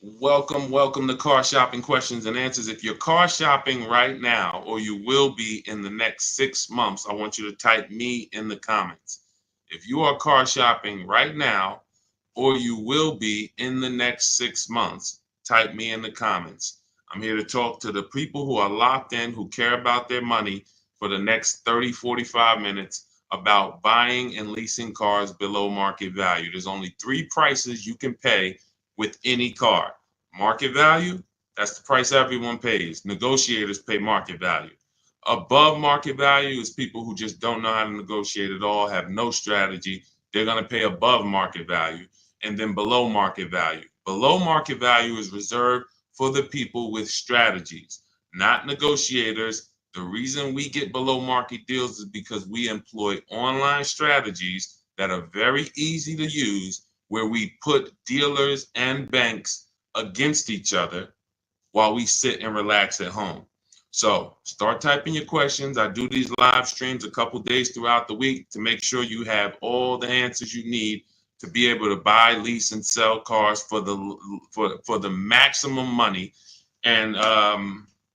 Welcome to Car Shopping Questions and Answers. If you're car shopping right now, or you will be in the next 6 months, I want you to type me in the comments. If you are car shopping right now, or you will be in the next 6 months, type me in the comments. I'm here to talk to the people who are locked in, who care about their money for the next 30, 45 minutes about buying and leasing cars below market value. There's only three prices you can pay with any car. Market value, that's the price everyone pays. Negotiators pay market value. Above market value is people who just don't know how to negotiate at all, have no strategy. They're going to pay above market value. And then below market value. Below market value is reserved for the people with strategies, not negotiators. The reason we get below market deals is because we employ online strategies that are very easy to use, where we put dealers and banks against each other while we sit and relax at home. So start typing your questions. I do these live streams a couple days throughout the week to make sure you have all the answers you need to be able to buy, lease, and sell cars for the maximum money. And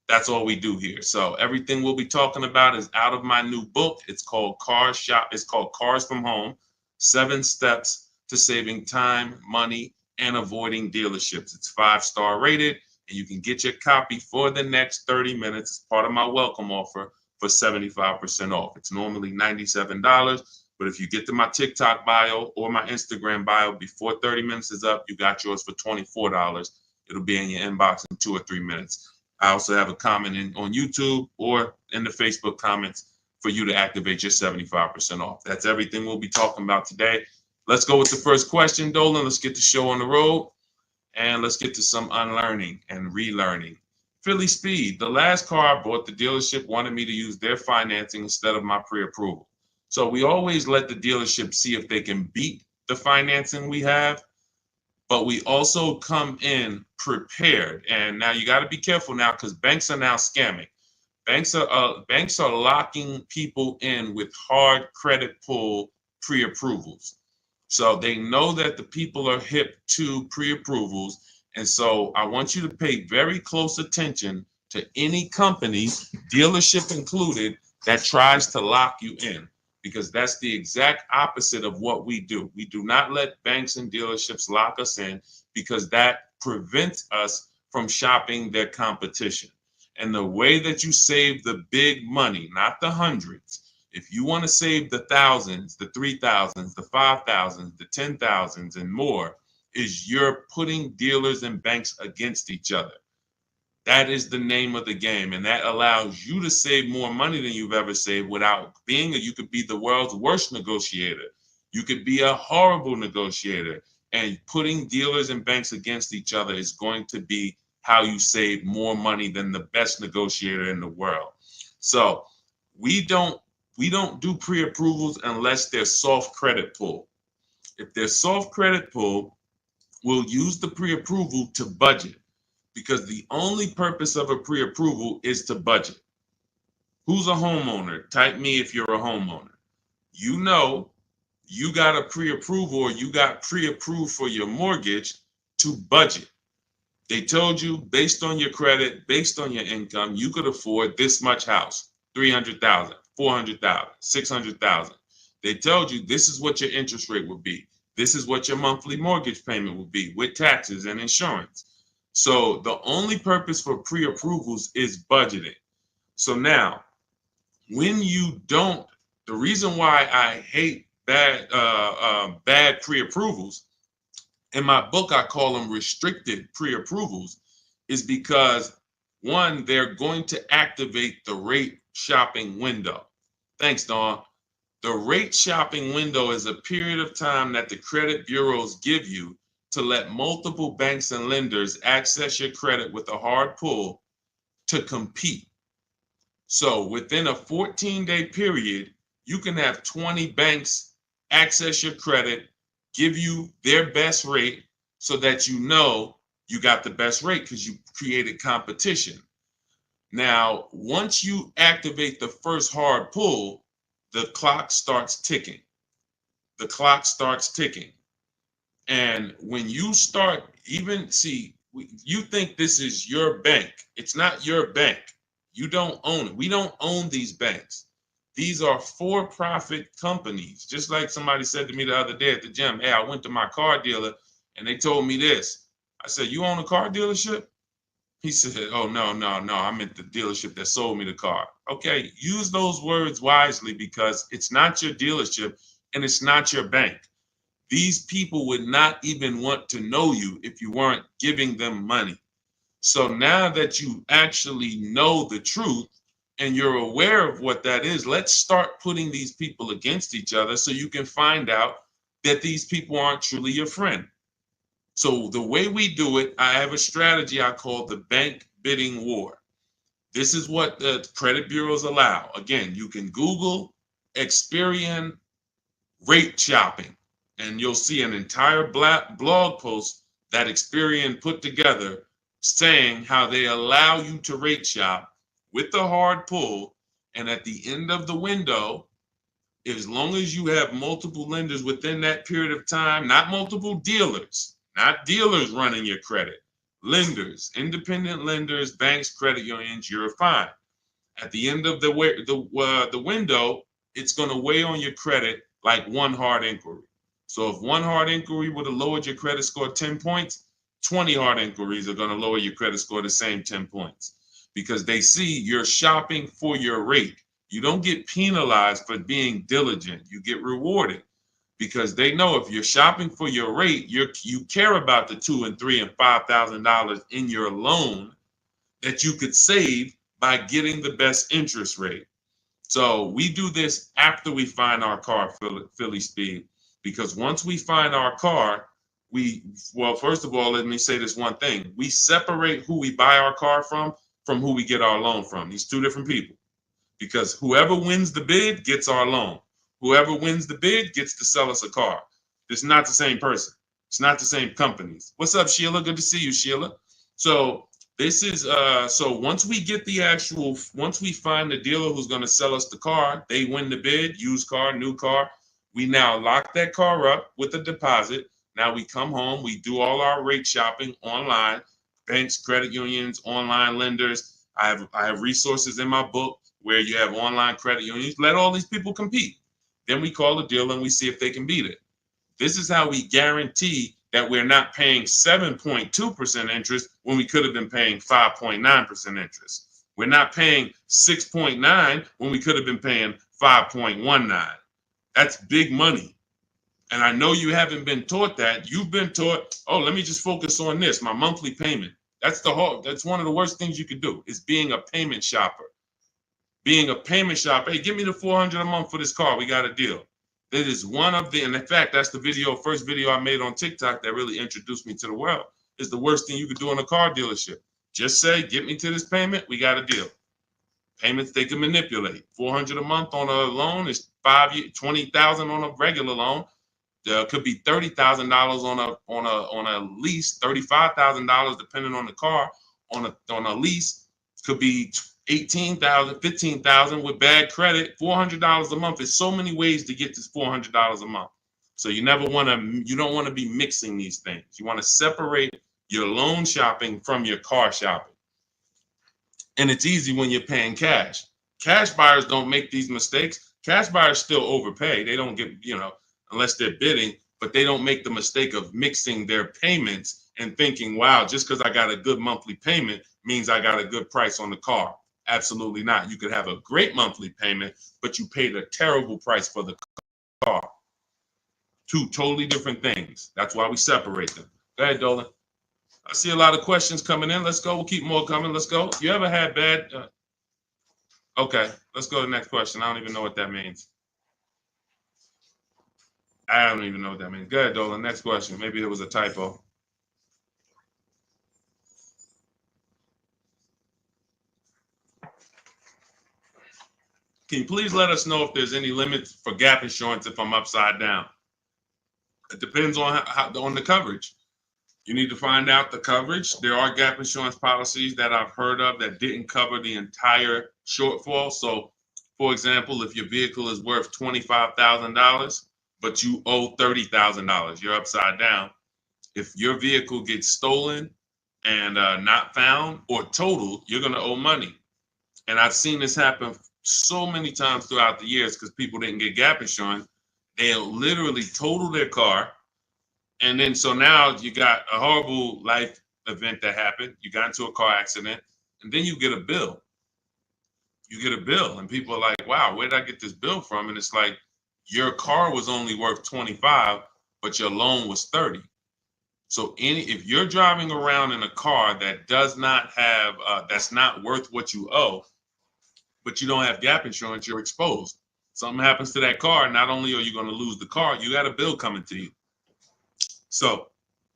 that's all we do here. So everything we'll be talking about is out of my new book. It's called It's called Cars from Home: 7 Steps to Saving Time, Money, and Avoiding Dealerships. It's 5-star rated, and you can get your copy for the next 30 minutes. It's part of my welcome offer for 75% off. It's normally $97, but if you get to my TikTok bio or my Instagram bio before 30 minutes is up, you got yours for $24. It'll be in your inbox in 2 or 3 minutes. I also have a comment on YouTube or in the Facebook comments for you to activate your 75% off. That's everything we'll be talking about today. Let's go with the first question, Dolan. Let's get the show on the road. And let's get to some unlearning and relearning. Philly Speed, the last car I bought, the dealership wanted me to use their financing instead of my pre-approval. So we always let the dealership see if they can beat the financing we have, but we also come in prepared. And now you got to be careful now, because banks are now scamming. Banks are locking people in with hard credit pull pre-approvals. So they know that the people are hip to pre-approvals. And so I want you to pay very close attention to any company, dealership included, that tries to lock you in, because that's the exact opposite of what we do. We do not let banks and dealerships lock us in, because that prevents us from shopping their competition. And the way that you save the big money, not the hundreds, if you want to save the thousands, the 3,000s, the 5,000s, the 10,000s, and more, is you're putting dealers and banks against each other. That is the name of the game, and that allows you to save more money than you've ever saved without being you could be the world's worst negotiator. You could be a horrible negotiator, and putting dealers and banks against each other is going to be how you save more money than the best negotiator in the world. So we don't do pre-approvals unless they're soft credit pull. If they're soft credit pull, we'll use the pre-approval to budget, because the only purpose of a pre-approval is to budget. Who's a homeowner? Type me if you're a homeowner. You know you got a pre-approval, or you got pre-approved for your mortgage to budget. They told you, based on your credit, based on your income, you could afford this much house, 300,000, 400,000, 600,000. They told you this is what your interest rate would be. This is what your monthly mortgage payment would be with taxes and insurance. So the only purpose for pre-approvals is budgeting. So now, when you don't, the reason why I hate bad pre-approvals, in my book I call them restricted pre-approvals, is because, one, they're going to activate the rate shopping window. Thanks, Dawn. The rate shopping window is a period of time that the credit bureaus give you to let multiple banks and lenders access your credit with a hard pull to compete. So within a 14-day period, you can have 20 banks access your credit, give you their best rate, so that you know you got the best rate because you created competition. Now, once you activate the first hard pull, the clock starts ticking. The clock starts ticking. And when you start, even see, You think this is your bank. It's not your bank. You don't own it. We don't own these banks. These are for-profit companies. Just like somebody said to me the other day at the gym, hey, I went to my car dealer and they told me this. I said, you own a car dealership? He said, oh, no, no, no. I meant the dealership that sold me the car. Okay, use those words wisely because it's not your dealership and it's not your bank. These people would not even want to know you if you weren't giving them money. So now that you actually know the truth and you're aware of what that is, let's start putting these people against each other so you can find out that these people aren't truly your friend. So the way we do it, I have a strategy I call the bank bidding war. This is what the credit bureaus allow. Again, you can Google Experian rate shopping, and you'll see an entire blog post that Experian put together saying how they allow you to rate shop with the hard pull, and at the end of the window, as long as you have multiple lenders within that period of time, not multiple dealers, not dealers running your credit, lenders, independent lenders, banks, credit unions, you're fine. At the end of the window, it's going to weigh on your credit like one hard inquiry. So if one hard inquiry would have lowered your credit score 10 points, 20 hard inquiries are going to lower your credit score the same 10 points because they see you're shopping for your rate. You don't get penalized for being diligent. You get rewarded because they know if you're shopping for your rate, you care about the $2,000 and $3,000 and $5,000 in your loan that you could save by getting the best interest rate. So we do this after we find our car, Philly Speed, because once we find our car, first of all, let me say this one thing. We separate who we buy our car from who we get our loan from. These two different people, because whoever wins the bid gets our loan. Whoever wins the bid gets to sell us a car. It's not the same person. It's not the same companies. What's up, Sheila? Good to see you, Sheila. So this is so once we find the dealer who's going to sell us the car, they win the bid, used car, new car. We now lock that car up with a deposit. Now we come home, we do all our rate shopping online, banks, credit unions, online lenders. I have resources in my book where you have online credit unions. Let all these people compete. Then we call the dealer and we see if they can beat it. This is how we guarantee that we're not paying 7.2% interest when we could have been paying 5.9% interest. We're not paying 6.9 when we could have been paying 5.19. That's big money. And I know you haven't been taught that. You've been taught, oh, let me just focus on this, my monthly payment. That's one of the worst things you could do is being a payment shopper. Being a payment shopper, hey, give me the $400 a month for this car. We got a deal. That is one of the, and in fact, that's the first video I made on TikTok that really introduced me to the world. Is the worst thing you could do in a car dealership. Just say, get me to this payment, we got a deal. Payments they can manipulate. $400 a month on a loan is 5 years, $20,000 on a regular loan. There could be $30,000 on a lease, $35,000 depending on the car. On a lease, could be $18,000, $15,000 with bad credit. $400 a month. There's so many ways to get this $400 a month. So you don't want to be mixing these things. You want to separate your loan shopping from your car shopping. And it's easy when you're paying cash. Cash buyers don't make these mistakes. Cash buyers still overpay. They don't get, unless they're bidding, but they don't make the mistake of mixing their payments and thinking, wow, just because I got a good monthly payment means I got a good price on the car. Absolutely not. You could have a great monthly payment, but you paid a terrible price for the car. Two totally different things. That's why we separate them. Go ahead, Dolan. I see a lot of questions coming in. Let's go. We'll keep more coming. Let's go. You ever had bad? Okay, let's go to the next question. I don't even know what that means. I don't even know what that means. Go ahead, Dolan. Next question. Maybe there was a typo. Can you please let us know if there's any limits for gap insurance if I'm upside down? It depends on on the coverage. You need to find out the coverage. There are gap insurance policies that I've heard of that didn't cover the entire shortfall. So, for example, if your vehicle is worth $25,000, but you owe $30,000, you're upside down. If your vehicle gets stolen and not found or totaled, you're going to owe money. And I've seen this happen so many times throughout the years because people didn't get gap insurance. They'll literally total their car. And then so now you got a horrible life event that happened. You got into a car accident, and then you get a bill. You get a bill, and people are like, wow, where did I get this bill from? And it's like, your car was only worth 25, but your loan was 30. So if you're driving around in a car that does not have, that's not worth what you owe, but you don't have gap insurance, you're exposed. Something happens to that car, not only are you going to lose the car, you got a bill coming to you. So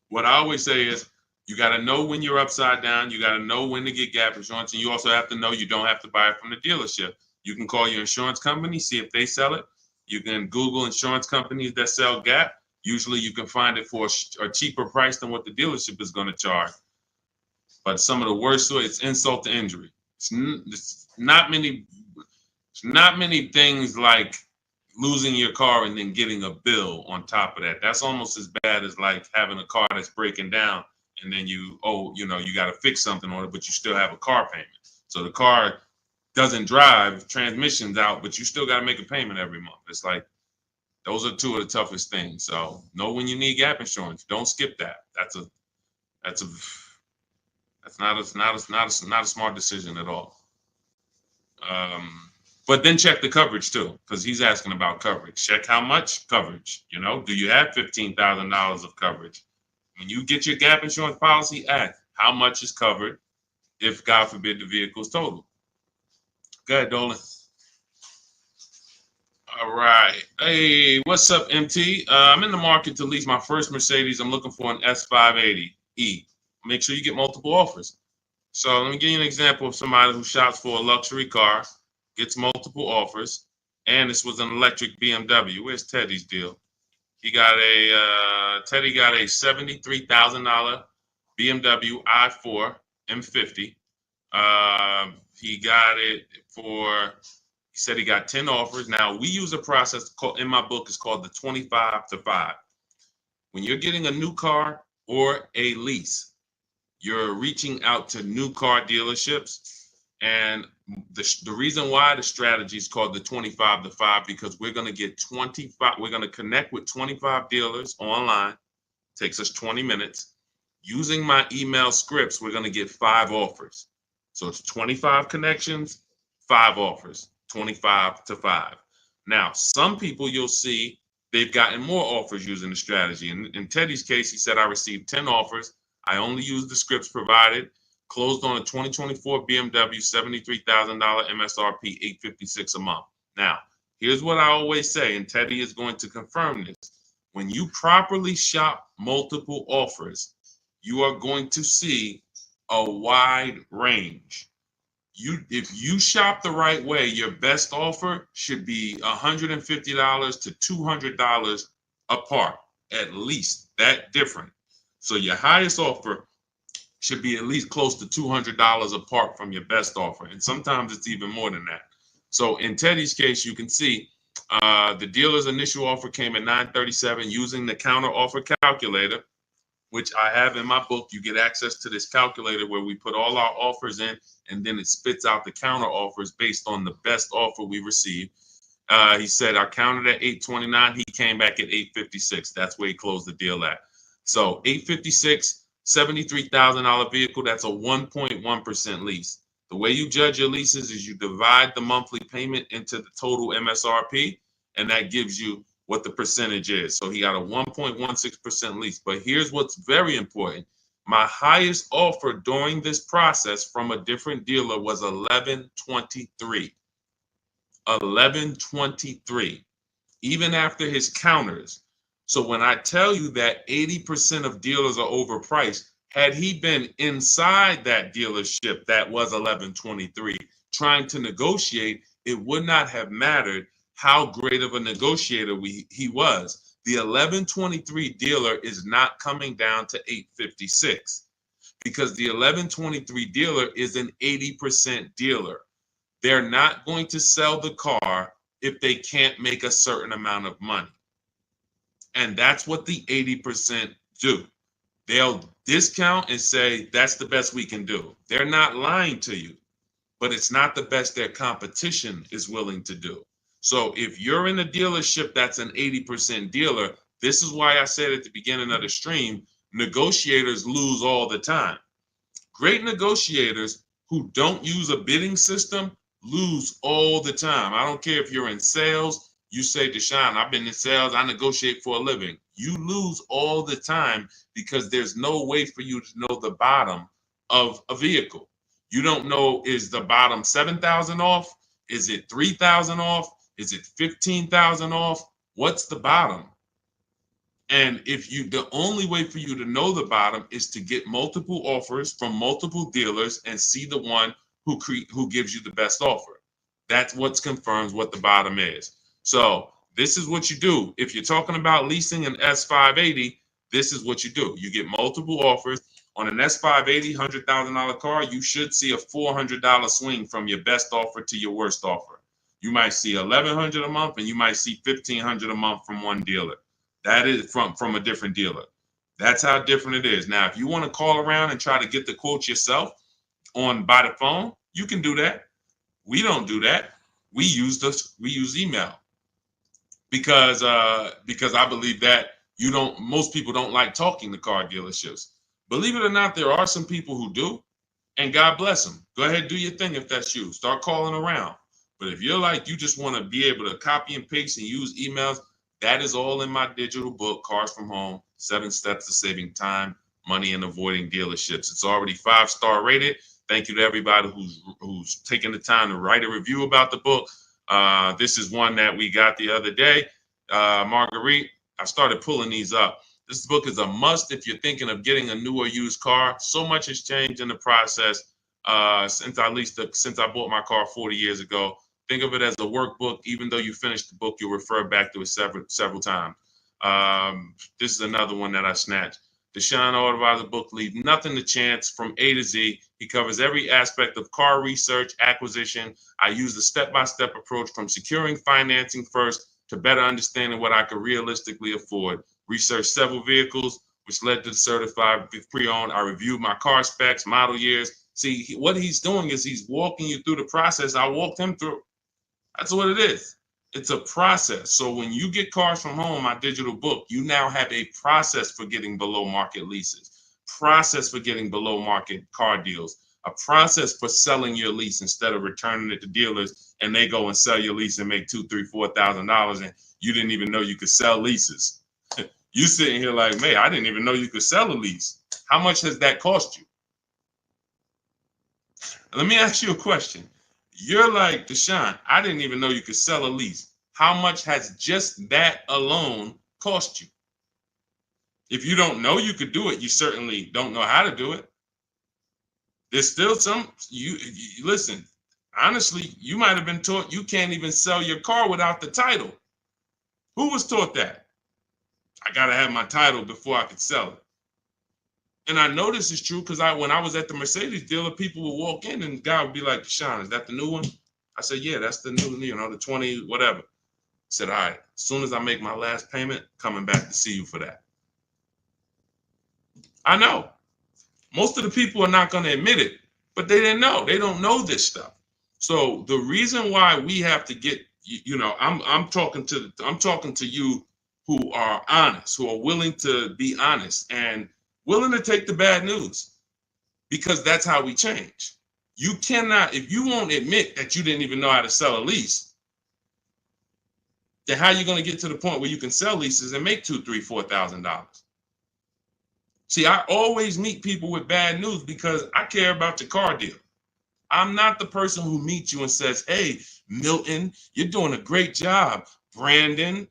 what I always say is, you got to know when you're upside down. You got to know when to get gap insurance. And you also have to know you don't have to buy it from the dealership. You can call your insurance company, see if they sell it. You can Google insurance companies that sell gap. Usually you can find it for a cheaper price than what the dealership is going to charge. But some of the worst, it's insult to injury. It's not many things like losing your car and then getting a bill on top of that. That's almost as bad as like having a car that's breaking down and then you got to fix something on it, but you still have a car payment. So the car doesn't drive, transmission's out, but you still got to make a payment every month. It's like, those are two of the toughest things. So know when you need gap insurance. Don't skip that. That's not a smart decision at all. But then check the coverage too, because he's asking about coverage. Check how much coverage. Do you have $15,000 of coverage? When you get your gap insurance policy, ask how much is covered if, God forbid, the vehicle is totaled. Go ahead, Dolan. All right. Hey, what's up, MT? I'm in the market to lease my first Mercedes. I'm looking for an S580E. Make sure you get multiple offers. So let me give you an example of somebody who shops for a luxury car, gets multiple offers, and this was an electric BMW. Where's Teddy's deal? Teddy got a $73,000 BMW i4 M50. He said he got 10 offers. Now, we use a process in my book, it's called the 25 to 5. When you're getting a new car or a lease, you're reaching out to new car dealerships. And the reason why the strategy is called the 25 to 5, because we're going to connect with 25 dealers online. Takes us 20 minutes. Using my email scripts, we're going to get 5 offers. So it's 25 connections, 5 offers, 25 to 5. Now, some people you'll see they've gotten more offers using the strategy. In Teddy's case, he said, I received 10 offers. I only used the scripts provided. Closed on a 2024 BMW, $73,000 MSRP, $856 a month. Now, here's what I always say, and Teddy is going to confirm this. When you properly shop multiple offers, you are going to see a wide range. If you shop the right way, your best offer should be $150 to $200 apart, at least that different. So your highest offer should be at least close to $200 apart from your best offer. And sometimes it's even more than that. So in Teddy's case, you can see the dealer's initial offer came at $937 using the counter offer calculator, which I have in my book. You get access to this calculator where we put all our offers in, and then it spits out the counter offers based on the best offer we received. He said I counted at $829. He came back at $856. That's where he closed the deal at. So $856, $73,000 vehicle. That's a 1.1% lease. The way you judge your leases is you divide the monthly payment into the total MSRP, and that gives you what the percentage is. So he got a 1.16% lease. But here's what's very important. My highest offer during this process from a different dealer was $1,123. $1,123, even after his counters. So when I tell you that 80% of dealers are overpriced, had he been inside that dealership that was $1,123 trying to negotiate, it would not have mattered how great of a negotiator he was. The $1,123 dealer is not coming down to $856 because the $1,123 dealer is an 80% dealer. They're not going to sell the car if they can't make a certain amount of money. And that's what the 80% do. They'll discount and say that's the best we can do. They're not lying to you, but it's not the best their competition is willing to do. So if you're in a dealership that's an 80% dealer, this is why I said at the beginning of the stream, negotiators lose all the time. Great negotiators who don't use a bidding system lose all the time. I don't care if you're in sales, you say, Deshone, I've been in sales, I negotiate for a living. You lose all the time because there's no way for you to know the bottom of a vehicle. You don't know, is the bottom 7,000 off? Is it 3,000 off? Is it 15,000 off? What's the bottom? And the only way for you to know the bottom is to get multiple offers from multiple dealers and see the one who gives you the best offer. That's what confirms what the bottom is. So this is what you do. If you're talking about leasing an S580, this is what you do. You get multiple offers. On an S580 $100,000 car, you should see a $400 swing from your best offer to your worst offer. You might see $1,100 a month and you might see $1,500 a month from one dealer. That is from a different dealer. That's how different it is. Now, if you want to call around and try to get the quotes yourself by the phone, you can do that. We don't do that. We use email because I believe that most people don't like talking to car dealerships. Believe it or not, there are some people who do, and God bless them. Go ahead, do your thing if that's you. Start calling around. But if you're like, you just want to be able to copy and paste and use emails, that is all in my digital book, Cars from Home, 7 Steps to Saving Time, Money, and Avoiding Dealerships. It's already 5-star rated. Thank you to everybody who's taken the time to write a review about the book. This is one that we got the other day. Marguerite, I started pulling these up. This book is a must if you're thinking of getting a new or used car. So much has changed in the process since I bought my car 40 years ago. Think of it as a workbook. Even though you finish the book, you'll refer back to it several times. This is another one that I snatched. Deshone Auto book, Leave Nothing to Chance, from A to Z. He covers every aspect of car research, acquisition. I use the step-by-step approach from securing financing first to better understanding what I could realistically afford. Researched several vehicles, which led to the certified pre-owned. I reviewed my car specs, model years. See, what he's doing is he's walking you through the process I walked him through. That's what it is. It's a process. So when you get Cars from Home, my digital book, you now have a process for getting below market leases, process for getting below market car deals, a process for selling your lease instead of returning it to dealers and they go and sell your lease and make $2,000, $3,000, $4,000 and you didn't even know you could sell leases. You sitting here like, man, I didn't even know you could sell a lease. How much has that cost you? Let me ask you a question. You're like, Deshone, I didn't even know you could sell a lease. How much has just that alone cost you? If you don't know you could do it, you certainly don't know how to do it. There's still you listen, honestly, you might have been taught you can't even sell your car without the title. Who was taught that? I got to have my title before I could sell it. And I know this is true because when I was at the Mercedes dealer, people would walk in and the guy would be like, Deshone, is that the new one? I said, yeah, that's the new, the 20, whatever. I said, all right, as soon as I make my last payment, coming back to see you for that. I know. Most of the people are not going to admit it, but they didn't know. They don't know this stuff. So the reason why we have to get, I'm talking to you who are honest, who are willing to be honest and willing to take the bad news, because that's how we change. You cannot, if you won't admit that you didn't even know how to sell a lease, then how are you going to get to the point where you can sell leases and make $2,000, $3,000, $4,000? See, I always meet people with bad news because I care about your car deal. I'm not the person who meets you and says, hey, Milton, you're doing a great job. Brandon,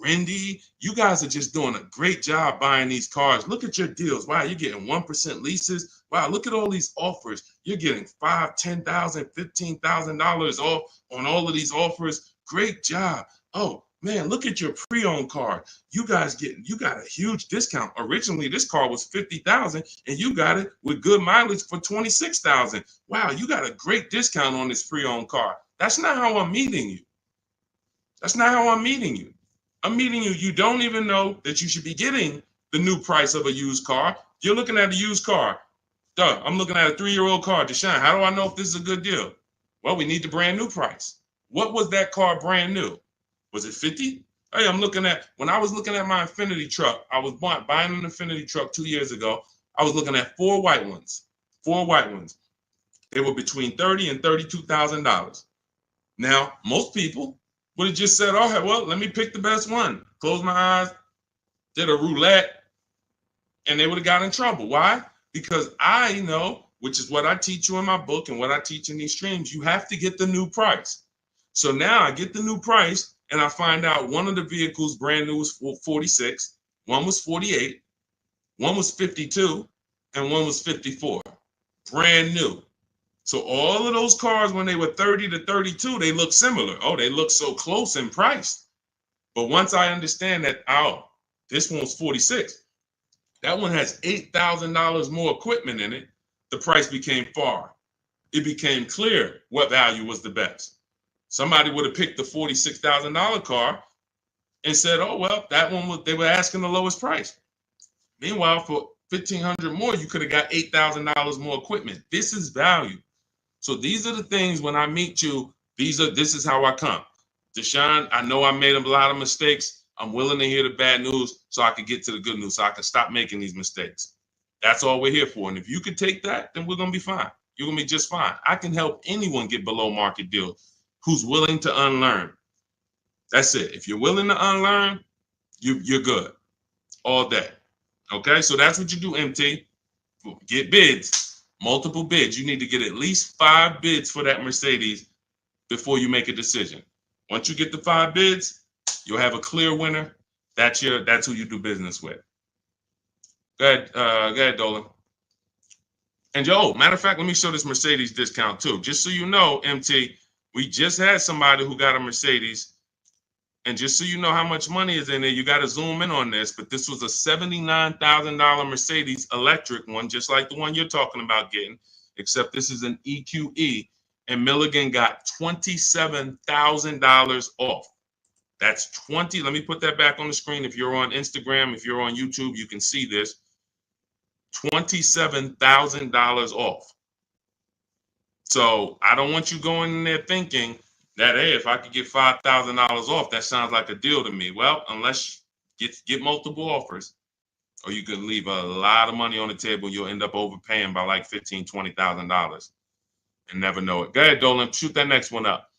Rindy, you guys are just doing a great job buying these cars. Look at your deals. Wow, you're getting 1% leases. Wow, look at all these offers. You're getting $5,000, $10,000, $15,000 off on all of these offers. Great job. Oh, man, look at your pre-owned car. You got a huge discount. Originally, this car was $50,000 and you got it with good mileage for $26,000. Wow, you got a great discount on this pre-owned car. That's not how I'm meeting you. That's not how I'm meeting you. I'm meeting you. You don't even know that you should be getting the new price of a used car. You're looking at a used car. Duh, I'm looking at a 3-year-old car. Deshone, how do I know if this is a good deal? Well, we need the brand new price. What was that car brand new? Was it 50? Hey, when I was looking at my Infinity truck, I was buying an Infinity truck 2 years ago. I was looking at 4 white ones. 4 white ones. They were between $30,000 and $32,000. Now, most people would have just said, oh, well, let me pick the best one. Close my eyes, did a roulette, and they would have got in trouble. Why? Because I know, which is what I teach you in my book and what I teach in these streams, you have to get the new price. So now I get the new price and I find out one of the vehicles brand new was 46, one was 48, one was 52, and one was 54. Brand new. So all of those cars, when they were 30 to 32, they look similar. Oh, they look so close in price. But once I understand that, oh, this one's 46. That one has $8,000 more equipment in it. The price became far. It became clear what value was the best. Somebody would have picked the $46,000 car and said, oh, well, that one they were asking the lowest price. Meanwhile, for $1,500 more, you could have got $8,000 more equipment. This is value. So these are the things when I meet you, this is how I come. Deshone, I know I made a lot of mistakes. I'm willing to hear the bad news so I can get to the good news, so I can stop making these mistakes. That's all we're here for. And if you could take that, then we're going to be fine. You're going to be just fine. I can help anyone get below market deals who's willing to unlearn. That's it. If you're willing to unlearn, you're good all day. Okay, so that's what you do, MT. Get bids, multiple bids. You need to get at least 5 bids for that Mercedes before you make a decision. Once you get the 5 bids, you'll have a clear winner. That's who you do business with. Go ahead, Dolan. And matter of fact, let me show this Mercedes discount too. Just so you know, MT, we just had somebody who got a Mercedes. And just so you know how much money is in there, you got to zoom in on this. But this was a $79,000 Mercedes electric one, just like the one you're talking about getting, except this is an EQE. And Milligan got $27,000 off. That's 20. Let me put that back on the screen. If you're on Instagram, if you're on YouTube, you can see this. $27,000 off. So I don't want you going in there thinking that, hey, if I could get $5,000 off, that sounds like a deal to me. Well, unless you get multiple offers, or you could leave a lot of money on the table, you'll end up overpaying by like $15,000, $20,000 and never know it. Go ahead, Dolan, shoot that next one up.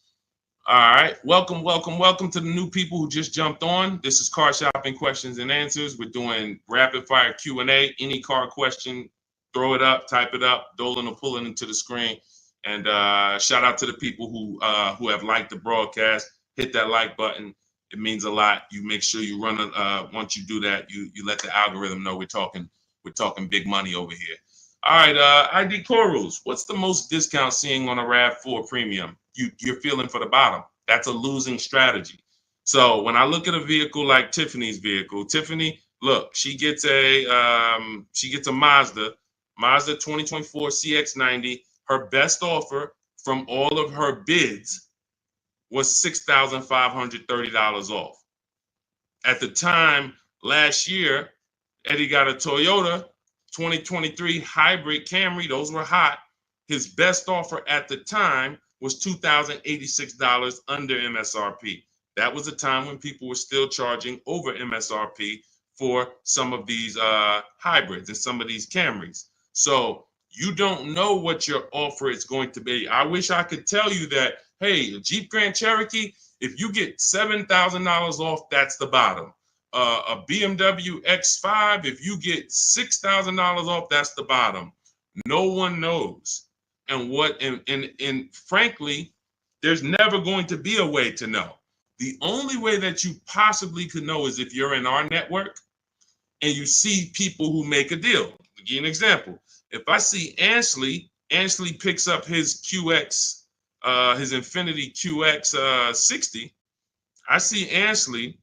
All right, welcome to the new people who just jumped on. This is Car Shopping Questions and Answers. We're doing rapid fire Q&A. Any car question, throw it up, type it up. Dolan will pull it into the screen. And shout out to the people who have liked the broadcast. Hit that like button. It means a lot. You make sure you run once you do that, you let the algorithm know we're talking big money over here. All right, ID Corals. What's the most discount seeing on a RAV4 Premium? You're feeling for the bottom. That's a losing strategy. So when I look at a vehicle like Tiffany's vehicle, Tiffany, look, she gets a Mazda 2024 CX-90. Her best offer from all of her bids was $6,530 off. At the time last year, Eddie got a Toyota 2023 hybrid Camry. Those were hot. His best offer at the time was $2,086 under MSRP. That was a time when people were still charging over MSRP for some of these hybrids and some of these Camrys. So you don't know what your offer is going to be. I wish I could tell you that, hey, a Jeep Grand Cherokee, if you get $7,000 off, that's the bottom. A BMW X5, if you get $6,000 off, that's the bottom. No one knows. And frankly, there's never going to be a way to know. The only way that you possibly could know is if you're in our network and you see people who make a deal. I'll give you an example. If I see Ansley picks up his QX, his Infinity QX 60. I see Ansley,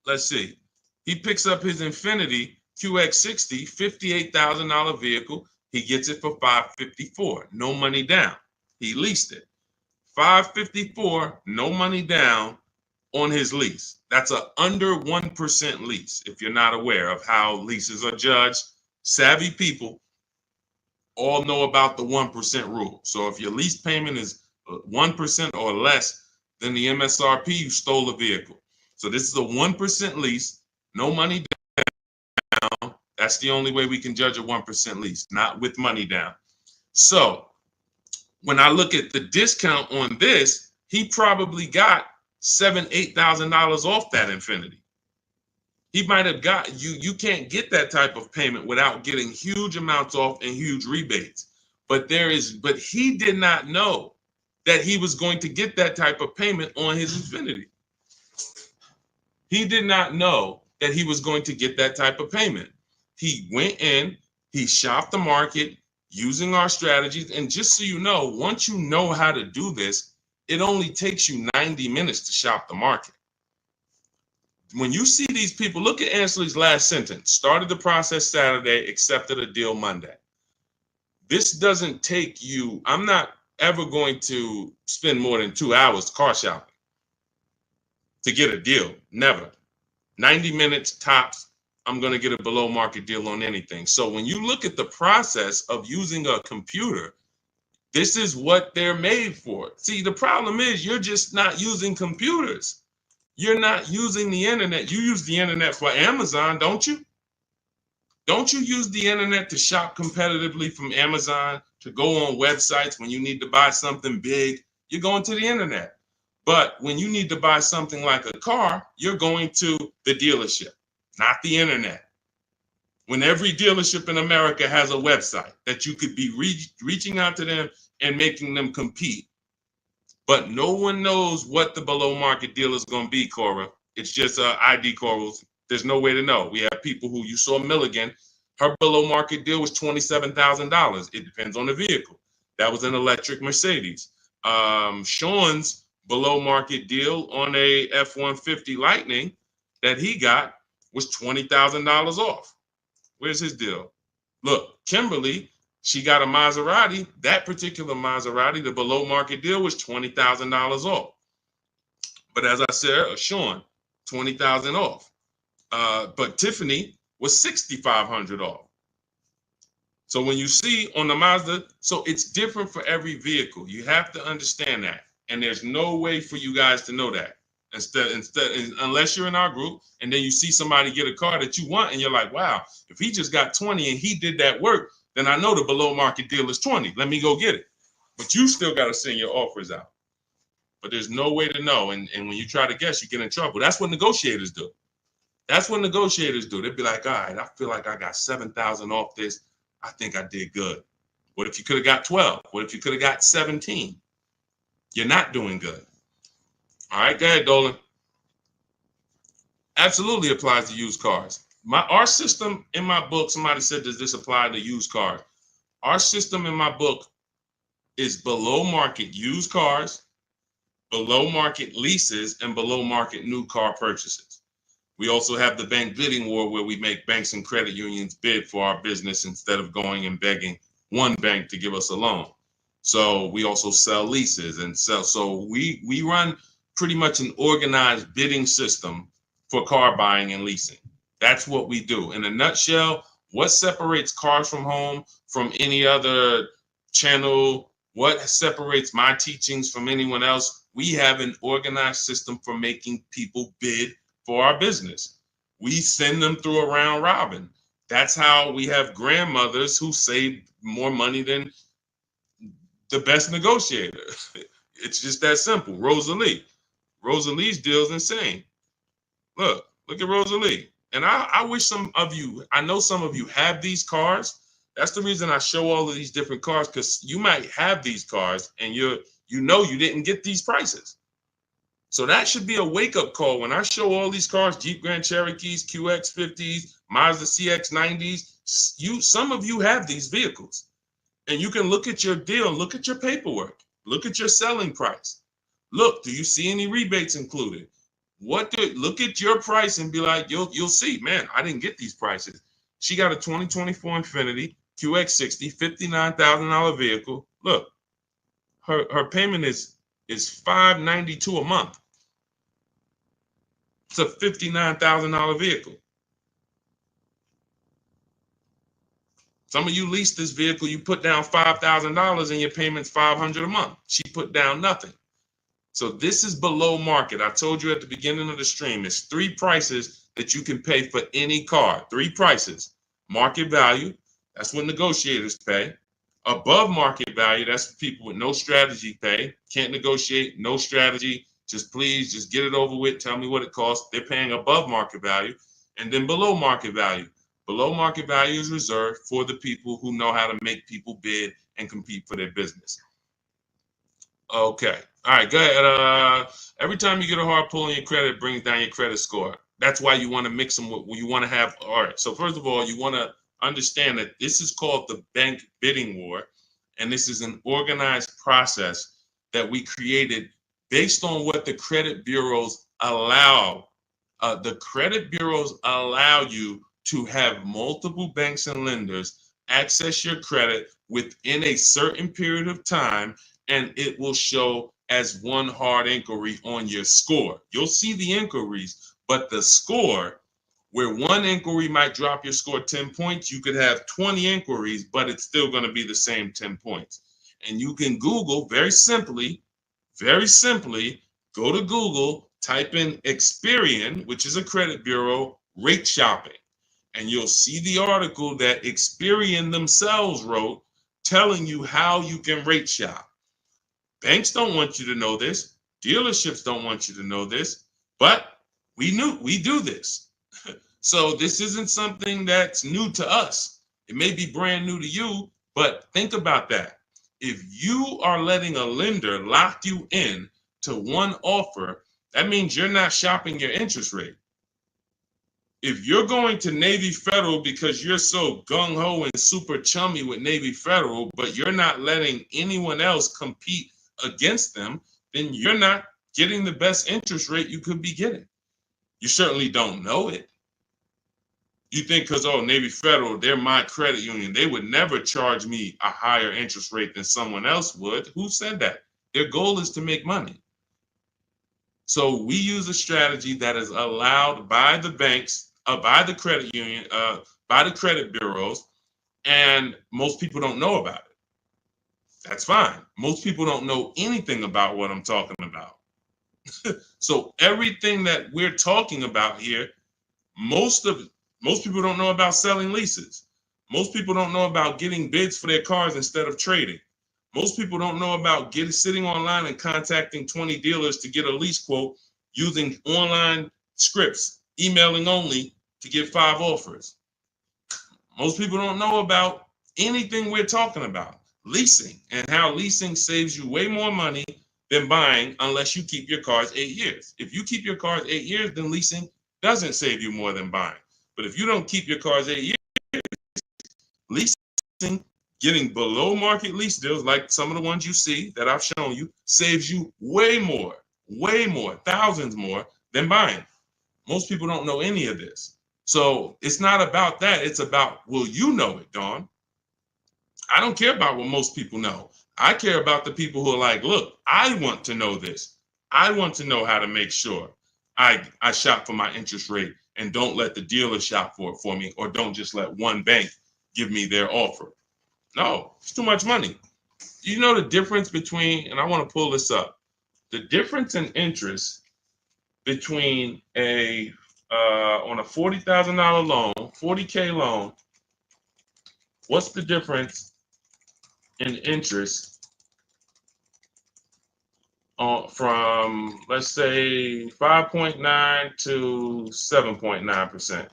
let's see, he picks up his Infinity QX 60, $58,000 vehicle. He gets it for $554, no money down. He leased it. $554, no money down on his lease. That's a under 1% lease, if you're not aware of how leases are judged. Savvy people all know about the 1% rule. So if your lease payment is 1% or less than the MSRP, you stole a vehicle. So this is a 1% lease, no money down. That's the only way we can judge a 1% lease, not with money down. So when I look at the discount on this, he probably got $7,000-8,000 off that Infiniti. He might have got you can't get that type of payment without getting huge amounts off and huge rebates. But he did not know that he was going to get that type of payment on his Infiniti. He did not know that he was going to get that type of payment. He went in, he shopped the market using our strategies. And just so you know, once you know how to do this, it only takes you 90 minutes to shop the market. When you see these people, look at Ansley's last sentence. Started the process Saturday, accepted a deal Monday. This doesn't take you, I'm not ever going to spend more than 2 hours car shopping to get a deal. Never. 90 minutes tops, I'm going to get a below market deal on anything. So when you look at the process of using a computer, this is what they're made for. See, the problem is you're just not using computers. You're not using the internet. You use the internet for Amazon, don't you? Don't you use the internet to shop competitively from Amazon, to go on websites when you need to buy something big? You're going to the internet. But when you need to buy something like a car, you're going to the dealership, not the internet. When every dealership in America has a website that you could be reaching out to them and making them compete. But no one knows what the below market deal is going to be, Cora. It's just ID corals. There's no way to know. We have people who, you saw Milligan, her below market deal was $27,000. It depends on the vehicle. That was an electric Mercedes. Sean's below market deal on a F-150 Lightning that he got was $20,000 off. Where's his deal? Look, Kimberly, she got a Maserati. That particular Maserati, the below market deal was $20,000 off. But as I said, Sean, $20,000 off. But Tiffany was $6,500 off. So when you see on the Mazda, so it's different for every vehicle. You have to understand that. And there's no way for you guys to know that. Unless you're in our group and then you see somebody get a car that you want and you're like, wow, if he just got 20 and he did that work, then I know the below market deal is 20. Let me go get it. But you still got to send your offers out. But there's no way to know. And when you try to guess, you get in trouble. That's what negotiators do. That's what negotiators do. They'd be like, all right, I feel like I got 7,000 off this. I think I did good. What if you could have got 12? What if you could have got 17? You're not doing good. All right, go ahead, Dolan. Absolutely applies to used cars. Our system in my book, somebody said, does this apply to used cars? Our system in my book is below market used cars, below market leases, and below market new car purchases. We also have the bank bidding war where we make banks and credit unions bid for our business instead of going and begging one bank to give us a loan. So we also sell leases and sell. So we run pretty much an organized bidding system for car buying and leasing. That's what we do. In a nutshell, what separates Cars from Home from any other channel? What separates my teachings from anyone else? We have an organized system for making people bid for our business. We send them through a round robin. That's how we have grandmothers who save more money than the best negotiator. It's just that simple. Rosalie. Rosalie's deal is insane. Look at Rosalie. And I wish some of you, I know some of you have these cars. That's the reason I show all of these different cars, because you might have these cars and you didn't get these prices. So that should be a wake-up call when I show all these cars, Jeep Grand Cherokees, QX50s, Mazda CX90s. Some of you have these vehicles. And you can look at your deal, look at your paperwork, look at your selling price. Look, do you see any rebates included? Look at your price and be like, you'll see, man, I didn't get these prices. She got a 2024 Infiniti QX60, $59,000 vehicle. Look, her payment is $592 a month. It's a $59,000 vehicle. Some of you lease this vehicle, you put down $5,000 and your payment's $500 a month. She put down nothing. So this is below market. I told you at the beginning of the stream, it's 3 prices that you can pay for any car. 3 prices. Market value, that's what negotiators pay. Above market value, that's for people with no strategy pay. Can't negotiate, no strategy. Just please, just get it over with. Tell me what it costs. They're paying above market value. And then below market value. Below market value is reserved for the people who know how to make people bid and compete for their business. Okay. All right, go ahead. Every time you get a hard pull on your credit, it brings down your credit score. That's why you want to mix them with, you want to have, all right. So first of all, you want to understand that this is called the bank bidding war. And this is an organized process that we created based on what the credit bureaus allow. The credit bureaus allow you to have multiple banks and lenders access your credit within a certain period of time, and it will show as one hard inquiry on your score. You'll see the inquiries, but the score, where one inquiry might drop your score 10 points, you could have 20 inquiries, but it's still going to be the same 10 points. And you can Google very simply, go to Google, type in Experian, which is a credit bureau, rate shopping. And you'll see the article that Experian themselves wrote telling you how you can rate shop. Banks don't want you to know this. Dealerships don't want you to know this, but we do this. So this isn't something that's new to us. It may be brand new to you, but think about that. If you are letting a lender lock you in to one offer, that means you're not shopping your interest rate. If you're going to Navy Federal because you're so gung-ho and super chummy with Navy Federal, but you're not letting anyone else compete against them, then you're not getting the best interest rate you could be getting. You certainly don't know it. You think because, oh, Navy Federal, they're my credit union, they would never charge me a higher interest rate than someone else would. Who said that? Their goal is to make money. So we use a strategy that is allowed by the banks, by the credit union, by the credit bureaus, and most people don't know about it. That's fine. Most people don't know anything about what I'm talking about. So everything that we're talking about here, most people don't know about selling leases. Most people don't know about getting bids for their cars instead of trading. Most people don't know about sitting online and contacting 20 dealers to get a lease quote using online scripts, emailing only to get 5 offers. Most people don't know about anything we're talking about. Leasing, and how leasing saves you way more money than buying unless you keep your cars 8 years. If you keep your cars 8 years, then leasing doesn't save you more than buying. But if you don't keep your cars 8 years, leasing, getting below market lease deals like some of the ones you see that I've shown you, saves you way more, thousands more than buying. Most people don't know any of this. So it's not about that. It's about, will you know it, Dawn? I don't care about what most people know. I care about the people who are like, look, I want to know this. I want to know how to make sure I shop for my interest rate and don't let the dealer shop for it for me, or don't just let one bank give me their offer. No, it's too much money. You know the difference between, and I want to pull this up, the difference in interest between on a $40,000 loan, $40K loan, what's the difference in interest from, let's say, 5.9 to 7.9%?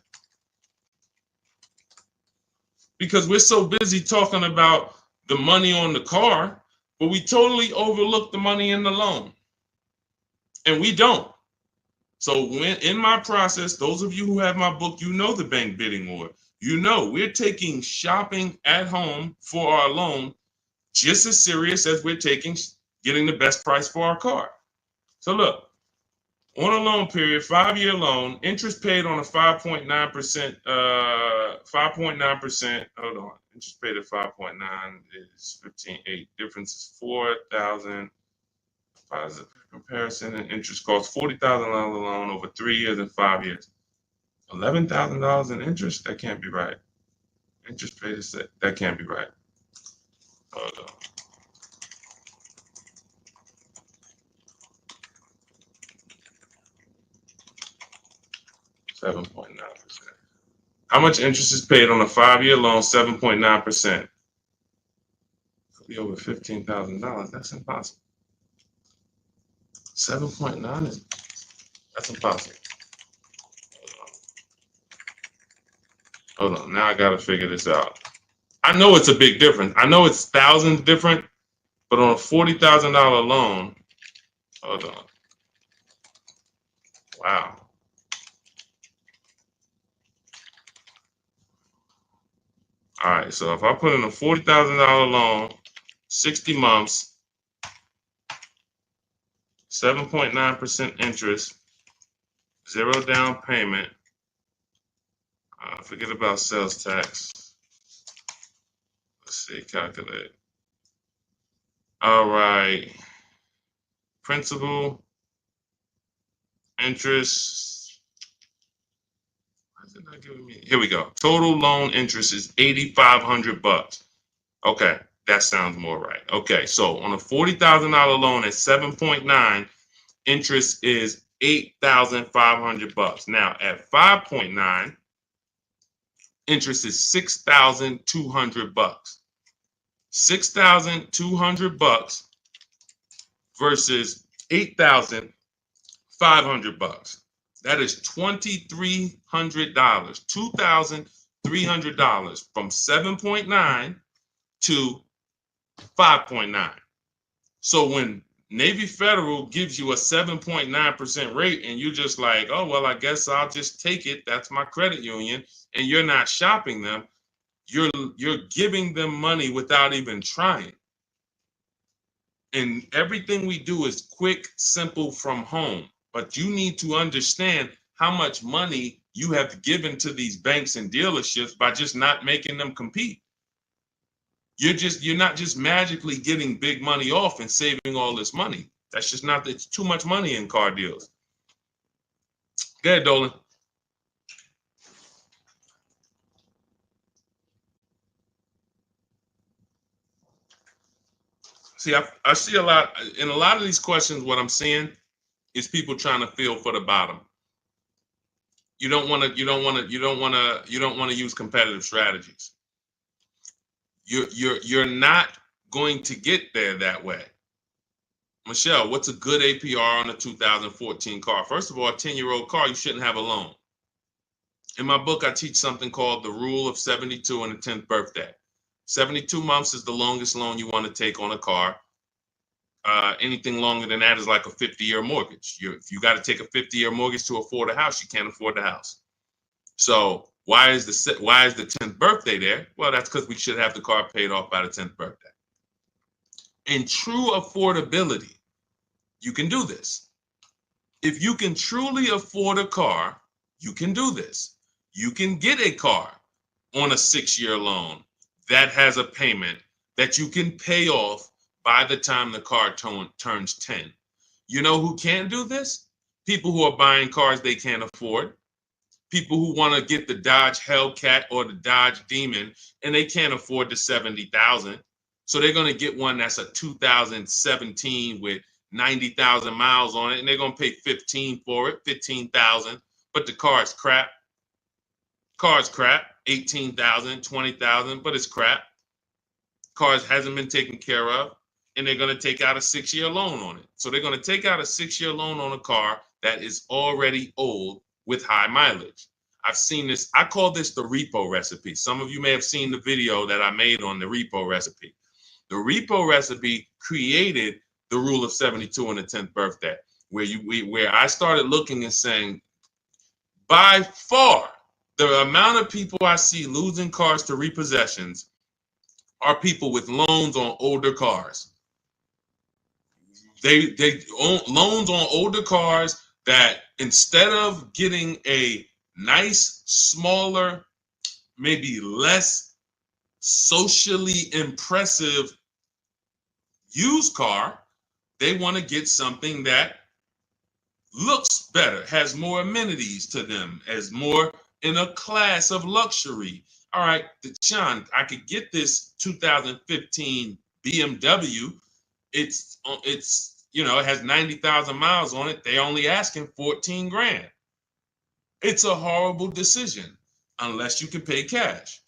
Because we're so busy talking about the money on the car, but we totally overlook the money in the loan. And we don't. So when in my process, those of you who have my book, you know the bank bidding war. You know we're taking shopping at home for our loan just as serious as we're taking getting the best price for our car. So look, on a loan period, 5-year loan, interest paid on a 5.9%, 5.9%, hold on, interest paid at 5.9 is 15.8, difference is 4,000, positive comparison, and interest cost $40,000 loan over 3 years and 5 years. $11,000 in interest? That can't be right. Interest paid is that can't be right. Hold on. $7.9%. How much interest is paid on a 5-year loan? 7.9%. Could be over $15,000. That's impossible. 7.9 is that's impossible. Hold on. Now I gotta figure this out. I know it's a big difference. I know it's thousands different, but on a $40,000 loan, hold on. Wow. All right. So if I put in a $40,000 loan, 60 months, 7.9% interest, 0 down payment. Forget about sales tax. Let's see, calculate. All right. Principal, interest. Why is it not giving me? Here we go. Total loan interest is $8,500. Okay, that sounds more right. Okay, so on a $40,000 loan at 7.9, interest is $8,500. Now at 5.9, interest is $6,200. $6,200 versus $8,500. That is $2,300. $2,300 from 7.9 to 5.9. So when Navy Federal gives you a 7.9% rate and you're just like, oh, well, I guess I'll just take it. That's my credit union. And you're not shopping them. You're giving them money without even trying. And everything we do is quick, simple from home. But you need to understand how much money you have given to these banks and dealerships by just not making them compete. You're not just magically getting big money off and saving all this money. That's just not, it's too much money in car deals. Go ahead, Dolan. See, I see a lot in a lot of these questions. What I'm seeing is people trying to feel for the bottom. You don't want to use competitive strategies. You're not going to get there that way. Michelle, what's a good APR on a 2014 car? First of all, a 10-year-old car, you shouldn't have a loan. In my book, I teach something called the rule of 72 and the 10th birthday. 72 months is the longest loan you want to take on a car. Anything longer than that is like a 50-year mortgage. If you got to take a 50-year mortgage to afford a house, you can't afford the house. So why is the 10th birthday there? Well, that's because we should have the car paid off by the 10th birthday. In true affordability, you can do this. If you can truly afford a car, you can do this. You can get a car on a 6-year loan that has a payment that you can pay off by the time the car turns 10. You know who can do this? People who are buying cars they can't afford. People who want to get the Dodge Hellcat or the Dodge Demon and they can't afford the $70,000. So they're going to get one that's a 2017 with 90,000 miles on it, and they're going to pay 15 for it, 15,000. But the car is crap. Car's crap, 18,000, 20,000, but it's crap. Cars hasn't been taken care of, and they're going to take out a 6-year loan on it. So they're going to take out a 6-year loan on a car that is already old with high mileage. I've seen this. I call this the repo recipe. Some of you may have seen the video that I made on the repo recipe. The repo recipe created the rule of 72 and the 10th birthday, where I started looking and saying, by far, the amount of people I see losing cars to repossessions are people with loans on older cars. They own loans on older cars that instead of getting a nice, smaller, maybe less socially impressive used car, they want to get something that looks better, has more amenities to them, as more in a class of luxury. all right, Deshone, I could get this 2015 BMW. It's it has 90,000 miles on it. They only asking 14 grand. It's a horrible decision unless you can pay cash,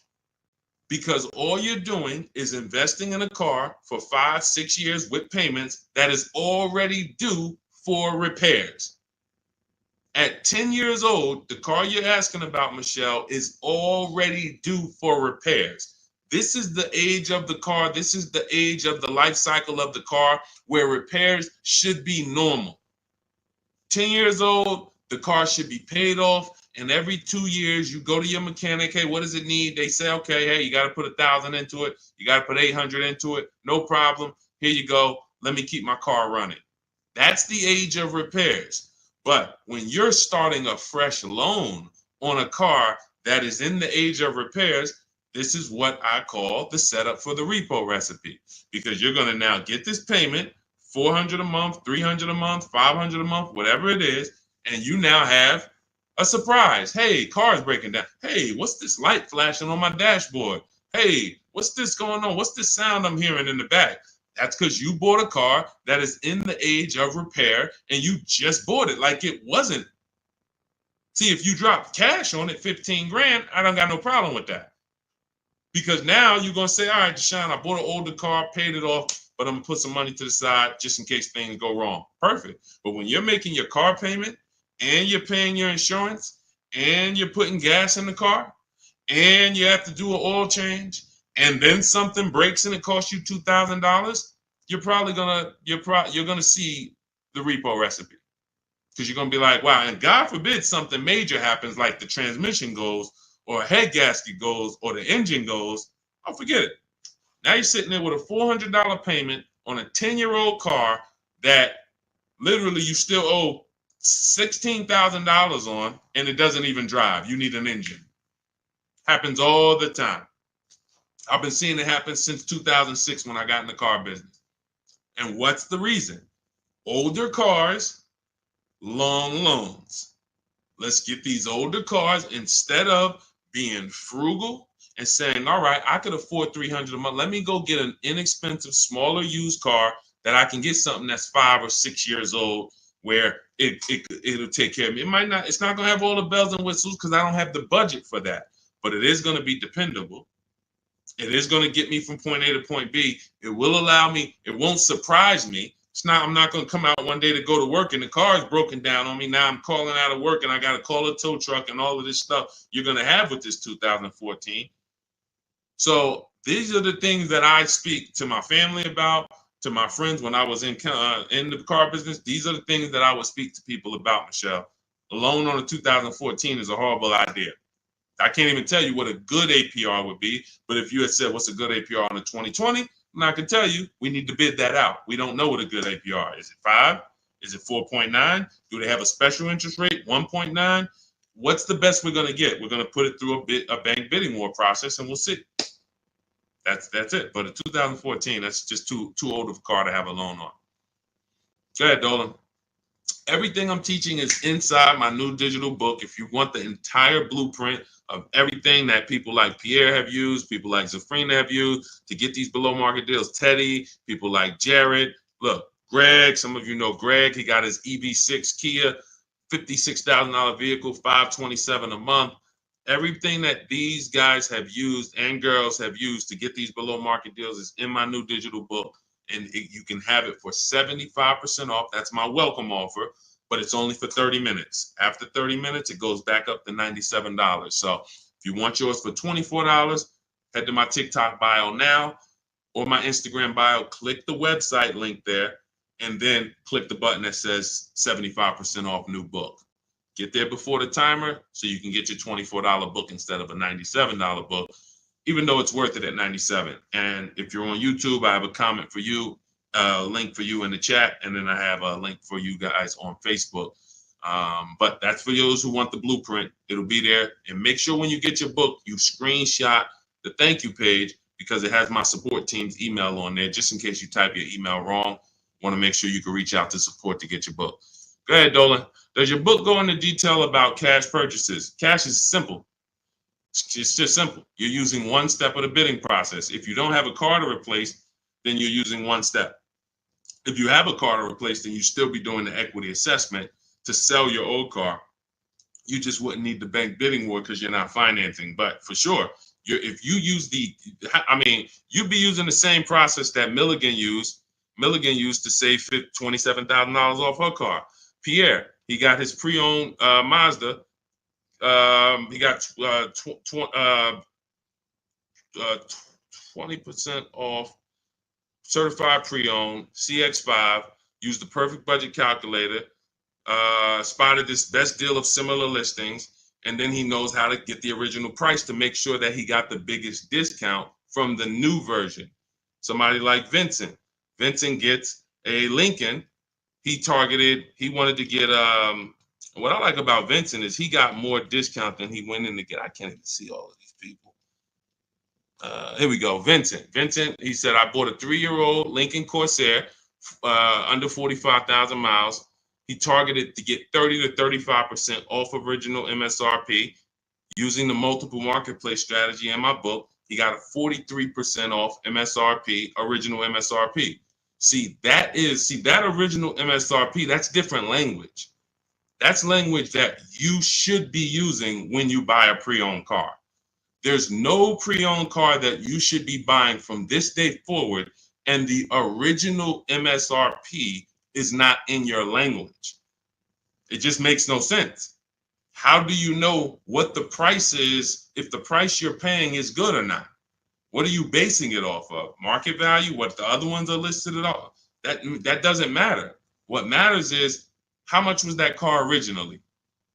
because all you're doing is investing in a car for 5-6 years with payments that is already due for repairs. At 10 years old, the car you're asking about, Michelle, is already due for repairs. This is the age of the car. This is the age of the life cycle of the car where repairs should be normal. 10 years old, the car should be paid off. And every 2 years, you go to your mechanic. Hey, what does it need? They say, okay, hey, you got to put 1,000 into it. You got to put 800 into it. No problem. Here you go. Let me keep my car running. That's the age of repairs. But when you're starting a fresh loan on a car that is in the age of repairs, this is what I call the setup for the repo recipe, because you're going to now get this payment, $400 a month, $300 a month, $500 a month, whatever it is, and you now have a surprise. Hey, car's breaking down. Hey, what's this light flashing on my dashboard? Hey, what's this going on? What's this sound I'm hearing in the back? That's because you bought a car that is in the age of repair and you just bought it like it wasn't. See, if you drop cash on it, 15 grand, I don't got no problem with that. Because now you're going to say, all right, Deshone, I bought an older car, paid it off, but I'm going to put some money to the side just in case things go wrong. Perfect. But when you're making your car payment and you're paying your insurance and you're putting gas in the car and you have to do an oil change, and then something breaks and it costs you $2,000, you're gonna see the repo recipe, because you're gonna be like, wow. And God forbid something major happens, like the transmission goes, or a head gasket goes, or the engine goes. Oh, forget it. Now you're sitting there with a $400 payment on a 10-year-old car that literally you still owe $16,000 on, and it doesn't even drive. You need an engine. Happens all the time. I've been seeing it happen since 2006 when I got in the car business. And what's the reason? Older cars, long loans. Let's get these older cars, instead of being frugal and saying, all right, I could afford $300 a month. Let me go get an inexpensive, smaller used car that I can get something that's 5 or 6 years old, where it'll take care of me. It's not going to have all the bells and whistles because I don't have the budget for that, but it is going to be dependable. It is going to get me from point A to point B. It will allow me, it won't surprise me. I'm not going to come out one day to go to work and the car is broken down on me. Now I'm calling out of work and I got to call a tow truck and all of this stuff you're going to have with this 2014. So these are the things that I speak to my family about, to my friends when I was in the car business. These are the things that I would speak to people about, Michelle. A loan on a 2014 is a horrible idea. I can't even tell you what a good APR would be, but if you had said what's a good APR on a 2020, I can tell you we need to bid that out. We don't know what a good APR is. Is it 5? Is it 4.9? Do they have a special interest rate, 1.9? What's the best we're going to get? We're going to put it through a bank bidding war process, and we'll see. That's it. But a 2014, that's just too old of a car to have a loan on. Go ahead, Dolan. Everything I'm teaching is inside my new digital book. If you want the entire blueprint of everything that people like Pierre have used, people like Zafrina have used to get these below market deals, Teddy, people like Jared, look, Greg, some of you know Greg, he got his EV6 Kia, $56,000 vehicle, $527 a month. Everything that these guys have used and girls have used to get these below market deals is in my new digital book. And you can have it for 75% off. That's my welcome offer, but it's only for 30 minutes. After 30 minutes, it goes back up to $97. So if you want yours for $24, head to my TikTok bio now or my Instagram bio, click the website link there, and then click the button that says 75% off new book. Get there before the timer so you can get your $24 book instead of a $97 book, even though it's worth it at $97. And if you're on YouTube, I have a comment for you, a link for you in the chat, and then I have a link for you guys on Facebook. But that's for those who want the blueprint. It'll be there. And make sure when you get your book, you screenshot the thank you page, because it has my support team's email on there, just in case you type your email wrong. Want to make sure you can reach out to support to get your book. Go ahead, Dolan. Does your book go into detail about cash purchases? Cash is simple. It's just simple. You're using one step of the bidding process. If you don't have a car to replace, then you're using one step. If you have a car to replace, then you still be doing the equity assessment to sell your old car. You just wouldn't need the bank bidding war because you're not financing. But for sure, if you use you'd be using the same process that Milligan used. Milligan used to save $27,000 off her car. Pierre, he got his pre-owned Mazda. He got 20% off certified pre-owned CX5. Used the perfect budget calculator. Spotted this best deal of similar listings, and then he knows how to get the original price to make sure that he got the biggest discount from the new version. Somebody like Vincent. Vincent gets a Lincoln. He wanted to get, what I like about Vincent is he got more discount than he went in to get. I can't even see all of these people. Here we go. Vincent, he said, I bought a 3-year-old Lincoln Corsair, under 45,000 miles. He targeted to get 30 to 35% off original MSRP using the multiple marketplace strategy in my book. He got a 43% off MSRP, original MSRP. See, that original MSRP, that's different language. That's language that you should be using when you buy a pre-owned car. There's no pre-owned car that you should be buying from this day forward and the original MSRP is not in your language. It just makes no sense. How do you know what the price is if the price you're paying is good or not? What are you basing it off of? Market value? What the other ones are listed at all? That doesn't matter. What matters is how much was that car originally?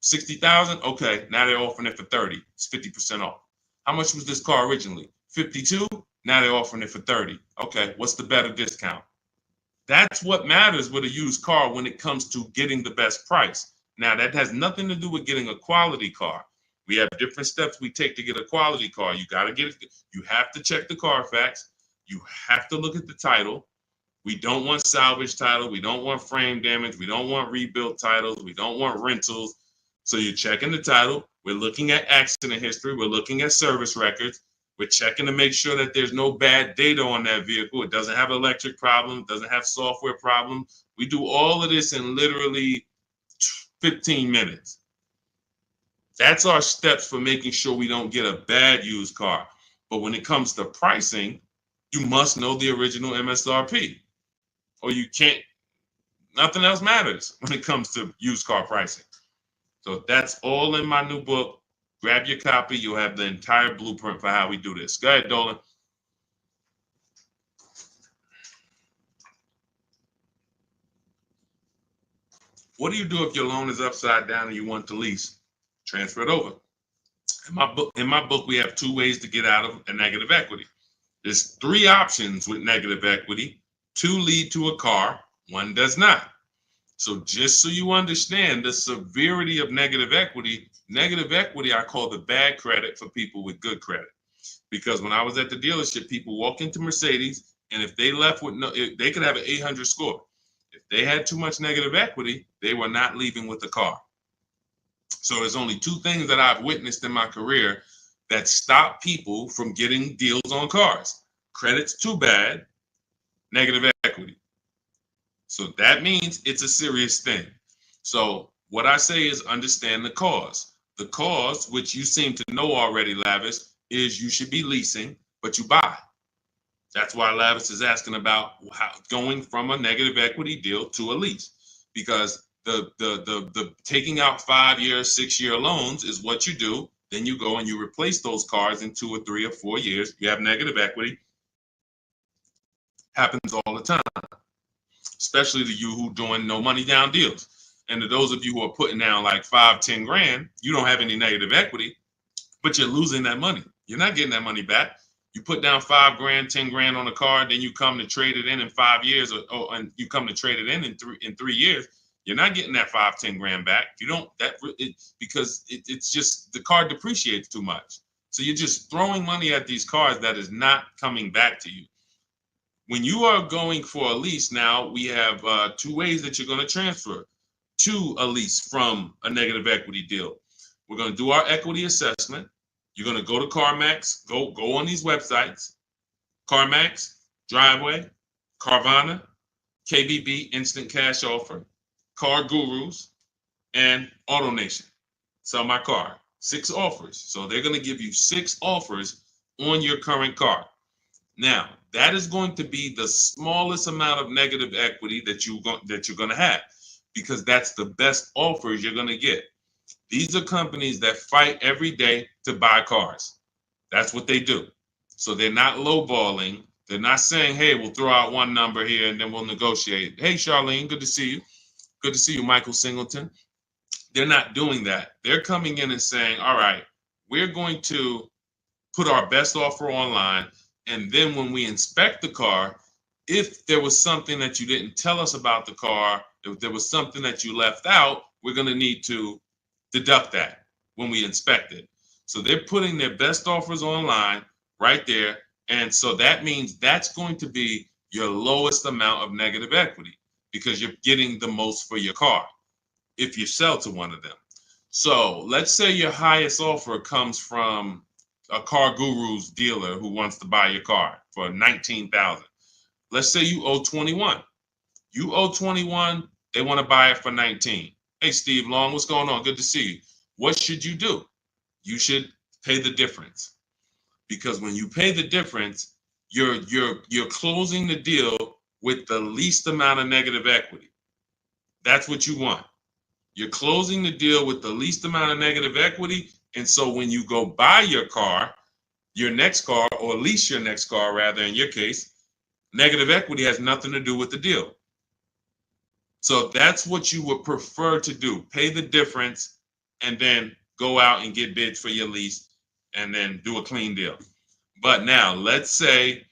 60,000? Okay, now they're offering it for 30. It's 50% off. How much was this car originally? 52? Now they're offering it for 30. Okay, what's the better discount? That's what matters with a used car when it comes to getting the best price. Now, that has nothing to do with getting a quality car. We have different steps we take to get a quality car. You got to get it. You have to check the Carfax. You have to look at the title. We don't want salvage title. We don't want frame damage. We don't want rebuilt titles. We don't want rentals. So you're checking the title. We're looking at accident history. We're looking at service records. We're checking to make sure that there's no bad data on that vehicle. It doesn't have electric problems, doesn't have software problems. We do all of this in literally 15 minutes. That's our steps for making sure we don't get a bad used car. But when it comes to pricing, you must know the original MSRP or you can't, nothing else matters when it comes to used car pricing. So that's all in my new book. Grab your copy. You'll have the entire blueprint for how we do this. Go ahead, Dolan. What do you do if your loan is upside down and you want to lease? Transfer it over. In my book, we have 2 ways to get out of a negative equity. There's 3 options with negative equity. 2 lead to a car, 1 does not. So just so you understand the severity of negative equity I call the bad credit for people with good credit. Because when I was at the dealership, people walk into Mercedes, and if they left with they could have an 800 score. If they had too much negative equity, they were not leaving with the car. So there's only 2 things that I've witnessed in my career that stop people from getting deals on cars. Credit's too bad, negative equity. So that means it's a serious thing. So what I say is understand the cause. The cause, which you seem to know already, Lavis, is you should be leasing, but you buy. That's why Lavis is asking about going from a negative equity deal to a lease, because the taking out 5-year, 6-year loans is what you do. Then you go and you replace those cars in 2 or 3 or 4 years. You have negative equity. Happens all the time, especially to you who doing no money down deals. And to those of you who are putting down like 5, 10 grand, you don't have any negative equity, but you're losing that money. You're not getting that money back. You put down 5 grand, 10 grand on a car, then you come to trade it in 5 years, and you come to trade it in 3 years. You're not getting that 5, 10 grand back. You don't because it's just the car depreciates too much. So you're just throwing money at these cars that is not coming back to you. When you are going for a lease now, we have 2 ways that you're going to transfer to a lease from a negative equity deal. We're going to do our equity assessment. You're going to go to CarMax, go on these websites, CarMax, Driveway, Carvana, KBB, Instant Cash Offer, Car Gurus, and AutoNation. Sell my car. 6 offers. So they're going to give you 6 offers on your current car. Now, that is going to be the smallest amount of negative equity that you're going to have, because that's the best offers you're going to get. These are companies that fight every day to buy cars. That's what they do. So they're not lowballing. They're not saying, hey, we'll throw out one number here and then we'll negotiate. Hey, Charlene, good to see you. Good to see you, Michael Singleton. They're not doing that. They're coming in and saying, all right, we're going to put our best offer online. And then when we inspect the car, if there was something that you didn't tell us about the car, if there was something that you left out, we're going to need to deduct that when we inspect it. So they're putting their best offers online right there. And so that means that's going to be your lowest amount of negative equity, because you're getting the most for your car if you sell to one of them. So let's say your highest offer comes from a Car Guru's dealer who wants to buy your car for $19,000. Let's say you owe 21. You owe 21, they want to buy it for 19. Hey, Steve Long, what's going on? Good to see you. What should you do? You should pay the difference, because when you pay the difference, you're closing the deal with the least amount of negative equity. That's what you want. You're closing the deal with the least amount of negative equity. And so when you go buy your car, your next car, or lease your next car, rather, in your case, negative equity has nothing to do with the deal. So that's what you would prefer to do. Pay the difference and then go out and get bids for your lease and then do a clean deal. But now let's say,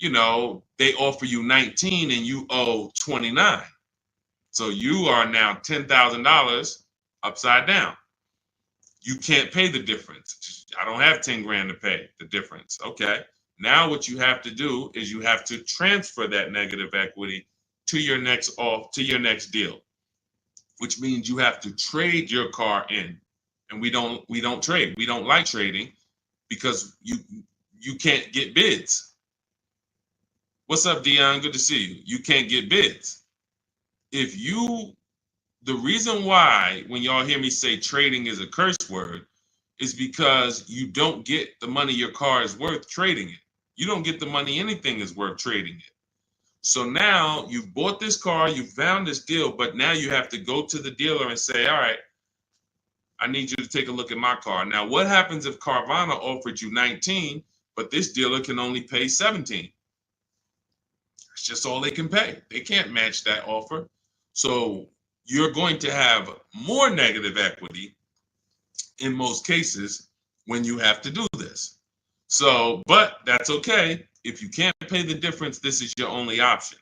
they offer you 19 and you owe 29. So you are now $10,000 upside down. You can't pay the difference. I don't have 10 grand to pay the difference. Okay. Now what you have to do is you have to transfer that negative equity to your next deal, which means you have to trade your car in. And we don't trade. We don't like trading because you can't get bids. What's up, Dion? Good to see you. You can't get bids. The reason why when y'all hear me say trading is a curse word is because you don't get the money your car is worth trading it. You don't get the money anything is worth trading it. So now you've bought this car, you found this deal, but now you have to go to the dealer and say, all right, I need you to take a look at my car. Now, what happens if Carvana offered you 19, but this dealer can only pay 17? It's just all they can pay. They can't match that offer. So you're going to have more negative equity in most cases when you have to do this. So, but that's okay. If you can't pay the difference, this is your only option.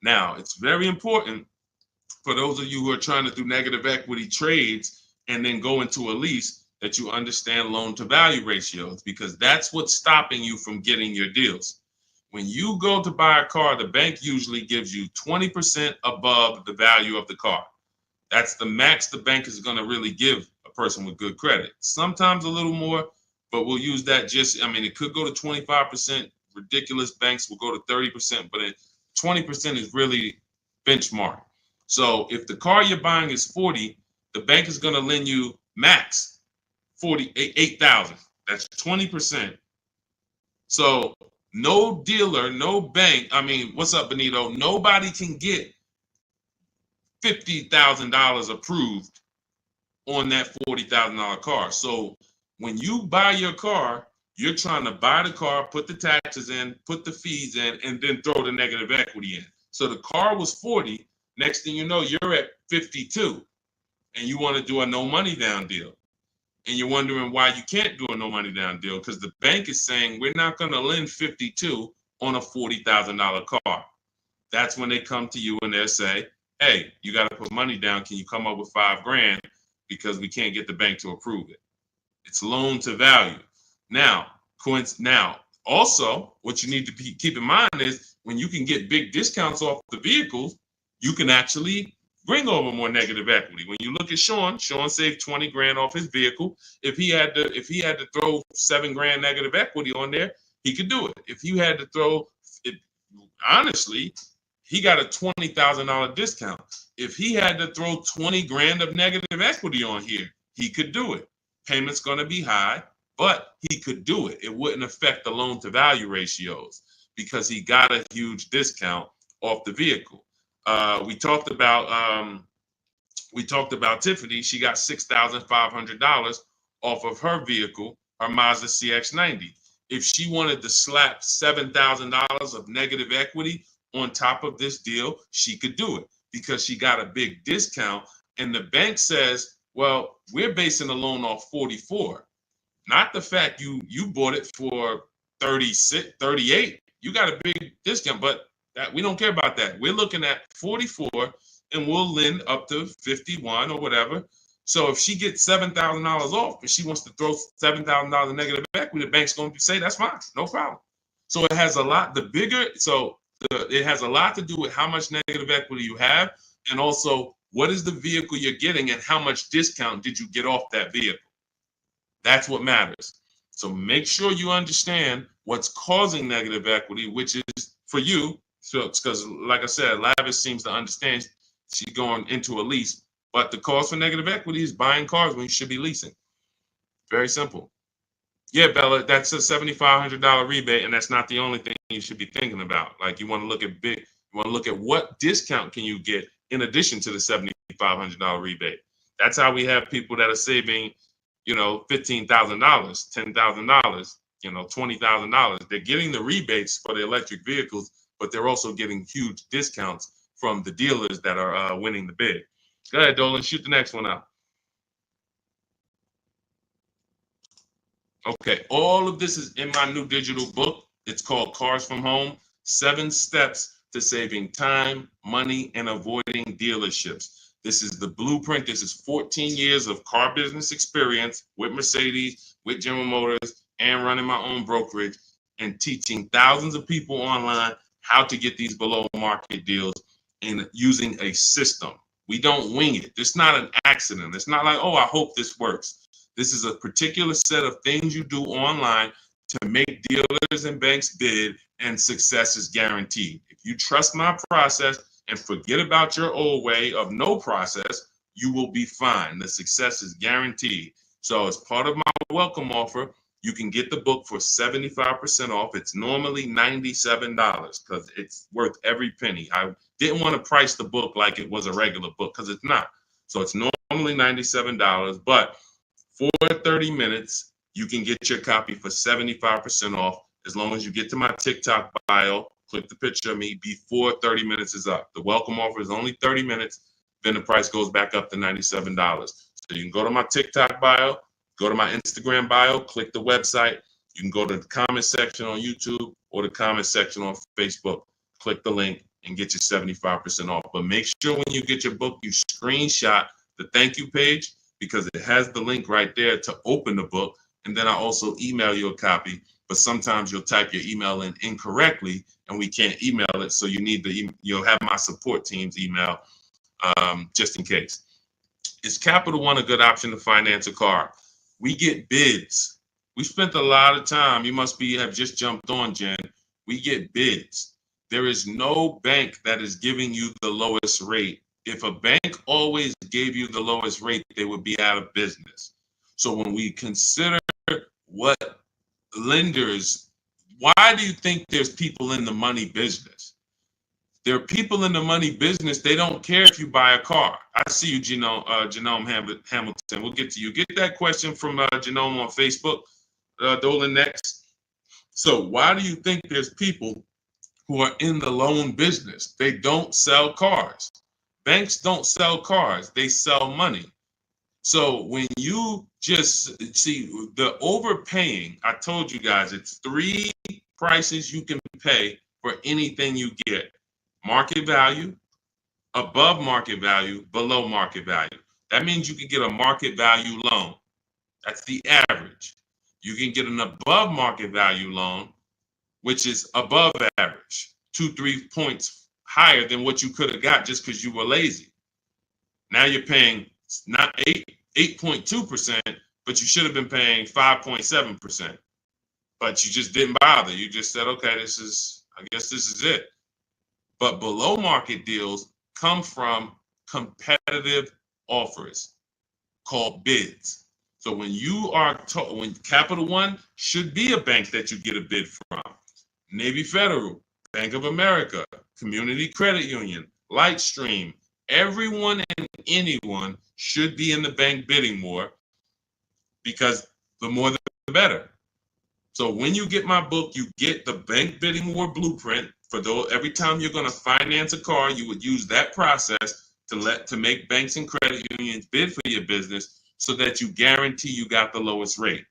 Now, it's very important for those of you who are trying to do negative equity trades and then go into a lease that you understand loan to value ratios, because that's what's stopping you from getting your deals. When you go to buy a car, the bank usually gives you 20% above the value of the car. That's the max the bank is going to really give a person with good credit. Sometimes a little more, but we'll use that it could go to 25%. Ridiculous banks will go to 30%, but 20% is really benchmark. So if the car you're buying is 40, the bank is going to lend you max 48,000. That's 20%. So no dealer, no bank. What's up, Benito? Nobody can get $50,000 approved on that $40,000 car. So when you buy your car, you're trying to buy the car, put the taxes in, put the fees in, and then throw the negative equity in. So the car was 40. Next thing you know, you're at 52, and you want to do a no money down deal. And you're wondering why you can't do a no money down deal, because the bank is saying we're not going to lend 52 on a $40,000 car. That's when they come to you and they'll say, hey, you got to put money down. Can you come up with $5 grand? Because we can't get the bank to approve it. It's loan to value. Now, also, what you need to keep in mind is when you can get big discounts off the vehicles, you can actually bring over more negative equity. When you look at Sean saved 20 grand off his vehicle. If he had to throw 7 grand negative equity on there, he could do it. If you had to throw it, honestly, he got a $20,000 discount. If he had to throw 20 grand of negative equity on here, he could do it. Payment's going to be high, but he could do it. It wouldn't affect the loan to value ratios because he got a huge discount off the vehicle. We talked about Tiffany. She got $6,500 off of her vehicle, her Mazda CX-90. If she wanted to slap $7,000 of negative equity on top of this deal, she could do it because she got a big discount. And the bank says, well, we're basing the loan off 44, not the fact you bought it for 36, 38. You got a big discount, but that we don't care about that. We're looking at 44 and we'll lend up to 51 or whatever. So if she gets $7,000 off and she wants to throw $7,000 negative equity, the bank's going to say that's fine, no problem. So it has a lot. It has a lot to do with how much negative equity you have, and also what is the vehicle you're getting and how much discount did you get off that vehicle. That's what matters. So make sure you understand what's causing negative equity, which is for you. So because, like I said, Lavish seems to understand she's going into a lease, but the cause for negative equity is buying cars when you should be leasing. Very simple. Yeah, Bella, that's a $7,500 rebate, and that's not the only thing you should be thinking about. Like you want to look at what discount can you get in addition to the $7,500 rebate. That's how we have people that are saving, $15,000, $10,000, $20,000. They're getting the rebates for the electric vehicles, but they're also getting huge discounts from the dealers that are winning the bid. Go ahead, Dolan, shoot the next one out. Okay, all of this is in my new digital book. It's called Cars from Home, 7 Steps to Saving Time, Money, and Avoiding Dealerships. This is the blueprint. This is 14 years of car business experience with Mercedes, with General Motors, and running my own brokerage and teaching thousands of people online how to get these below market deals and using a system. We don't wing it. It's not an accident. It's not like, oh, I hope this works. This is a particular set of things you do online to make dealers and banks bid, and success is guaranteed. If you trust my process and forget about your old way of no process, you will be fine. The success is guaranteed. So as part of my welcome offer, you can get the book for 75% off. It's normally $97 because it's worth every penny. I didn't want to price the book like it was a regular book because it's not. So it's normally $97, but for 30 minutes, you can get your copy for 75% off as long as you get to my TikTok bio, click the picture of me before 30 minutes is up. The welcome offer is only 30 minutes, then the price goes back up to $97. So you can go to my TikTok bio, go to my Instagram bio, click the website. You can go to the comment section on YouTube or the comment section on Facebook. Click the link and get your 75% off. But make sure when you get your book, you screenshot the thank you page, because it has the link right there to open the book. And then I also email you a copy, but sometimes you'll type your email in incorrectly and we can't email it. So you'll have my support team's email just in case. Is Capital One a good option to finance a car? We get bids. We spent a lot of time. You must have just jumped on, Jen. We get bids. There is no bank that is giving you the lowest rate. If a bank always gave you the lowest rate, they would be out of business. So when we consider what lenders, why do you think there's people in the money business? There are people in the money business. They don't care if you buy a car. I see you, Genome Hamilton. We'll get to you. Get that question from Genome on Facebook, Dolan, next. So why do you think there's people who are in the loan business? They don't sell cars. Banks don't sell cars, they sell money. So when you just see the overpaying, I told you guys, it's 3 prices you can pay for anything you get: market value, above market value, below market value. That means you can get a market value loan. That's the average. You can get an above market value loan, which is above average, 2-3 points higher than what you could have got just because you were lazy. Now you're paying not 8.2%, but you should have been paying 5.7%. But you just didn't bother. You just said, okay, I guess this is it. But below market deals come from competitive offers called bids. So when you are when Capital One should be a bank that you get a bid from, Navy Federal, Bank of America, Community Credit Union, Lightstream, everyone and anyone should be in the bank bidding more, because the more the better. So when you get my book, you get the bank bidding war blueprint. For those, every time you're going to finance a car, you would use that process to make banks and credit unions bid for your business, so that you guarantee you got the lowest rate.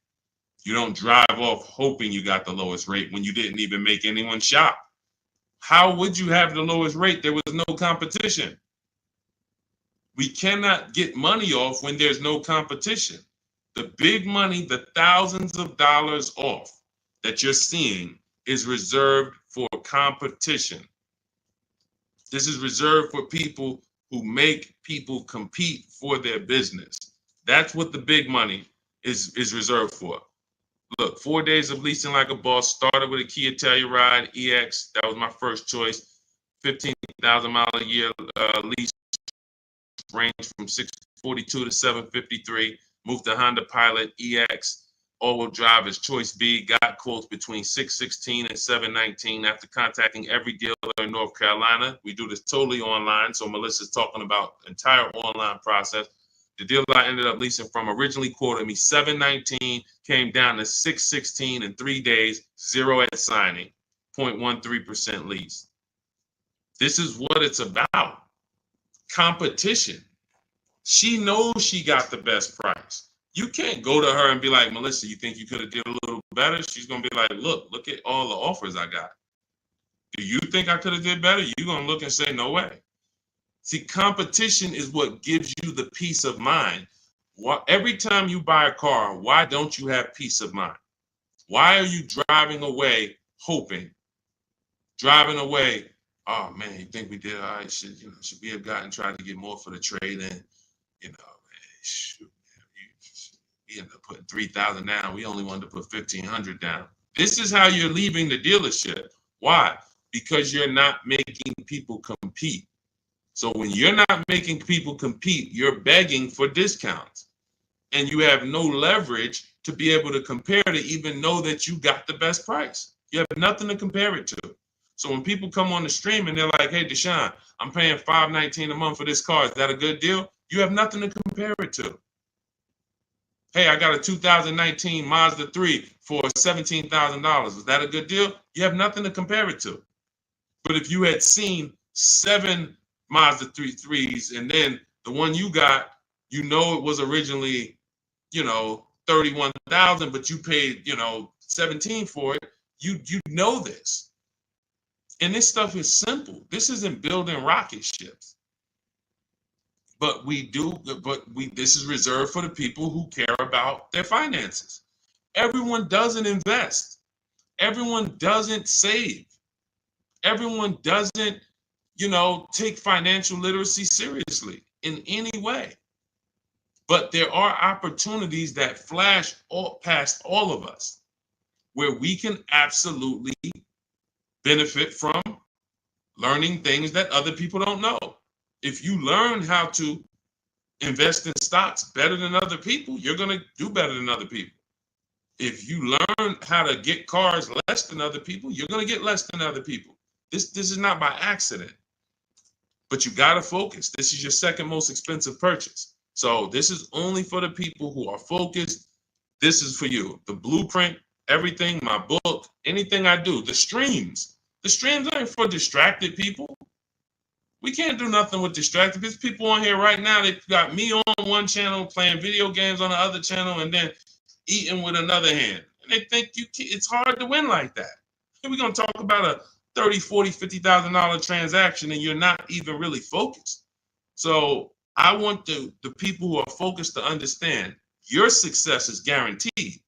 You don't drive off hoping you got the lowest rate when you didn't even make anyone shop. How would you have the lowest rate? There was no competition. We cannot get money off when there's no competition. The big money, the thousands of dollars off that you're seeing, is reserved for competition. This is reserved for people who make people compete for their business. That's what the big money is reserved for. Look, 4 days of leasing like a boss. Started with a Kia Telluride EX. That was my first choice. 15,000 mile a year lease, range from 642 to 753. Moved to Honda Pilot EX. All-wheel drive is choice B. Got quotes between 616 and 719 after contacting every dealer in North Carolina. We do this totally online, so Melissa's talking about the entire online process. The dealer I ended up leasing from originally quoted me 719, came down to 616 in 3 days, 0 at signing, 0.13% lease. This is what it's about. Competition. She knows she got the best price. You can't go to her and be like, Melissa, you think you could have did a little better? She's going to be like, look at all the offers I got. Do you think I could have did better? You're going to look and say, no way. See, competition is what gives you the peace of mind. Every time you buy a car, why don't you have peace of mind? Why are you driving away hoping? Driving away, oh man, you think we did all right? Should we have gotten tried to get more for the trade in? Shoot, we ended up putting 3,000 down. We only wanted to put 1,500 down. This is how you're leaving the dealership. Why? Because you're not making people compete. So when you're not making people compete, you're begging for discounts. And you have no leverage to be able to compare to even know that you got the best price. You have nothing to compare it to. So when people come on the stream and they're like, hey, Deshone, I'm paying $519 a month for this car. Is that a good deal? You have nothing to compare it to. Hey, I got a 2019 Mazda 3 for $17,000. Is that a good deal? You have nothing to compare it to. But if you had seen 7 Mazda 3s and then the one you got, it was originally, 31,000, but you paid, 17 for it. You know this. And this stuff is simple. This isn't building rocket ships. But this is reserved for the people who care about their finances. Everyone doesn't invest. Everyone doesn't save. Everyone doesn't, take financial literacy seriously in any way. But there are opportunities that flash past all of us where we can absolutely benefit from learning things that other people don't know. If you learn how to invest in stocks better than other people, you're going to do better than other people. If you learn how to get cars less than other people, you're going to get less than other people. This is not by accident. But you got to focus. This is your second most expensive purchase. So this is only for the people who are focused. This is for you. The blueprint, everything, my book, anything I do, the streams. The streams aren't for distracted people. We can't do nothing with distracted. There's people on here right now that got me on one channel, playing video games on the other channel, and then eating with another hand. And they think it's hard to win like that. And we're going to talk about a $30,000, $40,000, $50,000 transaction, and you're not even really focused. So I want the people who are focused to understand your success is guaranteed.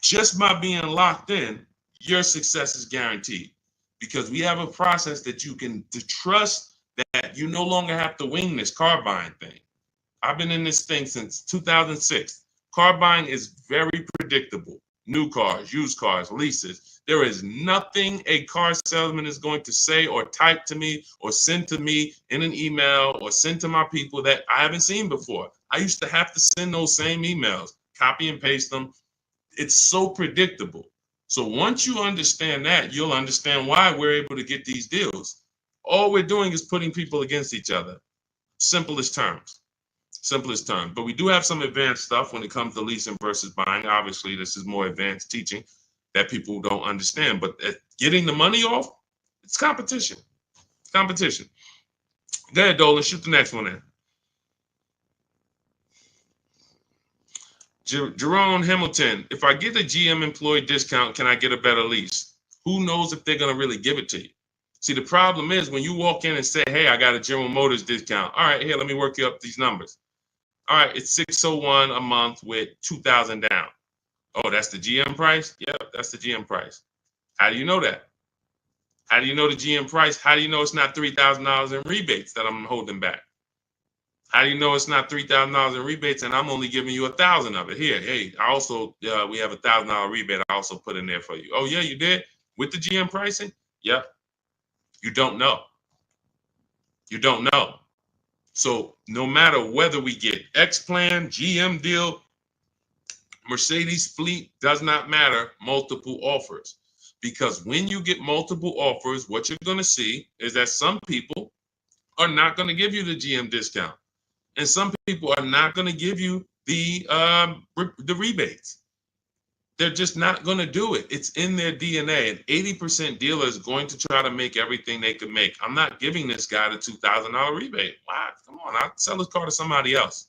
Just by being locked in, your success is guaranteed. Because we have a process that you can trust that you no longer have to wing this car buying thing. I've been in this thing since 2006. Car buying is very predictable. New cars, used cars, leases. There is nothing a car salesman is going to say or type to me or send to me in an email or send to my people that I haven't seen before. I used to have to send those same emails, copy and paste them. It's so predictable. So once you understand that, you'll understand why we're able to get these deals. All we're doing is putting people against each other. Simplest terms. Simplest terms. But we do have some advanced stuff when it comes to leasing versus buying. Obviously, this is more advanced teaching that people don't understand. But getting the money off, it's competition. Competition. Go ahead, Dolan. Shoot the next one in. Jerome Hamilton, if I get a GM employee discount, can I get a better lease? Who knows if they're going to really give it to you? See, the problem is when you walk in and say, hey, I got a General Motors discount. All right, here, let me work you up these numbers. All right, it's $601 a month with $2,000 down. Oh, that's the GM price? Yeah, that's the GM price. How do you know that? How do you know the GM price? How do you know it's not $3,000 in rebates that I'm holding back? How do you know it's not $3,000 in rebates and I'm only giving you $1,000 of it? Here, hey, I also we have $1,000 rebate. I also put in there for you. Oh yeah, you did with the GM pricing? Yep. You don't know. You don't know. So no matter whether we get X plan, GM deal, Mercedes fleet, does not matter. Multiple offers, because when you get multiple offers, what you're going to see is that some people are not going to give you the GM discount. And some people are not going to give you the rebates. They're just not going to do it. It's in their DNA. An 80% dealer is going to try to make everything they can make. I'm not giving this guy the $2,000 rebate. Wow, come on, I'll sell his car to somebody else.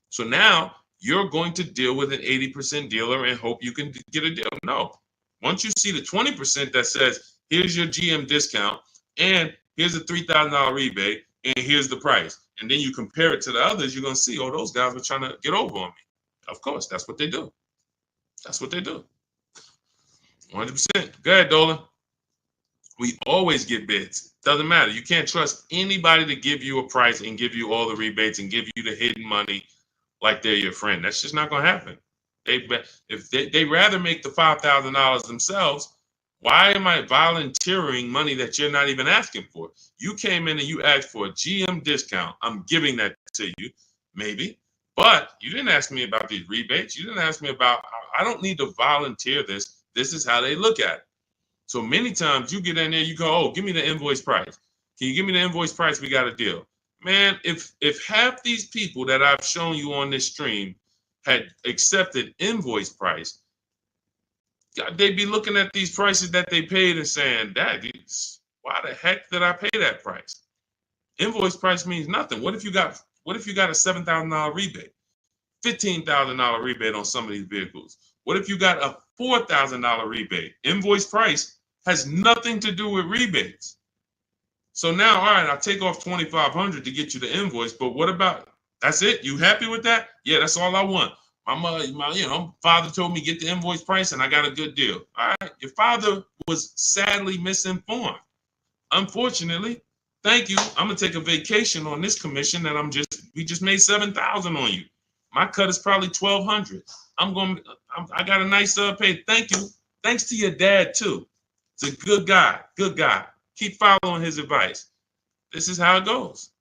So now you're going to deal with an 80% dealer and hope you can get a deal. No. Once you see the 20% that says, here's your GM discount, and here's a $3,000 rebate, and here's the price, and then you compare it to the others, you're going to see, oh, those guys were trying to get over on me. Of course, that's what they do. That's what they do. 100%. Go ahead, Dolan. We always get bids. Doesn't matter. You can't trust anybody to give you a price and give you all the rebates and give you the hidden money like they're your friend. That's just not going to happen. If they rather make the $5,000 themselves, why am I volunteering money that you're not even asking for? You came in and you asked for a GM discount. I'm giving that to you, maybe. But you didn't ask me about these rebates. You didn't ask me about, I don't need to volunteer this. This is how they look at it. So many times you get in there, you go, oh, give me the invoice price. Can you give me the invoice price? We got a deal. Man, if half these people that I've shown you on this stream had accepted invoice price, they'd be looking at these prices that they paid and saying, why the heck did I pay that price? Invoice price means nothing. What if you got a $7,000 rebate, $15,000 rebate on some of these vehicles? What if you got a $4,000 rebate? Invoice price has nothing to do with rebates. So now, all right, I'll take off $2,500 to get you the invoice, but what about, that's it? You happy with that? Yeah, that's all I want. My father told me get the invoice price and I got a good deal. All right, your father was sadly misinformed. Unfortunately, thank you. I'm gonna take a vacation on this commission and we just made $7,000 on you. My cut is probably $1,200. I got a nice pay. Thank you. Thanks to your dad too. It's a good guy. Good guy. Keep following his advice. This is how it goes.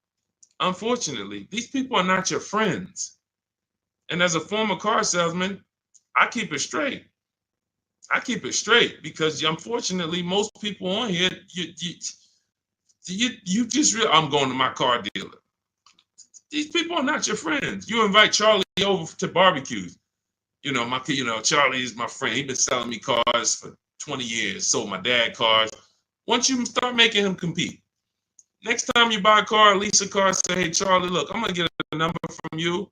Unfortunately, these people are not your friends. And as a former car salesman, I keep it straight. I keep it straight because unfortunately, most people on here, you just I'm going to my car dealer. These people are not your friends. You invite Charlie over to barbecues. Charlie is my friend. He's been selling me cars for 20 years. Sold my dad cars. Once you start making him compete, next time you buy a car, lease a car, say, hey, Charlie, look, I'm going to get a number from you,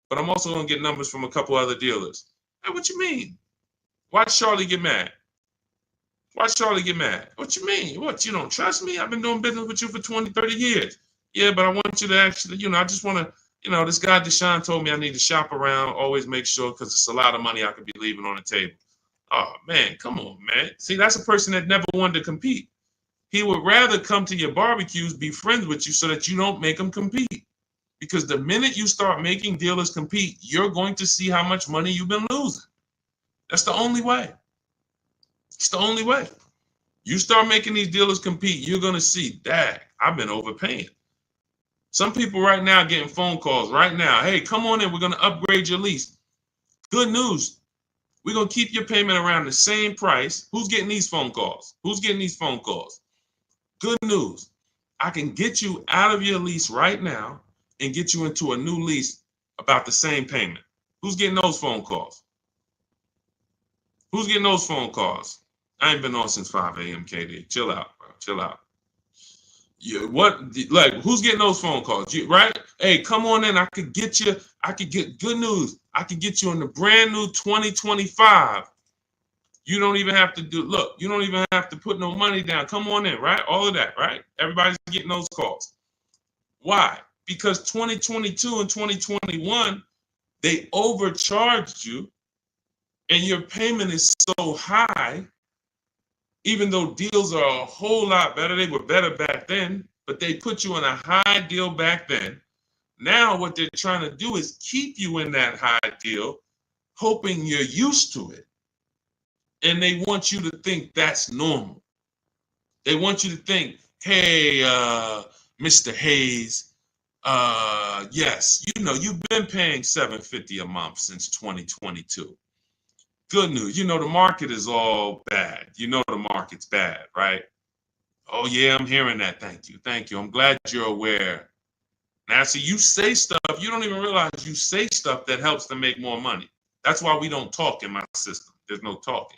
but I'm also going to get numbers from a couple other dealers. Hey, what you mean? Watch Charlie get mad. Watch Charlie get mad. What you mean? What, you don't trust me? I've been doing business with you for 20, 30 years. Yeah, but I want you to actually, I just want to, this guy Deshone told me I need to shop around, always make sure, because it's a lot of money I could be leaving on the table. Oh, man, come on, man. See, that's a person that never wanted to compete. He would rather come to your barbecues, be friends with you so that you don't make him compete. Because the minute you start making dealers compete, you're going to see how much money you've been losing. That's the only way. It's the only way. You start making these dealers compete, you're going to see, dang, I've been overpaying. Some people right now getting phone calls right now. Hey, come on in. We're going to upgrade your lease. Good news. We're going to keep your payment around the same price. Who's getting these phone calls? Who's getting these phone calls? Good news. I can get you out of your lease right now and get you into a new lease about the same payment. Who's getting those phone calls? Who's getting those phone calls? I ain't been on since 5 a.m., KD. Chill out, bro. Chill out. Who's getting those phone calls? Right? Hey, come on in. I could get good news. I could get you in the brand new 2025. You don't even have to you don't even have to put no money down. Come on in, right? All of that, right? Everybody's getting those calls. Why? Because 2022 and 2021, they overcharged you and your payment is so high, even though deals are a whole lot better. They were better back then, but they put you in a high deal back then. Now what they're trying to do is keep you in that high deal, hoping you're used to it. And they want you to think that's normal. They want you to think, hey, Mr. Hayes, yes, you've been paying $750 a month since 2022. Good news. The market is all bad. The market's bad, right? Oh, yeah, I'm hearing that. Thank you. Thank you. I'm glad you're aware. Now, see, you say stuff, you don't even realize you say stuff that helps them make more money. That's why we don't talk in my system. There's no talking.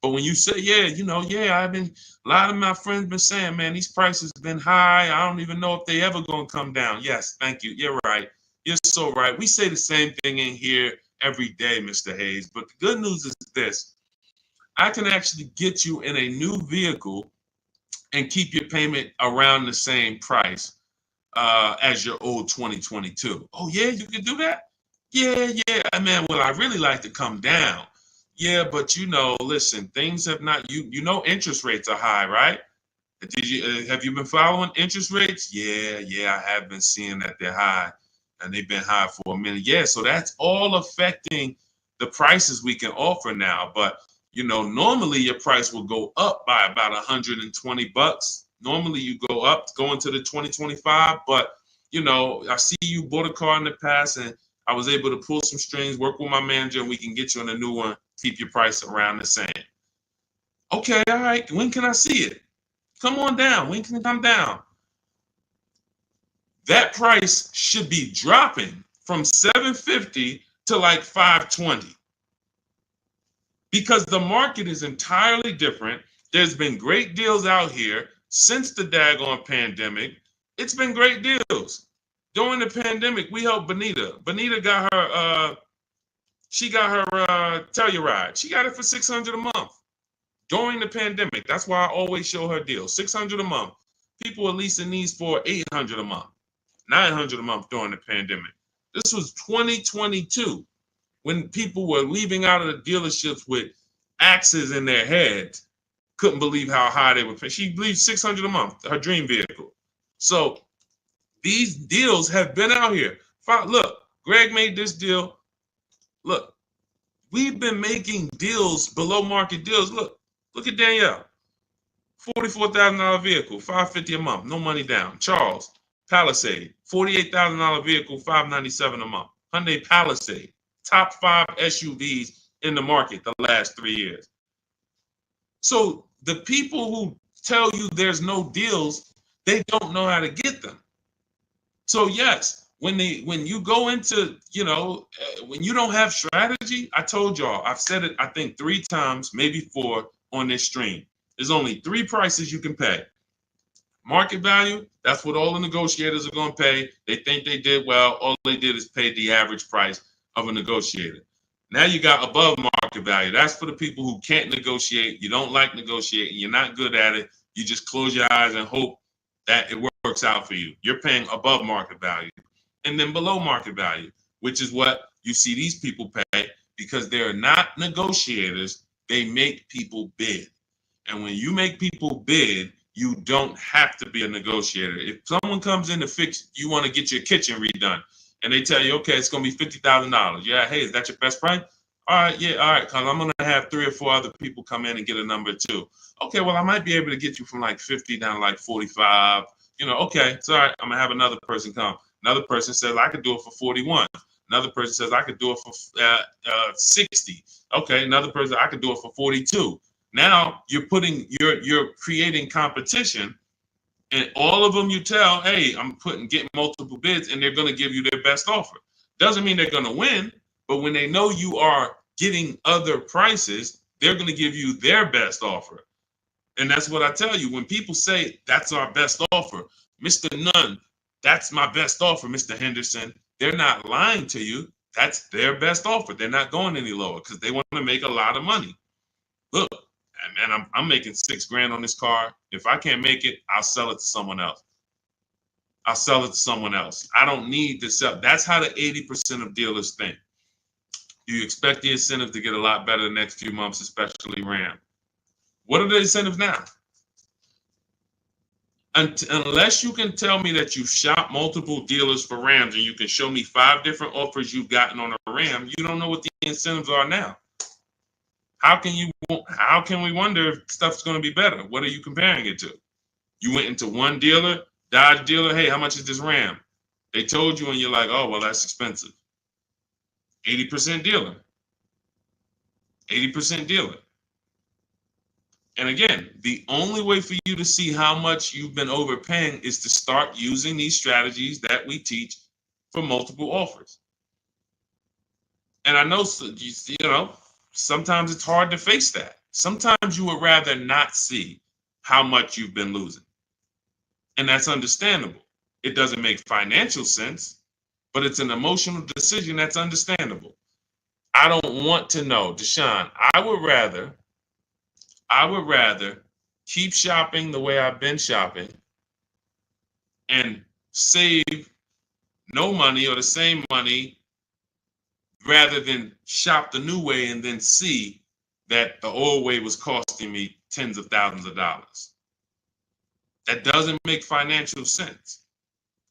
But when you say, a lot of my friends been saying, man, these prices been high. I don't even know if they ever gonna come down. Yes, thank you. You're right. You're so right. We say the same thing in here every day, Mr. Hayes. But the good news is this. I can actually get you in a new vehicle and keep your payment around the same price as your old 2022. Oh, yeah, you can do that? Yeah. Man, well, I really like to come down. Yeah, but listen, things have not, interest rates are high, right? Have you been following interest rates? Yeah, I have been seeing that they're high and they've been high for a minute. Yeah, so that's all affecting the prices we can offer now. But, normally your price will go up by about $120. Normally you go into the 2025, but, I see you bought a car in the past and I was able to pull some strings, work with my manager, and we can get you on a new one, keep your price around the same. Okay, all right. When can I see it? Come on down. When can it come down? That price should be dropping from $750 to like $520 because the market is entirely different. There's been great deals out here since the daggone pandemic. It's been great deals. During the pandemic, we helped Bonita. Bonita got her Telluride. She got it for $600 a month during the pandemic. That's why I always show her deals. $600 a month. People are leasing these for $800 a month, $900 a month during the pandemic. This was 2022 when people were leaving out of the dealerships with axes in their heads. Couldn't believe how high they were paying. She believed $600 a month, her dream vehicle. So these deals have been out here. Look, Greg made this deal. Look, we've been making deals, below market deals. Look at Danielle. $44,000 vehicle, $550 a month, no money down. Charles, Palisade, $48,000 vehicle, $597 a month. Hyundai Palisade, top 5 SUVs in the market the last 3 years. So the people who tell you there's no deals, they don't know how to get them. So yes, when you go into, when you don't have strategy, I told y'all, I've said it, I think 3 times, maybe 4 on this stream. There's only 3 prices you can pay. Market value, that's what all the negotiators are going to pay. They think they did well. All they did is pay the average price of a negotiator. Now you got above market value. That's for the people who can't negotiate. You don't like negotiating. You're not good at it. You just close your eyes and hope that it works out for you. You're paying above market value. And then below market value, which is what you see these people pay because they're not negotiators. They make people bid. And when you make people bid, You don't have to be a negotiator. If someone comes in to fix, you want to get your kitchen redone, and they tell you, okay, it's going to be $50,000. Yeah, hey, is that your best price? All right, yeah, all right, because I'm going to have 3 or 4 other people come in and get a number too. Okay, well, I might be able to get you from like 50 down to like 45. Okay, it's all right. I'm going to have another person come. Another person says, I could do it for 41. Another person says, I could do it for 60. Okay, another person, I could do it for 42. Now you're creating competition, and all of them you tell, hey, I'm getting multiple bids, and they're going to give you their best offer. Doesn't mean they're going to win, but when they know you are getting other prices, they're going to give you their best offer. And that's what I tell you. When people say that's our best offer, Mr. Nunn, that's my best offer, Mr. Henderson, they're not lying to you. That's their best offer. They're not going any lower because they want to make a lot of money. Look, man, I'm making $6,000 on this car. If I can't make it, I'll sell it to someone else. I'll sell it to someone else. I don't need to sell. That's how the 80% of dealers think. You expect the incentive to get a lot better the next few months, especially Ram. What are the incentives now? Unless you can tell me that you shop multiple dealers for Rams and you can show me 5 different offers you've gotten on a Ram, you don't know what the incentives are now. How can we wonder if stuff's going to be better? What are you comparing it to? You went into one dealer, Dodge dealer, hey, how much is this Ram? They told you and you're like, oh, well, that's expensive. 80% dealer. 80% dealer. And again, the only way for you to see how much you've been overpaying is to start using these strategies that we teach for multiple offers. And I know, sometimes it's hard to face that. Sometimes you would rather not see how much you've been losing. And that's understandable. It doesn't make financial sense, but it's an emotional decision that's understandable. I don't want to know, Deshone. I would rather keep shopping the way I've been shopping and save no money or the same money rather than shop the new way and then see that the old way was costing me tens of thousands of dollars. That doesn't make financial sense.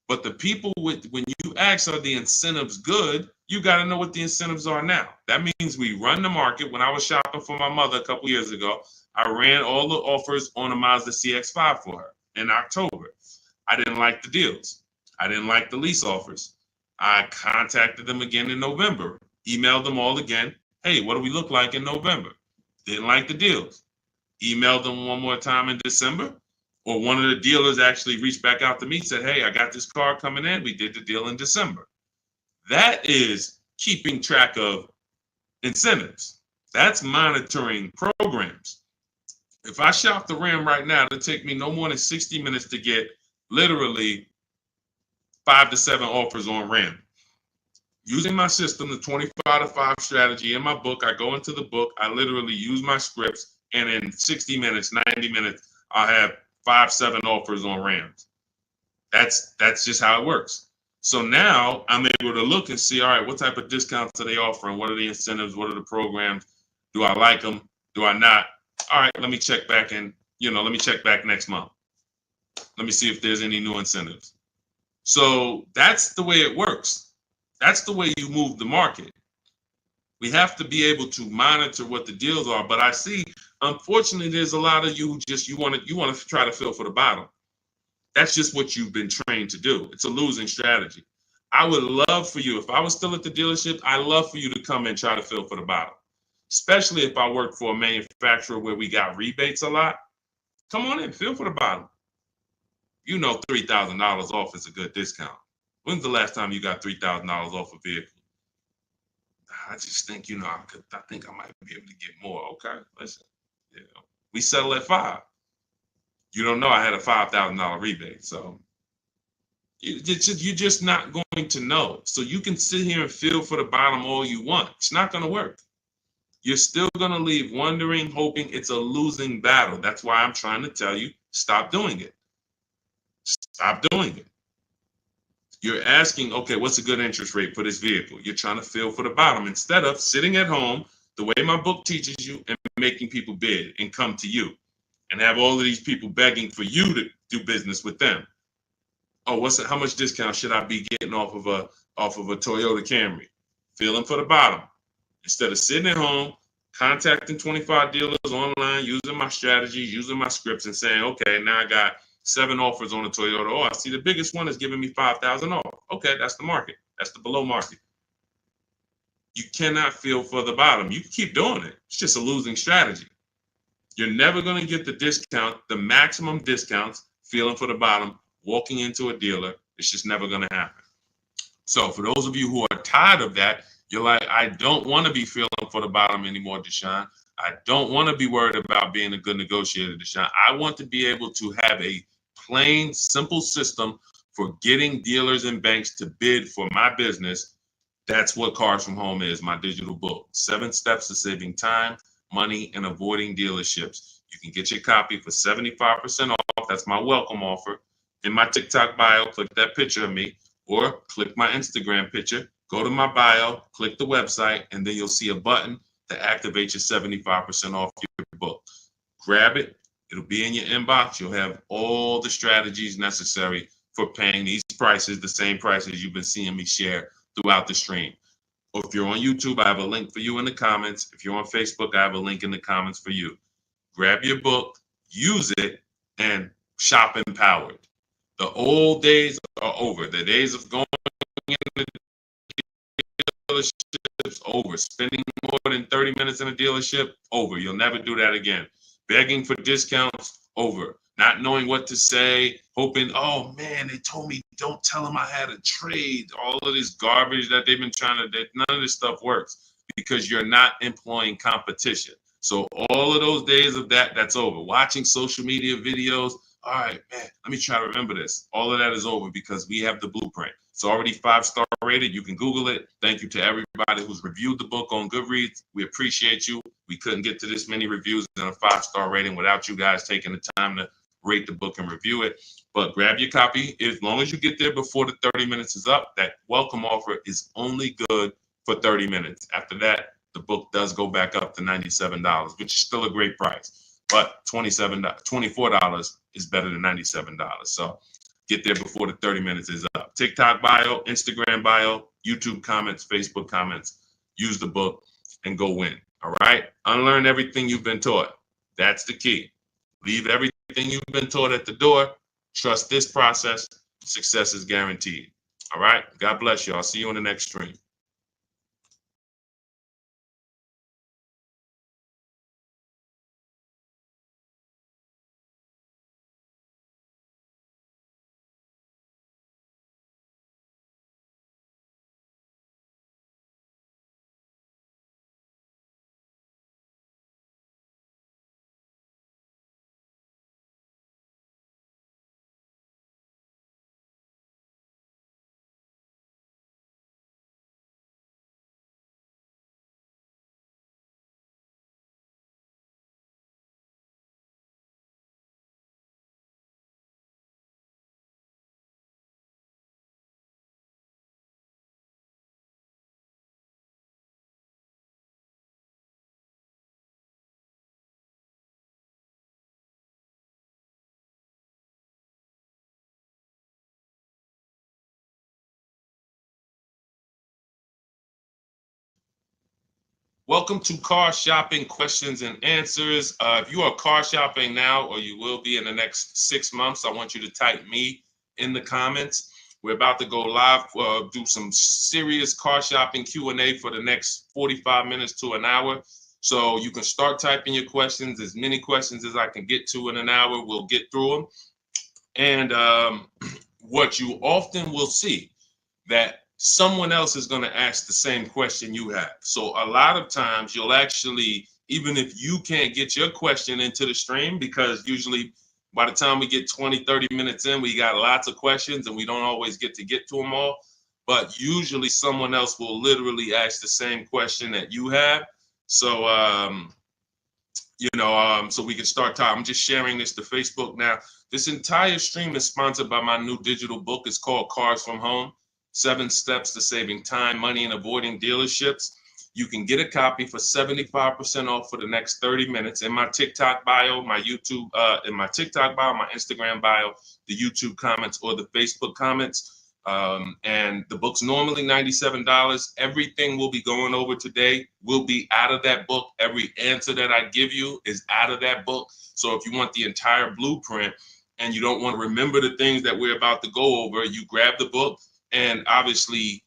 But the people when you ask, are the incentives good? You got to know what the incentives are now. That means we run the market. When I was shopping for my mother a couple years ago, I ran all the offers on a Mazda CX-5 for her in October. I didn't like the deals. I didn't like the lease offers. I contacted them again in November, emailed them all again. Hey, what do we look like in November? Didn't like the deals. Emailed them one more time in December. Or one of the dealers actually reached back out to me and said, hey, I got this car coming in. We did the deal in December. That is keeping track of incentives. That's monitoring programs. If I shop the Ram right now, it'll take me no more than 60 minutes to get literally 5 to 7 offers on Ram. Using my system, the 25 to 5 strategy in my book, I go into the book, I literally use my scripts, and in 60 minutes, 90 minutes, I'll have 5, 7 offers on Rams. That's just how it works. So now I'm able to look and see, all right, what type of discounts are they offering? What are the incentives? What are the programs? Do I like them? Do I not? All right, let me check back let me check back next month. Let me see if there's any new incentives. So that's the way it works. That's the way you move the market. We have to be able to monitor what the deals are. But I see, unfortunately, there's a lot of you who you want to try to fill for the bottom. That's just what you've been trained to do. It's a losing strategy. I would love for you, if I was still at the dealership, I'd love for you to come and try to fill for the bottom. Especially if I work for a manufacturer where we got rebates a lot. Come on in, fill for the bottom. $3,000 off is a good discount. When's the last time you got $3,000 off a vehicle? I just think, I think I might be able to get more. Okay, listen, we settle at 5. You don't know I had a $5,000 rebate, so you're just not going to know. So you can sit here and feel for the bottom all you want. It's not going to work. You're still going to leave wondering, hoping it's a losing battle. That's why I'm trying to tell you, stop doing it. Stop doing it. You're asking, okay, what's a good interest rate for this vehicle? You're trying to feel for the bottom instead of sitting at home the way my book teaches you and making people bid and come to you and have all of these people begging for you to do business with them. Oh, how much discount should I be getting off of a Toyota Camry? Feeling for the bottom. Instead of sitting at home, contacting 25 dealers online, using my strategies, using my scripts, and saying, okay, now I got 7 offers on a Toyota. Oh, I see the biggest one is giving me 5,000 off. Okay, that's the market. That's the below market. You cannot feel for the bottom. You can keep doing it. It's just a losing strategy. You're never going to get the discount, the maximum discounts, feeling for the bottom, walking into a dealer. It's just never going to happen. So for those of you who are tired of that, you're like, I don't want to be feeling for the bottom anymore, Deshone. I don't want to be worried about being a good negotiator, Deshone. I want to be able to have a plain, simple system for getting dealers and banks to bid for my business. That's what Cars from Home is, my digital book. 7 steps to saving time, money, and avoiding dealerships. You can get your copy for 75% off. That's my welcome offer. In my TikTok bio, click that picture of me, or click my Instagram picture, go to my bio, click the website, and then you'll see a button to activate your 75% off your book. Grab it. It'll be in your inbox. You'll have all the strategies necessary for paying these prices, the same prices you've been seeing me share throughout the stream. Or if you're on YouTube, I have a link for you in the comments. If you're on Facebook, I have a link in the comments for you. Grab your book, use it, and shop empowered. The old days are over. The days of going into dealerships, over. Spending more than 30 minutes in a dealership, over. You'll never do that again. Begging for discounts, over. Not knowing what to say, hoping, oh man, they told me don't tell them I had a trade. All of this garbage that they've been trying to, none of this stuff works because you're not employing competition. So all of those days of that's over. Watching social media videos, all right, man, let me try to remember this. All of that is over because we have the blueprint. It's already 5-star rated. You can Google it. Thank you to everybody who's reviewed the book on Goodreads. We appreciate you. We couldn't get to this many reviews and a 5-star rating without you guys taking the time to rate the book and review it. But grab your copy. As long as you get there before the 30 minutes is up, that welcome offer is only good for 30 minutes. After that, the book does go back up to $97, which is still a great price. But $24 is better than $97. So get there before the 30 minutes is up. TikTok bio, Instagram bio, YouTube comments, Facebook comments. Use the book and go win. All right? Unlearn everything you've been taught. That's the key. Leave everything you've been taught at the door. Trust this process. Success is guaranteed. All right? God bless you. I'll see you on the next stream. Welcome to Car Shopping Questions and Answers. If you are car shopping now, or you will be in the next 6 months, I want you to type me in the comments. We're about to go live, do some serious car shopping Q&A for the next 45 minutes to an hour. So you can start typing your questions, as many questions as I can get to in an hour. We'll get through them. And what you often will see, that someone else is going to ask the same question you have. So a lot of times you'll actually, even if you can't get your question into the stream, because usually by the time we get 20, 30 minutes in, we got lots of questions and we don't always get to them all. But usually someone else will literally ask the same question that you have. So, so we can start talking. I'm just sharing this to Facebook now. This entire stream is sponsored by my new digital book. It's called Cars from Home. 7 Steps to Saving Time, Money, and Avoiding Dealerships. You can get a copy for 75% off for the next 30 minutes in my TikTok bio, my YouTube, in my TikTok bio, my Instagram bio, the YouTube comments, or the Facebook comments. And the book's normally $97. Everything we'll be going over today will be out of that book. Every answer that I give you is out of that book. So if you want the entire blueprint and you don't want to remember the things that we're about to go over, you grab the book, and obviously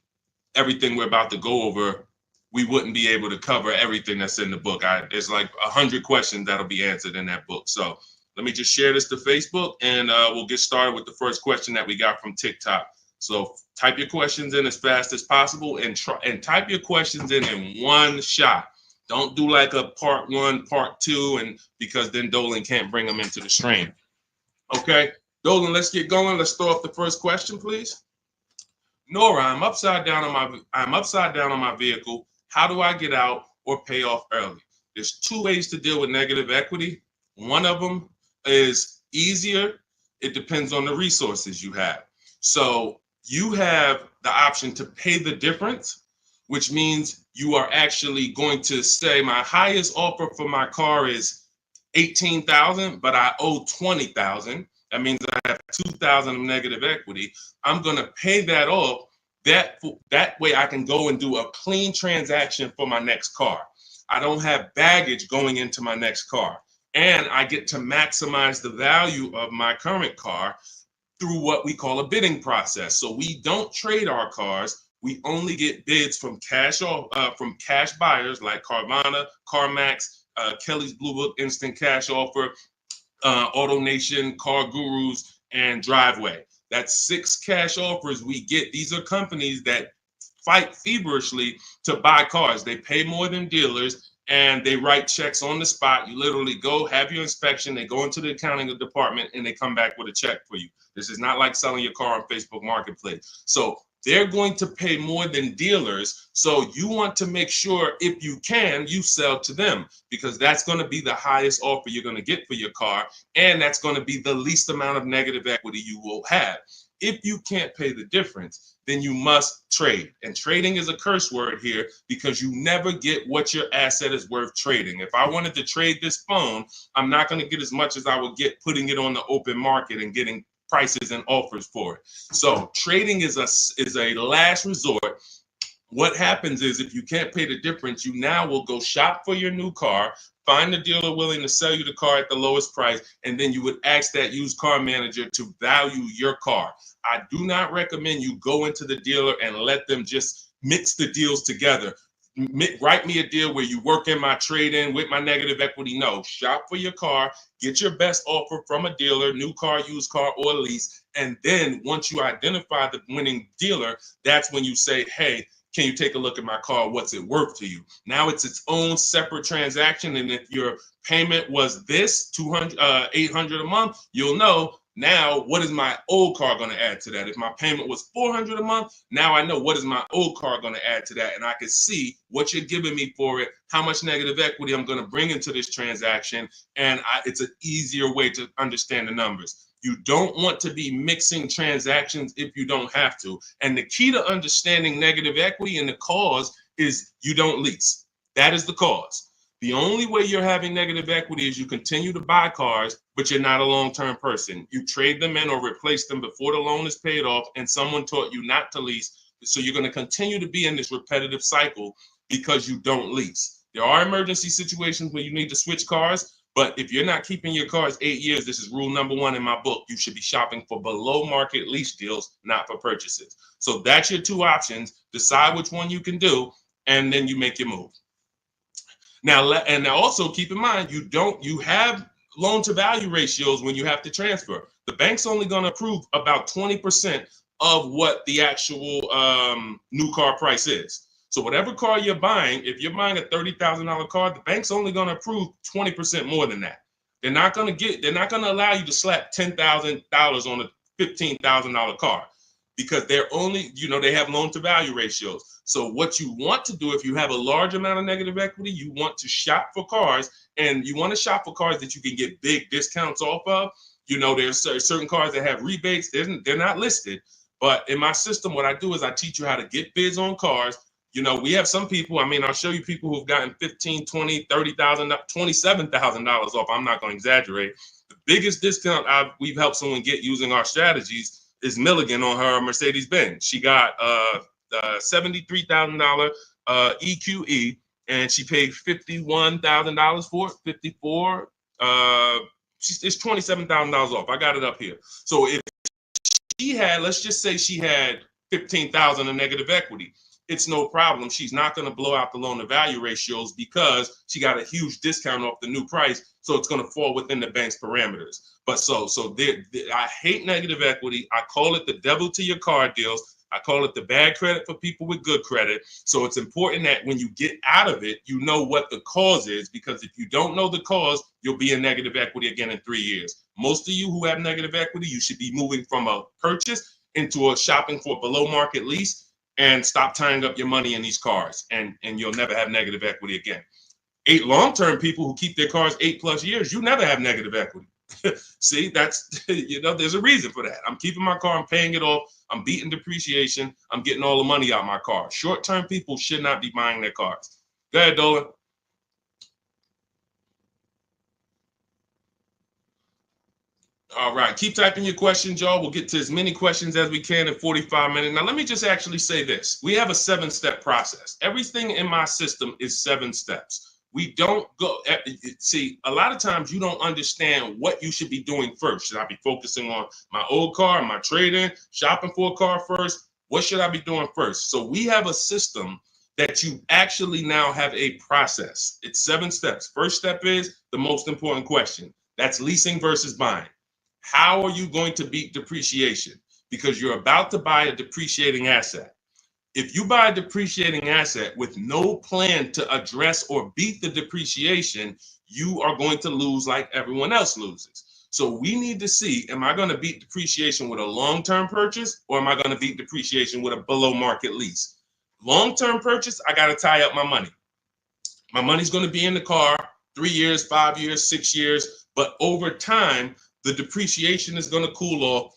everything we're about to go over, we wouldn't be able to cover everything that's in the book. There's like 100 questions that'll be answered in that book. So let me just share this to Facebook, and we'll get started with the first question that we got from TikTok. So type your questions in as fast as possible, and type your questions in one shot. Don't do like a part one, part two, and because then Dolan can't bring them into the stream. Okay, Dolan, let's get going. Let's throw up the first question, please. Nora, I'm upside down on my vehicle. How do I get out or pay off early? There's two ways to deal with negative equity. One of them is easier. It depends on the resources you have. So you have the option to pay the difference, which means you are actually going to say my highest offer for my car is $18,000, but I owe $20,000. That means I have $2,000 of negative equity. I'm going to pay that off. That way I can go and do a clean transaction for my next car. I don't have baggage going into my next car. And I get to maximize the value of my current car through what we call a bidding process. So we don't trade our cars. We only get bids from cash buyers like Carvana, CarMax, Kelly's Blue Book Instant Cash Offer, AutoNation, Car Gurus, and Driveway. That's 6 cash offers we get. These are companies that fight feverishly to buy cars. They pay more than dealers, and they write checks on the spot. You literally go, have your inspection, they go into the accounting department, and they come back with a check for you. This is not like selling your car on Facebook Marketplace. So they're going to pay more than dealers. So you want to make sure, if you can, you sell to them, because that's going to be the highest offer you're going to get for your car. And that's going to be the least amount of negative equity you will have. If you can't pay the difference, then you must trade. And trading is a curse word here, because you never get what your asset is worth trading. If I wanted to trade this phone, I'm not going to get as much as I would get putting it on the open market and getting prices and offers for it. So trading is a last resort. What happens is, if you can't pay the difference, you now will go shop for your new car, find a dealer willing to sell you the car at the lowest price, and then you would ask that used car manager to value your car. I do not recommend you go into the dealer and let them just mix the deals together. Write me a deal where you work in my trade-in with my negative equity. No, shop for your car, get your best offer from a dealer, new car, used car, or lease. And then once you identify the winning dealer, that's when you say, hey, can you take a look at my car? What's it worth to you? Now it's its own separate transaction. And if your payment was this $800 a month, you'll know, now what is my old car going to add to that? If my payment was $400 a month, now I know what is my old car going to add to that. And I can see what you're giving me for it, how much negative equity I'm going to bring into this transaction. And it's an easier way to understand the numbers. You don't want to be mixing transactions if you don't have to. And the key to understanding negative equity and the cause is you don't lease. That is the cause. The only way you're having negative equity is you continue to buy cars, but you're not a long-term person. You trade them in or replace them before the loan is paid off, and someone taught you not to lease. So you're going to continue to be in this repetitive cycle because you don't lease. There are emergency situations where you need to switch cars, but if you're not keeping your cars 8 years, this is rule number 1 in my book. You should be shopping for below market lease deals, not for purchases. So that's your 2 options. Decide which one you can do, and then you make your move. Now, and also keep in mind, you have loan to value ratios when you have to transfer. The bank's only going to approve about 20% of what the actual new car price is. So whatever car you're buying, if you're buying a $30,000 car, the bank's only going to approve 20% more than that. They're not going to allow you to slap $10,000 on a $15,000 car, because they're only, they have loan to value ratios. So what you want to do, if you have a large amount of negative equity, you want to shop for cars, and you want to shop for cars that you can get big discounts off of. There's certain cars that have rebates. They're not listed. But in my system, what I do is I teach you how to get bids on cars. You know, we have some people, I mean, I'll show you people who've gotten 15, 20, 30,000, $27,000 off. I'm not going to exaggerate. The biggest discount we've helped someone get using our strategies is Milligan on her Mercedes-Benz. She got $73,000 EQE, and she paid $51,000 for it, 54. It's $27,000 off. I got it up here. So if she had, let's just say she had 15,000 in negative equity, it's no problem. She's not going to blow out the loan to value ratios because she got a huge discount off the new price. So it's going to fall within the bank's parameters. But I hate negative equity. I call it the devil to your car deals. I call it the bad credit for people with good credit. So it's important that when you get out of it, you know what the cause is, because if you don't know the cause, you'll be in negative equity again in 3 years. Most of you who have negative equity, you should be moving from a purchase into a shopping for below market lease, and stop tying up your money in these cars, and you'll never have negative equity again. 8 long-term people who keep their cars 8+ years, you never have negative equity. See, that's, you know, there's a reason for that. I'm keeping my car, I'm paying it off, I'm beating depreciation, I'm getting all the money out of my car. Short-term people should not be buying their cars. Go ahead, Dolan. All right, keep typing your questions, y'all. We'll get to as many questions as we can in 45 minutes. Now, let me just actually say this. We have a 7-step process. Everything in my system is 7 steps. We don't go, see, a lot of times you don't understand what you should be doing first. Should I be focusing on my old car, my trade-in, shopping for a car first? What should I be doing first? So we have a system that you actually now have a process. It's 7 steps. First step is the most important question. That's leasing versus buying. How are you going to beat depreciation? Because you're about to buy a depreciating asset. If you buy a depreciating asset with no plan to address or beat the depreciation, you are going to lose like everyone else loses. So we need to see, am I going to beat depreciation with a long-term purchase, or am I going to beat depreciation with a below market lease? Long-term purchase, I got to tie up my money. My money's going to be in the car 3 years, 5 years, 6 years, but over time, the depreciation is going to cool off.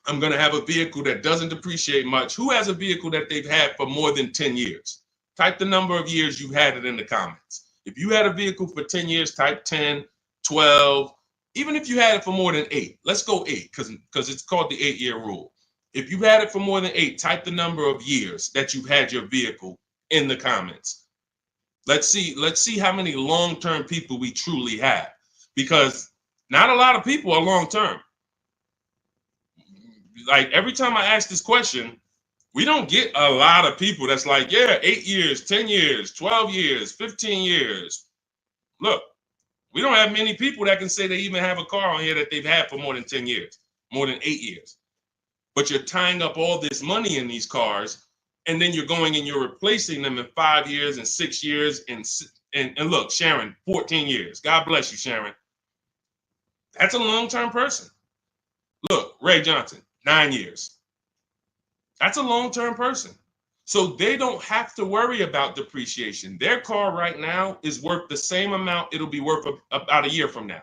I'm going to have a vehicle that doesn't depreciate much. Who has a vehicle that they've had for more than 10 years? Type the number of years you've had it in the comments. If you had a vehicle for 10 years, type 10, 12, even if you had it for more than 8. Let's go 8 because it's called the 8-year rule. If you've had it for more than 8, type the number of years that you've had your vehicle in the comments. Let's see how many long-term people we truly have, because not a lot of people are long-term. Like every time I ask this question, we don't get a lot of people that's like, yeah, 8 years, 10 years, 12 years, 15 years. Look, we don't have many people that can say they even have a car on here that they've had for more than 10 years, more than 8 years. But you're tying up all this money in these cars, and then you're going and you're replacing them in 5 years and 6 years. And look, Sharon, 14 years. God bless you, Sharon. That's a long-term person. Look, Ray Johnson, 9 years. That's a long-term person. So they don't have to worry about depreciation. Their car right now is worth the same amount it'll be worth about a year from now.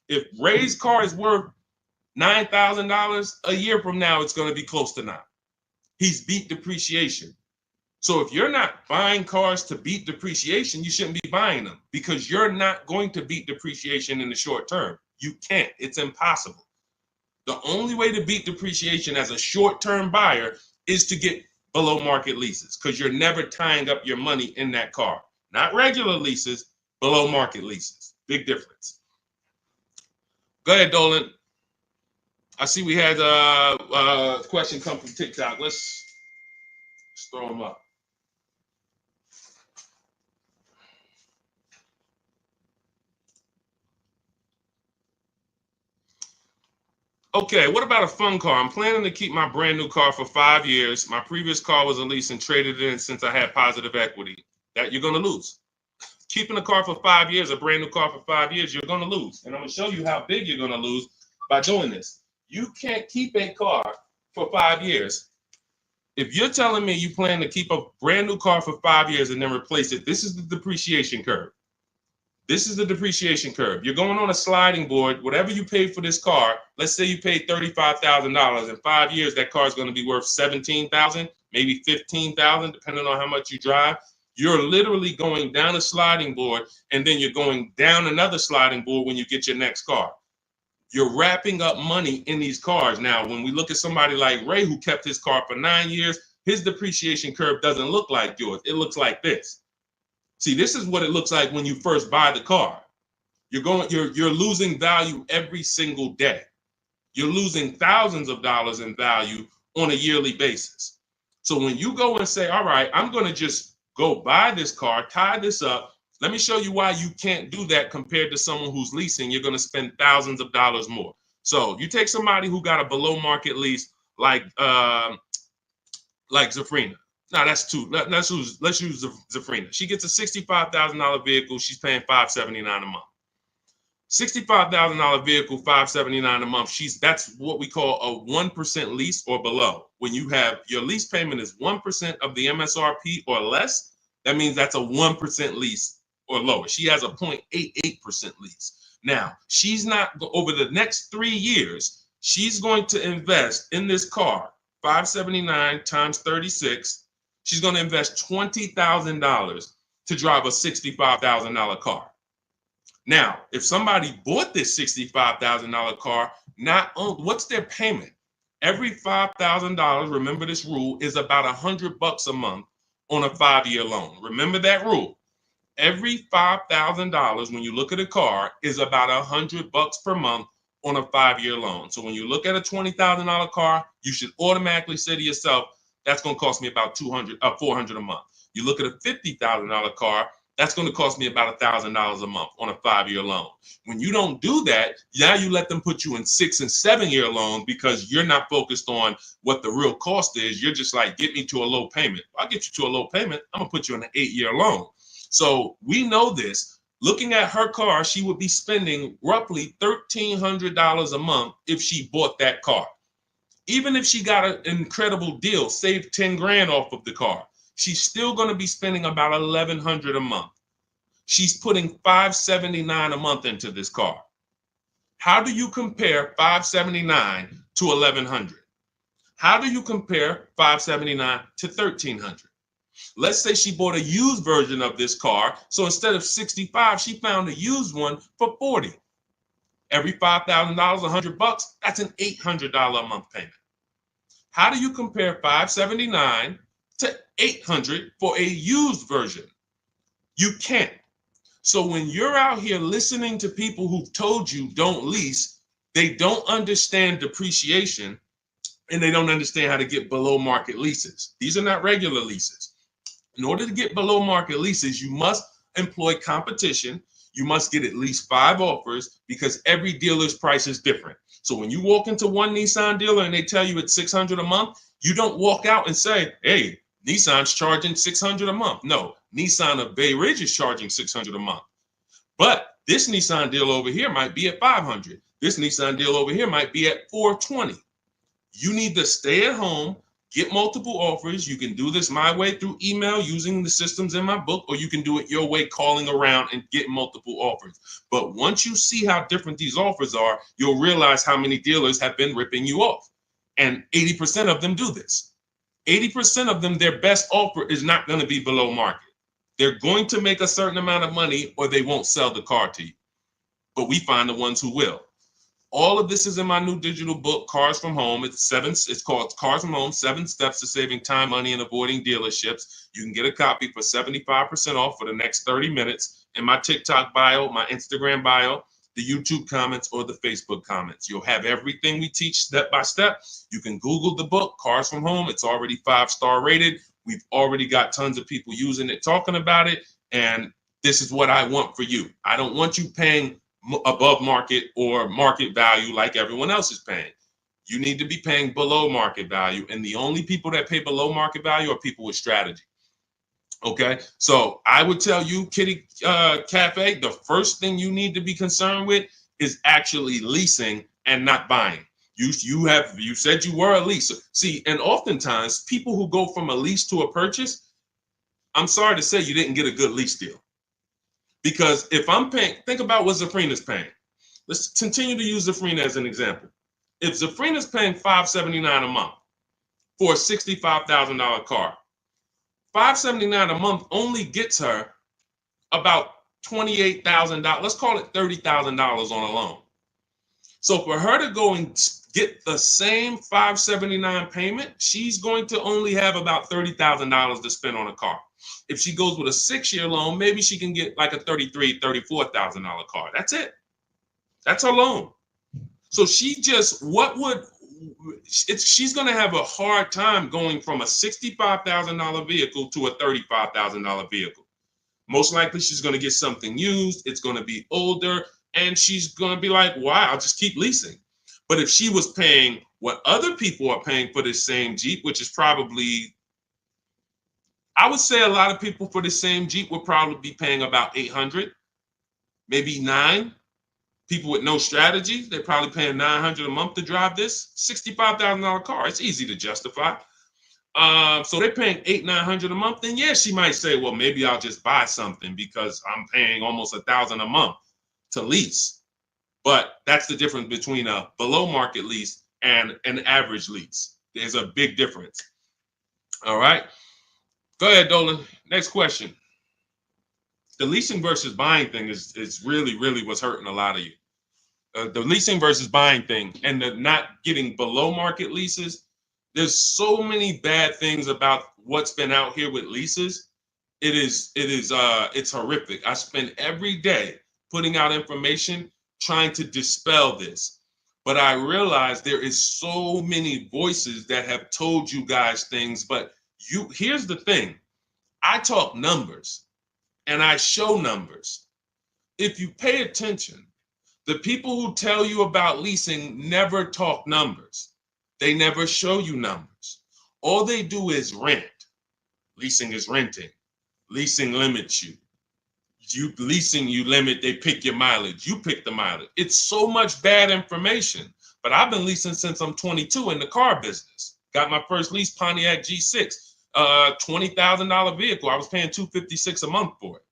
If Ray's car is worth $9,000, a year from now, it's going to be close to 9. He's beat depreciation. So if you're not buying cars to beat depreciation, you shouldn't be buying them, because you're not going to beat depreciation in the short term. You can't. It's impossible. The only way to beat depreciation as a short-term buyer is to get below market leases, because you're never tying up your money in that car. Not regular leases, below market leases. Big difference. Go ahead, Dolan. I see we had a question come from TikTok. Let's throw them up. Okay, what about a fun car? I'm planning to keep my brand new car for 5 years. My previous car was a lease and traded in since I had positive equity. That you're going to lose. Keeping a car for 5 years, a brand new car for 5 years, you're going to lose. And I'm going to show you how big you're going to lose by doing this. You can't keep a car for 5 years. If you're telling me you plan to keep a brand new car for 5 years and then replace it, this is the depreciation curve. This is the depreciation curve. You're going on a sliding board. Whatever you paid for this car, let's say you paid $35,000. In 5 years, that car is going to be worth $17,000, maybe $15,000, depending on how much you drive. You're literally going down a sliding board, and then you're going down another sliding board when you get your next car. You're wrapping up money in these cars. Now, when we look at somebody like Ray, who kept his car for 9 years, his depreciation curve doesn't look like yours. It looks like this. See, this is what it looks like when you first buy the car. You're losing value every single day. You're losing thousands of dollars in value on a yearly basis. So when you go and say, all right, I'm going to just go buy this car, tie this up. Let me show you why you can't do that compared to someone who's leasing. You're going to spend thousands of dollars more. So you take somebody who got a below market lease like Zafrina. No, that's too. Let's use Zafrina. She gets a $65,000 vehicle. She's paying $579 a month. $65,000 vehicle, $579 a month. That's what we call a 1% lease or below. When you have your lease payment is 1% of the MSRP or less, that means that's a 1% lease or lower. She has a 0.88% lease. Now, she's not, over the next 3 years, she's going to invest in this car, $579 times 36. She's going to invest $20,000 to drive a $65,000 car. Now, if somebody bought this $65,000 car, what's their payment? Every $5,000, remember this rule, is about $100 a month on a 5-year loan. Remember that rule. Every $5,000, when you look at a car, is about $100 per month on a 5-year loan. So when you look at a $20,000 car, you should automatically say to yourself, that's going to cost me about $400 a month. You look at a $50,000 car, that's going to cost me about $1,000 a month on a 5-year loan. When you don't do that, now you let them put you in 6- and 7-year loans because you're not focused on what the real cost is. You're just like, get me to a low payment. I'll get you to a low payment. I'm going to put you in an 8-year loan. So we know this. Looking at her car, she would be spending roughly $1,300 a month if she bought that car. Even if she got an incredible deal, saved 10 grand off of the car, she's still going to be spending about $1,100 a month. She's putting $579 a month into this car. How do you compare $579 to $1,100? How do you compare $579 to $1,300? Let's say she bought a used version of this car. So instead of $65, she found a used one for $40. Every $5,000, $100, that's an $800 a month payment. How do you compare $579 to $800 for a used version? You can't. So when you're out here listening to people who've told you don't lease, they don't understand depreciation and they don't understand how to get below market leases. These are not regular leases. In order to get below market leases, you must employ competition. You must get at least 5 offers because every dealer's price is different. So when you walk into one Nissan dealer and they tell you it's $600 a month, you don't walk out and say, hey, Nissan's charging $600 a month. No, Nissan of Bay Ridge is charging $600 a month. But this Nissan deal over here might be at $500. This Nissan deal over here might be at $420. You need to stay at home, get multiple offers. You can do this my way through email using the systems in my book, or you can do it your way, calling around and get multiple offers. But once you see how different these offers are, you'll realize how many dealers have been ripping you off. And 80% of them do this. 80% of them, their best offer is not going to be below market. They're going to make a certain amount of money or they won't sell the car to you. But we find the ones who will. All of this is in my new digital book, Cars from Home. It's called Cars from Home, 7 Steps to Saving Time, Money, and Avoiding Dealerships. You can get a copy for 75% off for the next 30 minutes in my TikTok bio, my Instagram bio, the YouTube comments, or the Facebook comments. You'll have everything we teach step by step. You can Google the book, Cars from Home. It's already 5-star rated. We've already got tons of people using it, talking about it. And this is what I want for you. I don't want you paying above market or market value like everyone else is paying. You need to be paying below market value. And the only people that pay below market value are people with strategy. Okay, so I would tell you, Kitty Cafe, the first thing you need to be concerned with is actually leasing and not buying. You said you were a leaser. See, and oftentimes people who go from a lease to a purchase, I'm sorry to say you didn't get a good lease deal. Because if I'm paying, think about what Zafrina's paying. Let's continue to use Zafrina as an example. If Zafrina's paying $579 a month for a $65,000 car, $579 a month only gets her about $28,000. Let's call it $30,000 on a loan. So for her to go and get the same $579 payment, she's going to only have about $30,000 to spend on a car. If she goes with a 6-year loan, maybe she can get like a $33,000, $34,000 car. That's it. That's her loan. So she's going to have a hard time going from a $65,000 vehicle to a $35,000 vehicle. Most likely she's going to get something used. It's going to be older, and she's going to be like, wow, I'll just keep leasing. But if she was paying what other people are paying for this same Jeep, which is probably, I would say a lot of people for the same Jeep would probably be paying about $800, maybe $900. People with no strategy, they're probably paying $900 a month to drive this $65,000 car. It's easy to justify. So they're paying $800-900 a month. Then yeah, she might say, well, maybe I'll just buy something because I'm paying almost $1,000 a month to lease. But that's the difference between a below market lease and an average lease. There's a big difference. All right. Go ahead, Dolan. Next question. The leasing versus buying thing is really what's hurting a lot of you. The leasing versus buying thing and the not getting below market leases. There's so many bad things about what's been out here with leases. It's horrific. I spend every day putting out information trying to dispel this. But I realize there is so many voices that have told you guys things, but here's the thing. I talk numbers and I show numbers. If you pay attention, the people who tell you about leasing never talk numbers. They never show you numbers. All they do is rent. Leasing is renting. Leasing limits you. You limit, they pick your mileage. You pick the mileage. It's so much bad information. But I've been leasing since I'm 22 in the car business. Got my first lease, Pontiac G6, $20,000 vehicle. I was paying $256 a month for it.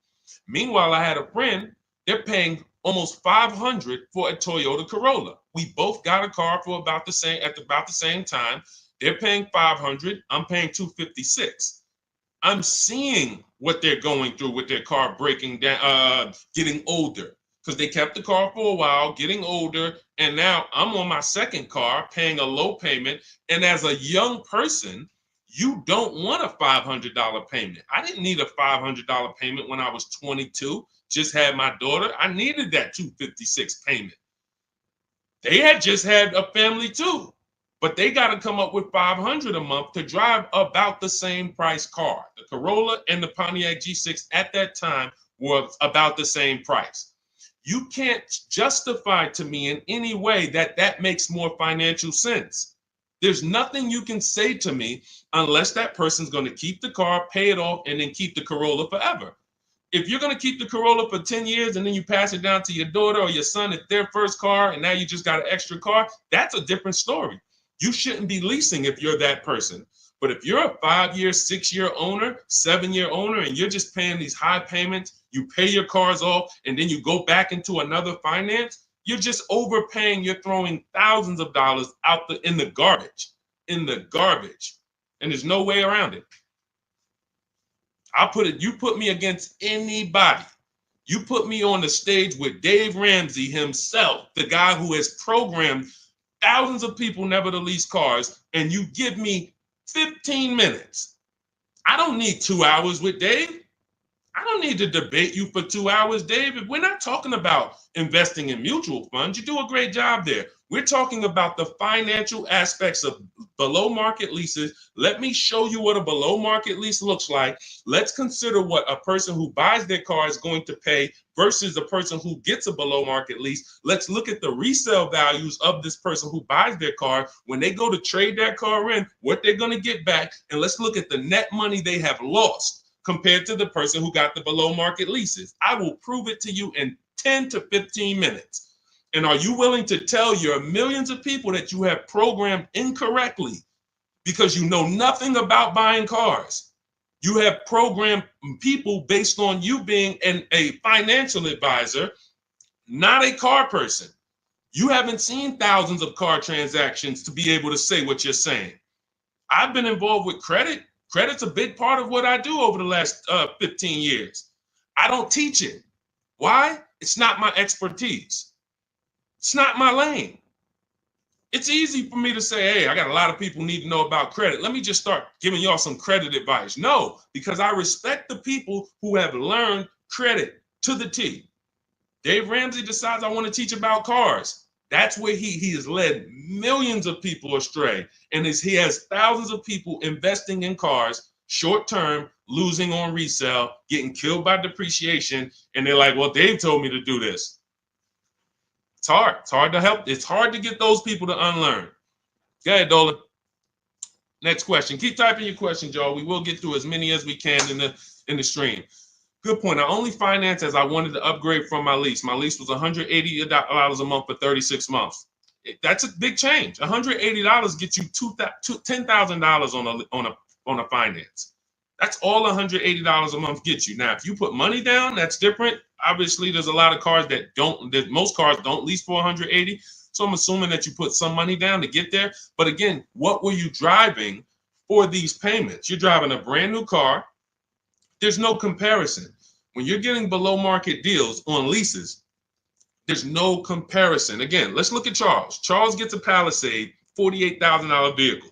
Meanwhile, I had a friend, they're paying almost $500 for a Toyota Corolla. We both got a car for about the same time. They're paying $500. I'm paying $256. I'm seeing what they're going through with their car breaking down, getting older, because they kept the car for a while, getting older, and now I'm on my second car, paying a low payment. And as a young person, you don't want a $500 payment. I didn't need a $500 payment when I was 22. Just had my daughter. I needed that $256 payment. They had just had a family too, but they got to come up with $500 a month to drive about the same price car. The Corolla and the Pontiac G6 at that time were about the same price. You can't justify to me in any way that makes more financial sense. There's nothing you can say to me unless that person's going to keep the car, pay it off, and then keep the Corolla forever. If you're going to keep the Corolla for 10 years and then you pass it down to your daughter or your son at their first car and now you just got an extra car, that's a different story. You shouldn't be leasing if you're that person. But if you're a 5-year, 6-year owner, 7-year owner, and you're just paying these high payments, you pay your cars off, and then you go back into another finance, you're just overpaying. You're throwing thousands of dollars out in the garbage, and there's no way around it. You put me against anybody. You put me on the stage with Dave Ramsey himself, the guy who has programmed thousands of people never to lease cars, and you give me 15 minutes. I don't need 2 hours with Dave. I don't need to debate you for 2 hours, Dave. If we're not talking about investing in mutual funds, you do a great job there. We're talking about the financial aspects of below market leases. Let me show you what a below market lease looks like. Let's consider what a person who buys their car is going to pay versus a person who gets a below market lease. Let's look at the resale values of this person who buys their car. When they go to trade that car in, what they're going to get back. And let's look at the net money they have lost compared to the person who got the below market leases. I will prove it to you in 10 to 15 minutes. And are you willing to tell your millions of people that you have programmed incorrectly because you know nothing about buying cars? You have programmed people based on you being a financial advisor, not a car person. You haven't seen thousands of car transactions to be able to say what you're saying. I've been involved with credit. Credit's a big part of what I do over the last 15 years. I don't teach it. Why? It's not my expertise. It's not my lane. It's easy for me to say, hey, I got a lot of people need to know about credit. Let me just start giving y'all some credit advice. No, because I respect the people who have learned credit to the T. Dave Ramsey decides I want to teach about cars. That's where he has led millions of people astray. And he has thousands of people investing in cars, short term, losing on resale, getting killed by depreciation. And they're like, well, Dave told me to do this. It's hard. It's hard to help. It's hard to get those people to unlearn. Go ahead, Dolan. Next question. Keep typing your questions, y'all. We will get through as many as we can in the stream. Good point. I only financed as I wanted to upgrade from my lease. My lease was $180 a month for 36 months. That's a big change. $180 gets you $10,000 on a finance. That's all $180 a month gets you. Now, if you put money down, that's different. Obviously, there's a lot of cars most cars don't lease for $180. So I'm assuming that you put some money down to get there. But again, what were you driving for these payments? You're driving a brand new car. There's no comparison. When you're getting below market deals on leases, there's no comparison. Again, let's look at Charles. Charles gets a Palisade, $48,000 vehicle.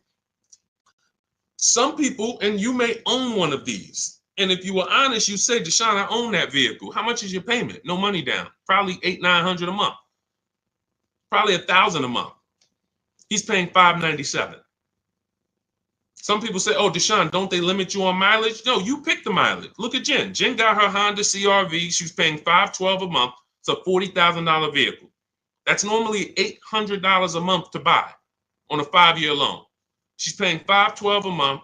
Some people, and you may own one of these. And if you were honest, you say, Deshone, I own that vehicle. How much is your payment? No money down. Probably $800-900 a month. Probably $1,000 a month. He's paying $597. Some people say, oh, Deshone, don't they limit you on mileage? No, you pick the mileage. Look at Jen. Jen got her Honda CRV. She's paying $512 a month. It's a $40,000 vehicle. That's normally $800 a month to buy on a 5-year loan. She's paying $512 a month,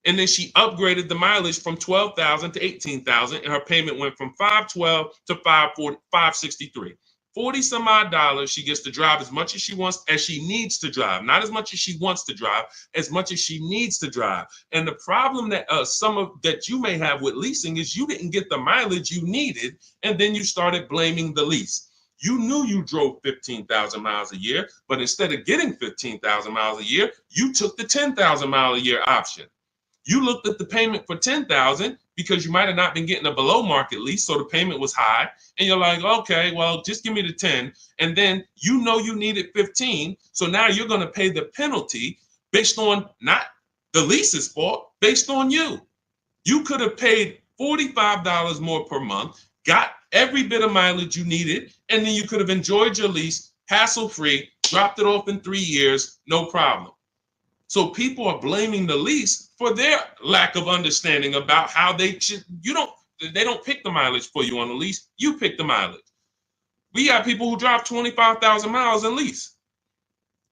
and then she upgraded the mileage from $12,000 to $18,000, and her payment went from $512 to $563. 40 some odd dollars. She gets to drive as much as she wants, as she needs to drive, not as much as she wants to drive, as much as she needs to drive. And the problem that that you may have with leasing is you didn't get the mileage you needed, and then you started blaming the lease. You knew you drove 15,000 miles a year, but instead of getting 15,000 miles a year, you took the 10,000 mile a year option. You looked at the payment for 10,000 because you might have not been getting a below market lease, so the payment was high, and you're like, okay, well, just give me the 10, and then you know you needed 15, so now you're going to pay the penalty based on not the lease's fault, based on you. You could have paid $45 more per month, got every bit of mileage you needed, and then you could have enjoyed your lease hassle-free, dropped it off in 3 years, no problem. So people are blaming the lease for their lack of understanding about how they don't pick the mileage for you on the lease. You pick the mileage. We got people who drive 25,000 miles in lease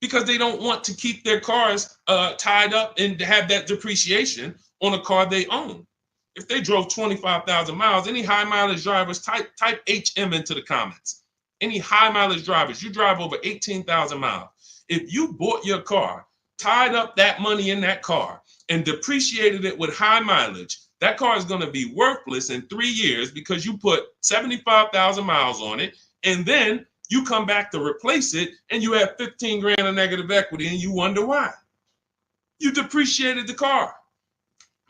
because they don't want to keep their cars tied up and have that depreciation on a car they own. If they drove 25,000 miles, any high mileage drivers, type HM into the comments. Any high mileage drivers, you drive over 18,000 miles. If you bought your car, tied up that money in that car, and depreciated it with high mileage, that car is going to be worthless in 3 years because you put 75,000 miles on it, and then you come back to replace it, and you have 15 grand of negative equity, and you wonder why. You depreciated the car.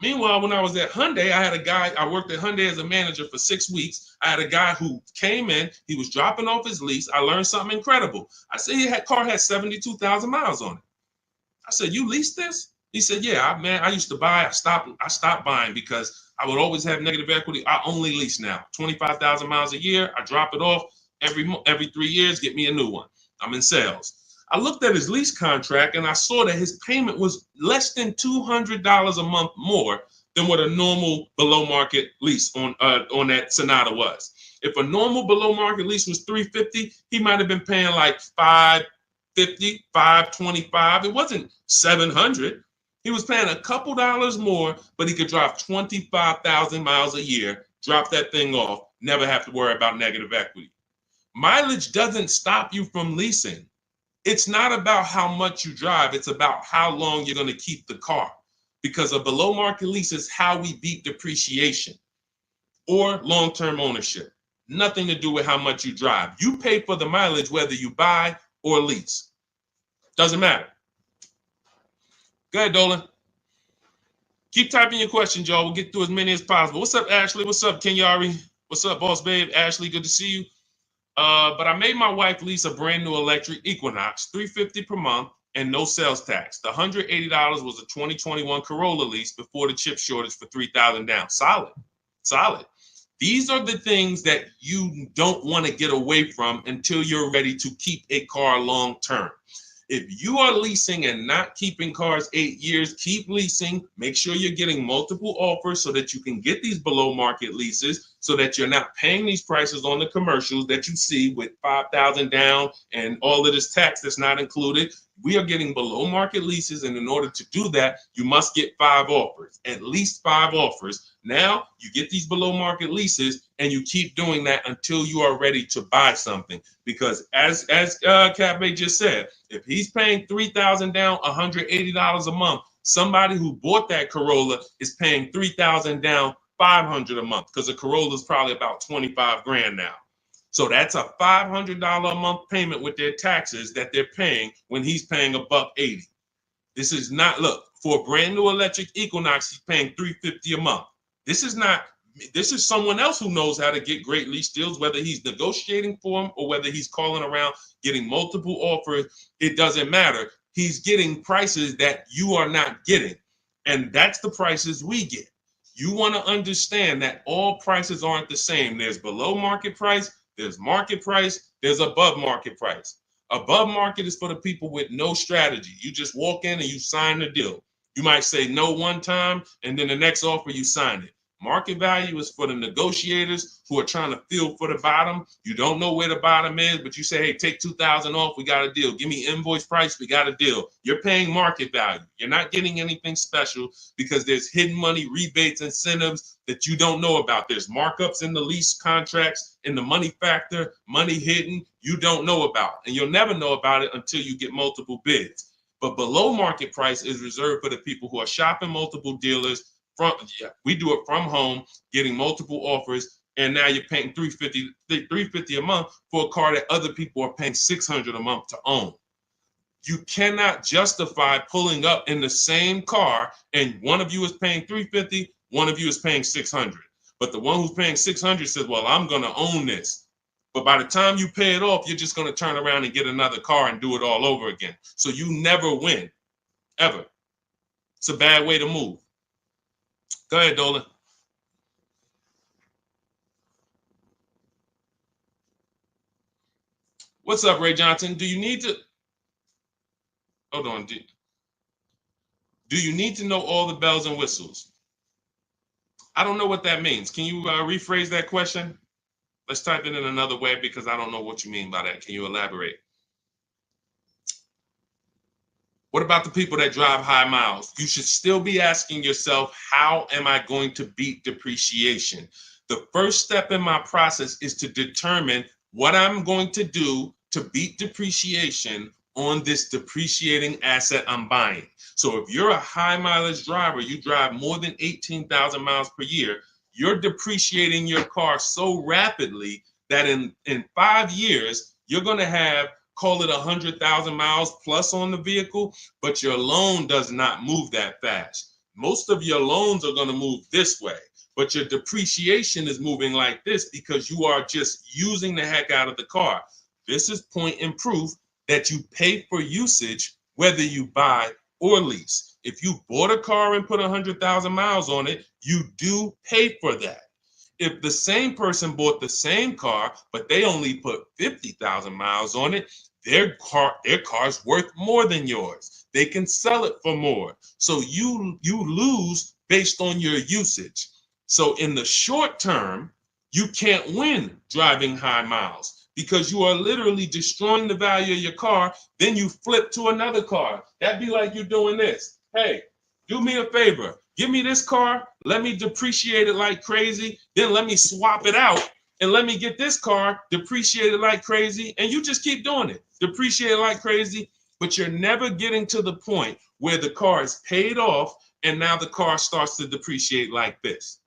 Meanwhile, when I was at Hyundai, I worked at Hyundai as a manager for 6 weeks. I had a guy who came in, he was dropping off his lease. I learned something incredible. I said, car had 72,000 miles on it. I said, you leased this? He said, yeah, man, I used to buy. I stopped buying because I would always have negative equity. I only lease now. 25,000 miles a year. I drop it off every 3 years, get me a new one. I'm in sales. I looked at his lease contract and I saw that his payment was less than $200 a month more than what a normal below market lease on that Sonata was. If a normal below market lease was $350, he might have been paying like $550, $525. It wasn't $700. He was paying a couple dollars more, but he could drive 25,000 miles a year, drop that thing off, never have to worry about negative equity. Mileage doesn't stop you from leasing. It's not about how much you drive. It's about how long you're going to keep the car. because a below market lease is how we beat depreciation or long-term ownership. Nothing to do with how much you drive. You pay for the mileage whether you buy or lease. Doesn't matter. Go ahead, Dolan. Keep typing your questions, y'all. We'll get through as many as possible. What's up, Ashley? What's up, Kenyari? What's up, boss babe? Ashley, good to see you. But I made my wife lease a brand new electric Equinox, $350 per month, and no sales tax. The $180 was a 2021 Corolla lease before the chip shortage for $3,000 down. Solid, solid. These are the things that you don't want to get away from until you're ready to keep a car long term. If you are leasing and not keeping cars 8 years, keep leasing. Make sure you're getting multiple offers so that you can get these below market leases, so that you're not paying these prices on the commercials that you see with $5,000 down and all of this tax that's not included. We are getting below market leases, and in order to do that, you must get 5 offers, at least 5 offers. Now you get these below market leases, and you keep doing that until you are ready to buy something. Because as Cafe just said, if he's paying $3,000 down, $180 a month, somebody who bought that Corolla is paying $3,000 down, $500 a month, because a Corolla is probably about 25 grand now. So that's a $500 a month payment with their taxes that they're paying when he's paying $180. This is not, look, for a brand new electric Equinox, he's paying $350 a month. This is someone else who knows how to get great lease deals, whether he's negotiating for them or whether he's calling around getting multiple offers. It doesn't matter. He's getting prices that you are not getting. And that's the prices we get. You want to understand that all prices aren't the same. There's below market price, there's market price, there's above market price. Above market is for the people with no strategy. You just walk in and you sign the deal. You might say no one time, and then the next offer you sign it. Market value is for the negotiators who are trying to feel for the bottom. You don't know where the bottom is, but you say, hey, take $2,000 off, we got a deal. Give me invoice price, we got a deal. You're paying market value. You're not getting anything special because there's hidden money, rebates, incentives that you don't know about. There's markups in the lease contracts, in the money factor, money hidden, you don't know about. And you'll never know about it until you get multiple bids. But below market price is reserved for the people who are shopping multiple dealers. We do it from home, getting multiple offers, and now you're paying $350 a month for a car that other people are paying $600 a month to own. You cannot justify pulling up in the same car and one of you is paying $350, one of you is paying $600. But the one who's paying $600 says, well, I'm going to own this. But by the time you pay it off, you're just going to turn around and get another car and do it all over again. So you never win, ever. It's a bad way to move. Go ahead, Dolan. What's up, Ray Johnson? Do you need to... Hold on. Do you need to know all the bells and whistles? I don't know what that means. Can you rephrase that question? Let's type it in another way because I don't know what you mean by that. Can you elaborate? What about the people that drive high miles? You should still be asking yourself, how am I going to beat depreciation? The first step in my process is to determine what I'm going to do to beat depreciation on this depreciating asset I'm buying. So if you're a high mileage driver, you drive more than 18,000 miles per year, you're depreciating your car so rapidly that in 5 years, you're going to have, call it 100,000 miles plus on the vehicle, but your loan does not move that fast. Most of your loans are going to move this way, but your depreciation is moving like this because you are just using the heck out of the car. This is point and proof that you pay for usage, whether you buy or lease. If you bought a car and put 100,000 miles on it, you do pay for that. If the same person bought the same car, but they only put 50,000 miles on it, their car's worth more than yours. They can sell it for more. So you lose based on your usage. So in the short term, you can't win driving high miles because you are literally destroying the value of your car. Then you flip to another car. That'd be like you doing this. Hey, do me a favor. Give me this car, let me depreciate it like crazy, then let me swap it out and let me get this car depreciated like crazy, and you just keep doing it. Depreciate it like crazy, but you're never getting to the point where the car is paid off and now the car starts to depreciate like this.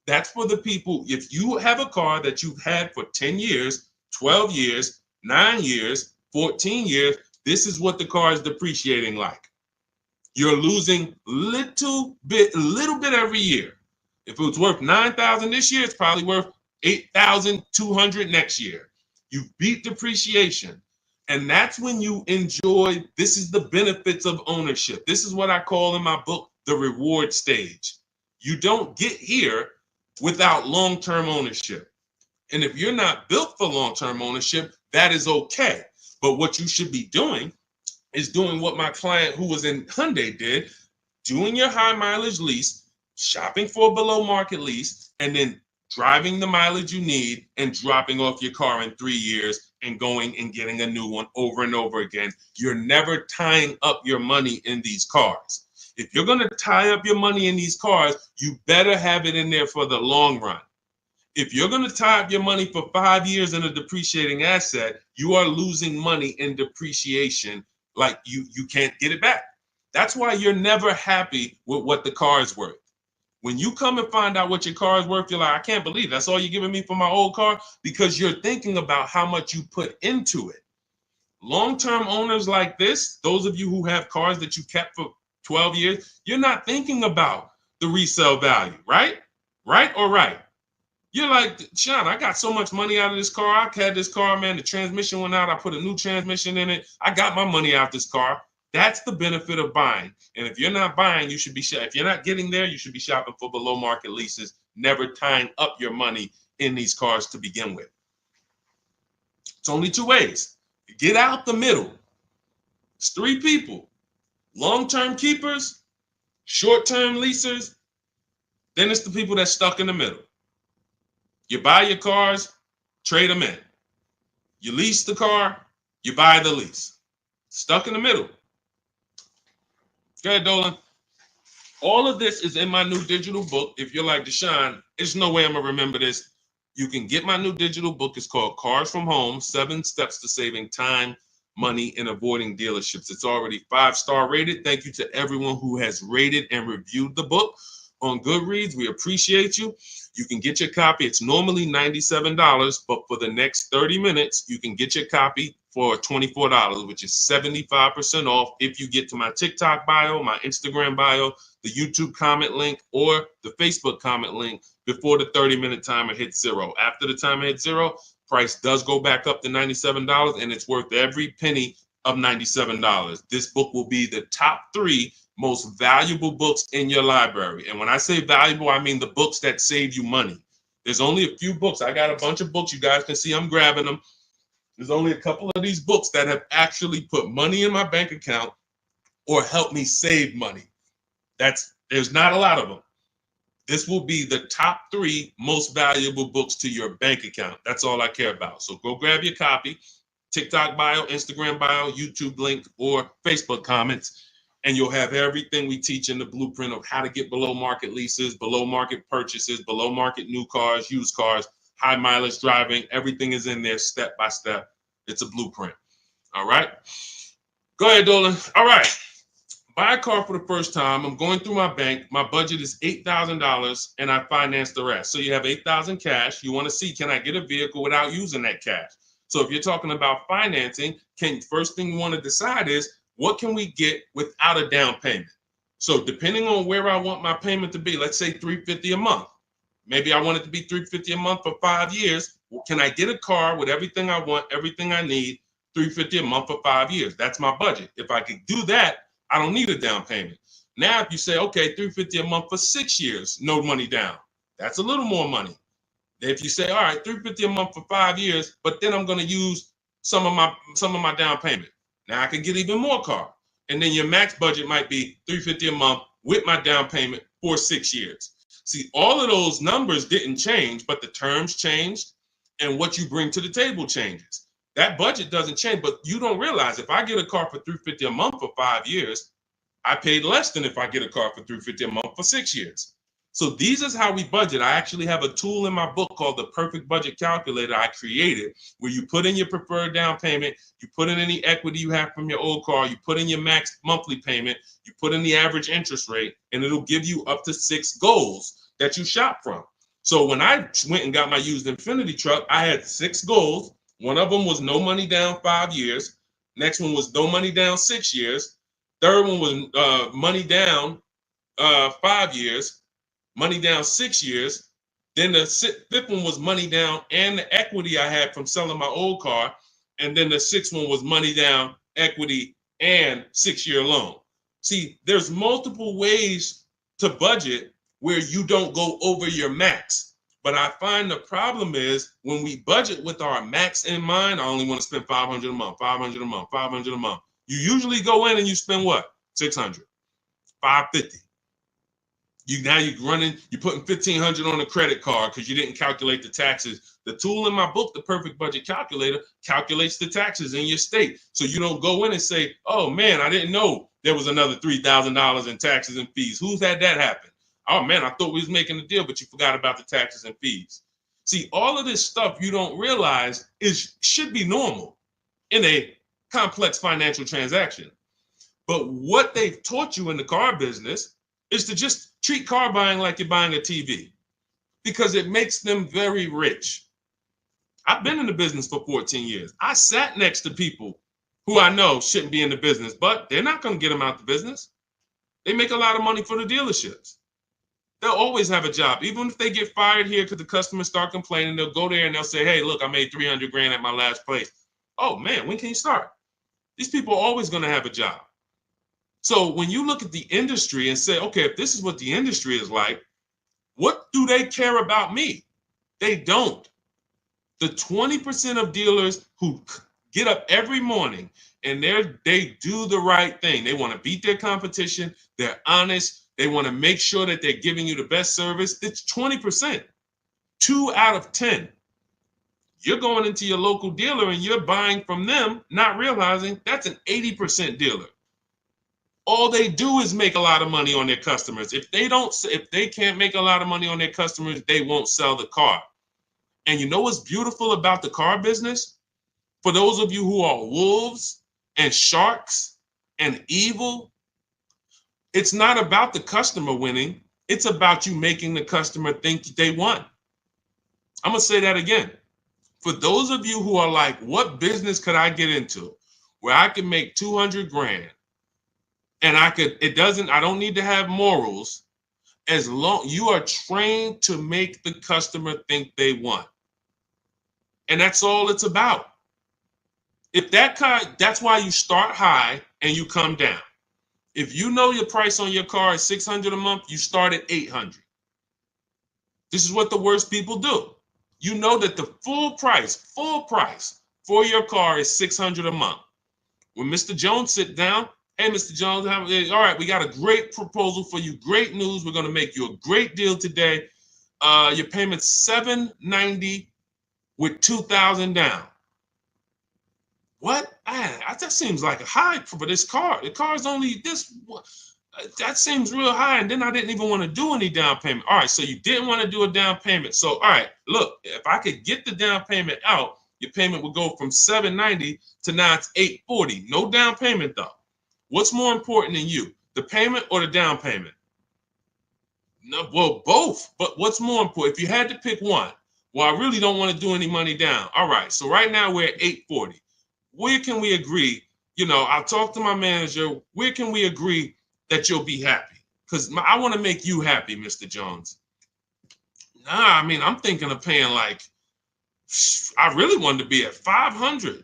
That's for the people. If you have a car that you've had for 10 years, 12 years, 9 years, 14 years, this is what the car is depreciating like. You're losing a little bit every year. If it was worth 9,000 this year, it's probably worth 8,200 next year. You beat depreciation. And that's when you enjoy, this is the benefits of ownership. This is what I call in my book, the reward stage. You don't get here without long-term ownership. And if you're not built for long-term ownership, that is okay. But what you should be doing is doing what my client who was in Hyundai did, doing your high mileage lease, shopping for a below market lease, and then driving the mileage you need and dropping off your car in 3 years and going and getting a new one over and over again. You're never tying up your money in these cars. If you're going to tie up your money in these cars, you better have it in there for the long run. If you're going to tie up your money for 5 years in a depreciating asset, you are losing money in depreciation. Like you can't get it back. That's why you're never happy with what the car is worth. When you come and find out what your car is worth, you're like, I can't believe that's all you're giving me for my old car, because you're thinking about how much you put into it. Long-term owners like this, those of you who have cars that you kept for 12 years, you're not thinking about the resale value, right? Right or right? You're like, Sean, I got so much money out of this car. I had this car, man. The transmission went out. I put a new transmission in it. I got my money out this car. That's the benefit of buying. And if you're not buying, you should be if you're not getting there, you should be shopping for below market leases, never tying up your money in these cars to begin with. It's only 2 ways. Get out the middle. It's 3 people. Long-term keepers, short-term leasers, then it's the people that's stuck in the middle. You buy your cars, trade them in. You lease the car, you buy the lease. Stuck in the middle. Go ahead, Dolan. All of this is in my new digital book. If you're like, Deshone, there's no way I'm going to remember this. You can get my new digital book. It's called Cars from Home, 7 Steps to Saving Time, Money, and Avoiding Dealerships. It's already 5-star rated. Thank you to everyone who has rated and reviewed the book on Goodreads. We appreciate you. You can get your copy. It's normally $97, but for the next 30 minutes, you can get your copy for $24, which is 75% off if you get to my TikTok bio, my Instagram bio, the YouTube comment link, or the Facebook comment link before the 30-minute timer hits 0. After the timer hits 0, price does go back up to $97, and it's worth every penny of $97. This book will be the top 3 most valuable books in your library. And when I say valuable, I mean the books that save you money. There's only a few books. I got a bunch of books. You guys can see I'm grabbing them. There's only a couple of these books that have actually put money in my bank account or helped me save money. There's not a lot of them. This will be the top 3 most valuable books to your bank account. That's all I care about. So go grab your copy, TikTok bio, Instagram bio, YouTube link, or Facebook comments, and you'll have everything we teach in the blueprint of how to get below market leases, below market purchases, below market new cars, used cars, high mileage driving. Everything is in there step by step. It's a blueprint. All right. Go ahead, Dolan. All right. Buy a car for the first time. I'm going through my bank. My budget is $8,000 and I finance the rest. So you have $8,000 cash. You want to see, can I get a vehicle without using that cash? So if you're talking about financing, first thing you want to decide is, what can we get without a down payment? So depending on where I want my payment to be, let's say $350 a month. Maybe I want it to be $350 a month for 5 years. Well, can I get a car with everything I want, everything I need, $350 a month for 5 years? That's my budget. If I could do that, I don't need a down payment. Now, if you say, okay, $350 a month for 6 years, no money down, that's a little more money. If you say, all right, $350 a month for 5 years, but then I'm going to use some of my down payment. Now I can get even more car. And then your max budget might be $350 a month with my down payment for 6 years. See, all of those numbers didn't change, but the terms changed and what you bring to the table changes. That budget doesn't change, but you don't realize if I get a car for $350 a month for 5 years, I paid less than if I get a car for $350 a month for 6 years. So these is how we budget. I actually have a tool in my book called the Perfect Budget Calculator I created, where you put in your preferred down payment, you put in any equity you have from your old car, you put in your max monthly payment, you put in the average interest rate, and it'll give you up to 6 goals that you shop from. So when I went and got my used Infiniti truck, I had 6 goals. One of them was no money down 5 years. Next one was no money down 6 years. Third one was money down 5 years. Money down 6 years. Then the fifth one was money down and the equity I had from selling my old car. And then the sixth one was money down, equity, and 6-year loan. See, there's multiple ways to budget where you don't go over your max. But I find the problem is when we budget with our max in mind, I only want to spend $500 a month, $500 a month, $500 a month. You usually go in and you spend what? $600, $550. You're putting $1,500 on a credit card because you didn't calculate the taxes. The tool in my book, the Perfect Budget Calculator, calculates the taxes in your state. So you don't go in and say, oh man, I didn't know there was another $3,000 in taxes and fees. Who's had that happen? Oh man, I thought we was making a deal, but you forgot about the taxes and fees. See, all of this stuff you don't realize should be normal in a complex financial transaction. But what they've taught you in the car business is to just treat car buying like you're buying a TV because it makes them very rich. I've been in the business for 14 years. I sat next to people who I know shouldn't be in the business, but they're not going to get them out the business. They make a lot of money for the dealerships. They'll always have a job. Even if they get fired here because the customers start complaining, they'll go there and they'll say, hey, look, I made 300 grand at my last place. Oh man, when can you start? These people are always going to have a job. So when you look at the industry and say, okay, if this is what the industry is like, what do they care about me? They don't. The 20% of dealers who get up every morning and they do the right thing. They want to beat their competition. They're honest. They want to make sure that they're giving you the best service. It's 20%. 2 out of 10. You're going into your local dealer and you're buying from them, not realizing that's an 80% dealer. All they do is make a lot of money on their customers. If they can't make a lot of money on their customers, they won't sell the car. And you know what's beautiful about the car business? For those of you who are wolves and sharks and evil, it's not about the customer winning. It's about you making the customer think they won. I'm going to say that again. For those of you who are like, what business could I get into where I can make 200 grand? And I don't need to have morals as long you are trained to make the customer think they won. And that's all it's about. If that's why you start high and you come down. If you know your price on your car is $600 a month, you start at $800. This is what the worst people do. You know that the full price for your car is $600 a month. When Mr. Jones sit down, hey, Mr. Jones, all right, we got a great proposal for you. Great news. We're going to make you a great deal today. Your payment's $790 with $2,000 down. What? That seems like a high for this car. The car's only this. That seems real high. And then I didn't even want to do any down payment. All right, so you didn't want to do a down payment. So, all right, look, if I could get the down payment out, your payment would go from $790 to now it's $840. No down payment, though. What's more important than you, the payment or the down payment? No, well, both. But what's more important? If you had to pick one, well, I really don't want to do any money down. All right, so right now we're at $840. Where can we agree? I'll talk to my manager. Where can we agree that you'll be happy? Because I want to make you happy, Mr. Jones. Nah, I mean, I'm thinking of paying I really wanted to be at $500,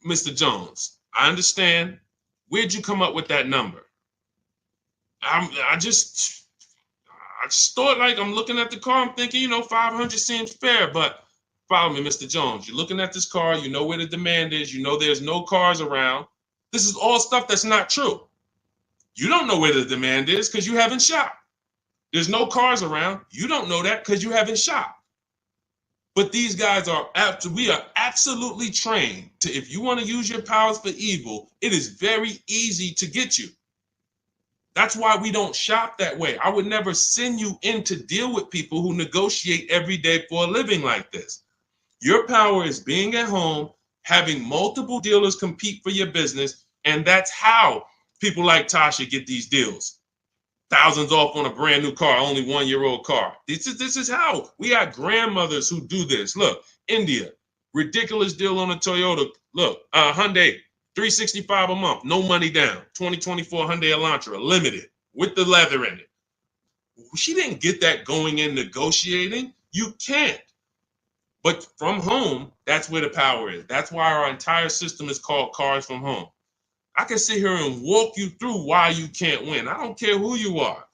Mr. Jones. I understand. Where'd you come up with that number? I just thought I'm looking at the car. I'm thinking, 500 seems fair, but follow me, Mr. Jones. You're looking at this car. You know where the demand is. You know there's no cars around. This is all stuff that's not true. You don't know where the demand is because you haven't shopped. There's no cars around. You don't know that because you haven't shopped. But these guys we are absolutely trained to, if you want to use your powers for evil, it is very easy to get you. That's why we don't shop that way. I would never send you in to deal with people who negotiate every day for a living like this. Your power is being at home, having multiple dealers compete for your business, and that's how people like Tasha get these deals. Thousands off on a brand new car, only 1-year-old car. This is how we got grandmothers who do this. Look, India, ridiculous deal on a Toyota. Look, Hyundai, $365 a month, no money down. 2024 Hyundai Elantra, limited with the leather in it. She didn't get that going in negotiating. You can't. But from home, that's where the power is. That's why our entire system is called Cars from Home. I can sit here and walk you through why you can't win. I don't care who you are.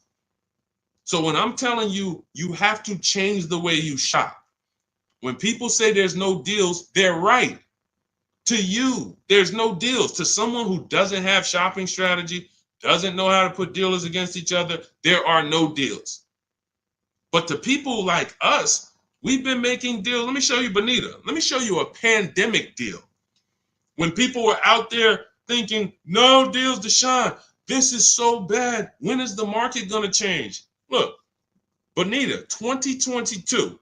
So when I'm telling you, you have to change the way you shop. When people say there's no deals, they're right. To you, there's no deals. To someone who doesn't have shopping strategy, doesn't know how to put dealers against each other, there are no deals. But to people like us, we've been making deals. Let me show you, Bonita. Let me show you a pandemic deal. When people were out there thinking, no deals, Deshone, this is so bad. When is the market going to change? Look, Bonita, 2022,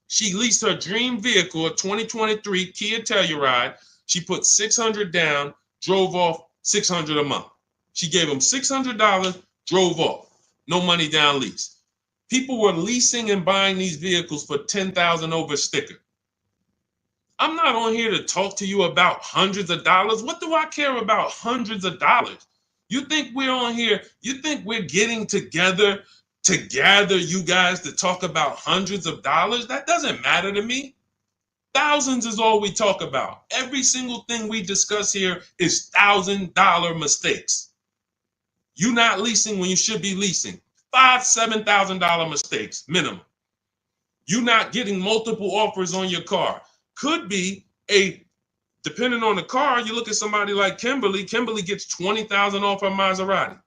she leased her dream vehicle, a 2023 Kia Telluride. She put $600 down, drove off $600 a month. She gave him $600, drove off. No money down lease. People were leasing and buying these vehicles for $10,000 over sticker. I'm not on here to talk to you about hundreds of dollars. What do I care about hundreds of dollars? You think we're on here? You think we're getting together to gather you guys to talk about hundreds of dollars? That doesn't matter to me. Thousands is all we talk about. Every single thing we discuss here is $1,000 mistakes. You not leasing when you should be leasing. $5,000, $7,000 mistakes minimum. You not getting multiple offers on your car. Could be depending on the car, you look at somebody like Kimberly. Kimberly gets $20,000 off her Maserati.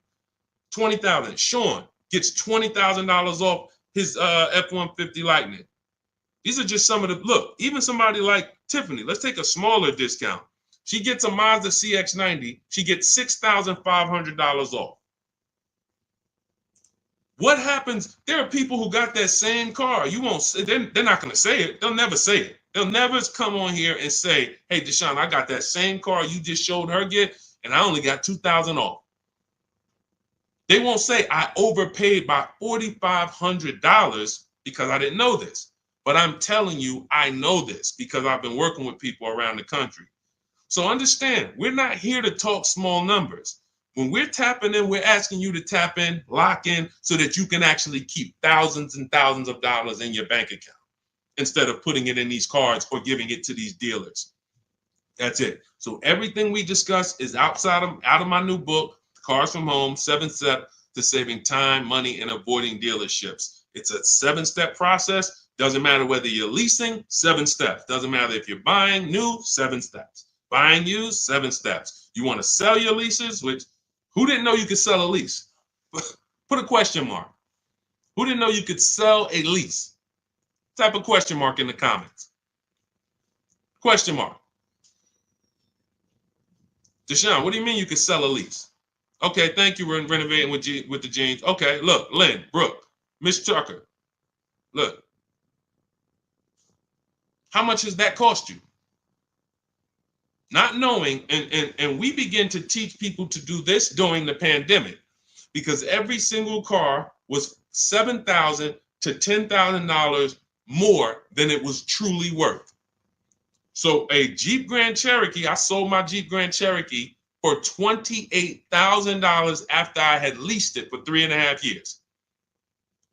$20,000. Sean gets $20,000 off his F-150 Lightning. These are just some of the, look, even somebody like Tiffany, let's take a smaller discount. She gets a Mazda CX-90. She gets $6,500 off. What happens? There are people who got that same car. You won't say, they're not going to say it. They'll never say it. They'll never come on here and say, hey, Deshone, I got that same car you just showed her get, and I only got $2,000 off. They won't say I overpaid by $4,500 because I didn't know this. But I'm telling you, I know this because I've been working with people around the country. So understand, we're not here to talk small numbers. When we're tapping in, we're asking you to tap in, lock in, so that you can actually keep thousands and thousands of dollars in your bank account instead of putting it in these cards or giving it to these dealers. That's it. So everything we discuss is out of my new book, Cars from Home, 7 Steps to Saving Time, Money, and Avoiding Dealerships. It's a 7-step process. Doesn't matter whether you're leasing, 7 steps. Doesn't matter if you're buying new, 7 steps. Buying used, 7 steps. You want to sell your leases, which who didn't know you could sell a lease? Put a question mark. Who didn't know you could sell a lease? Type a question mark in the comments. Question mark. Deshone, what do you mean you could sell a lease? Okay, thank you. We're renovating with the jeans. Okay, look, Lynn, Brooke, Miss Tucker. Look. How much does that cost you? Not knowing, and we begin to teach people to do this during the pandemic because every single car was $7,000 to $10,000 more than it was truly worth. So a Jeep Grand Cherokee, I sold my Jeep Grand Cherokee for $28,000 after I had leased it for 3.5 years.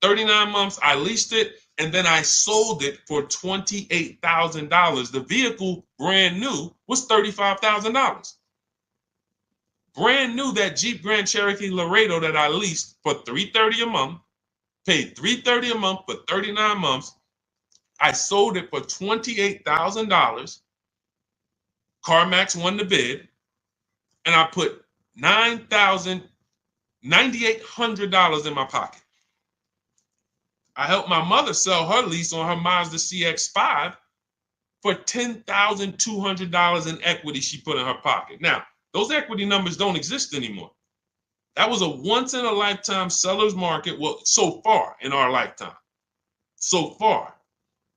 39 months, I leased it, and then I sold it for $28,000. The vehicle, brand new, was $35,000. Brand new, that Jeep Grand Cherokee Laredo that I leased for $330 a month, paid $330 a month for 39 months. I sold it for $28,000. CarMax won the bid, and I put $9,800 in my pocket. I helped my mother sell her lease on her Mazda CX-5 for $10,200 in equity she put in her pocket. Now, those equity numbers don't exist anymore. That was a once in a lifetime seller's market. Well, so far in our lifetime, so far,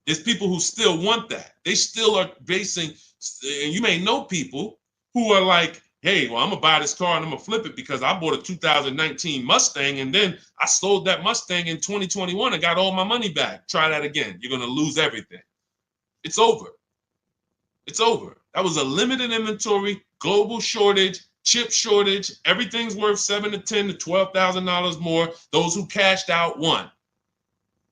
there's people who still want that. They still are basing, and you may know people who are like, hey, well, I'm gonna buy this car and I'm gonna flip it because I bought a 2019 Mustang and then I sold that Mustang in 2021 and got all my money back. Try that again. You're gonna lose everything. It's over. It's over. That was a limited inventory, global shortage, chip shortage. Everything's worth $7,000 to $10,000 to $12,000 more. Those who cashed out won.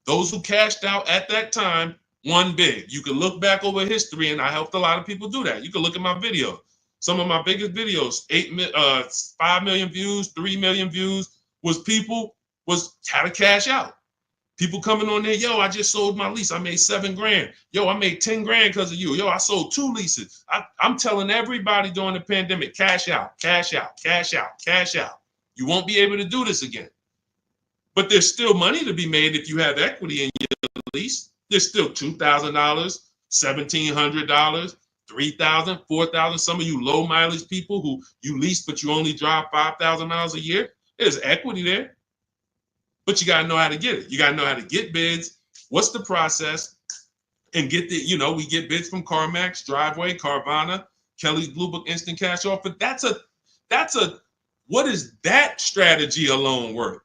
Those who cashed out at that time won big. You can look back over history, and I helped a lot of people do that. You can look at my videos. Some of my biggest videos, 5 million views, 3 million views, was how to cash out. People coming on there, yo, I just sold my lease. I made $7,000. Yo, I made 10 grand because of you. Yo, I sold 2 leases. I'm telling everybody during the pandemic, cash out, cash out, cash out, cash out. You won't be able to do this again. But there's still money to be made if you have equity in your lease. There's still $2,000, $1,700, $3,000, $4,000. Some of you low mileage people who you lease, but you only drive 5,000 miles a year. There's equity there. But you got to know how to get it. You got to know how to get bids. What's the process? And get we get bids from CarMax, Driveway, Carvana, Kelly's Blue Book Instant Cash Offer. What is that strategy alone worth?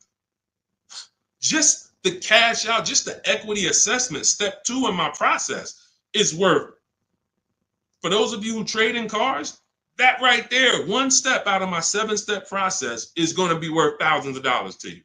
Just the cash out, just the equity assessment, step 2 in my process is worth. For those of you who trade in cars, that right there, one step out of my 7-step process is going to be worth thousands of dollars to you.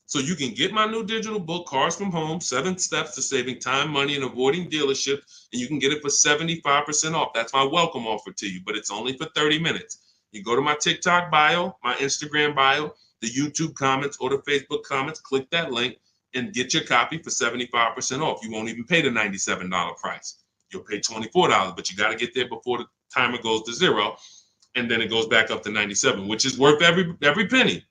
So you can get my new digital book, Cars from Home, 7 Steps to Saving Time, Money, and Avoiding Dealership, and you can get it for 75% off. That's my welcome offer to you, but it's only for 30 minutes. You go to my TikTok bio, my Instagram bio, the YouTube comments, or the Facebook comments, click that link, and get your copy for 75% off. You won't even pay the $97 price. You'll pay $24, but you got to get there before the timer goes to 0, and then it goes back up to $97, which is worth every penny.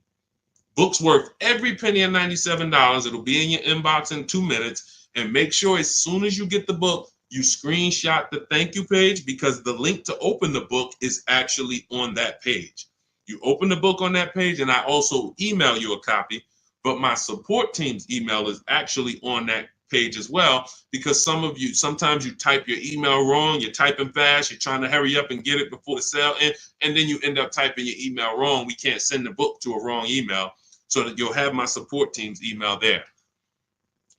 Book's worth every penny of $97. It'll be in your inbox in 2 minutes. And make sure as soon as you get the book, you screenshot the thank you page, because the link to open the book is actually on that page. You open the book on that page, and I also email you a copy, but my support team's email is actually on that page as well, because sometimes you type your email wrong, you're typing fast, you're trying to hurry up and get it before the sale, and then you end up typing your email wrong. We can't send the book to a wrong email, so that you'll have my support team's email there.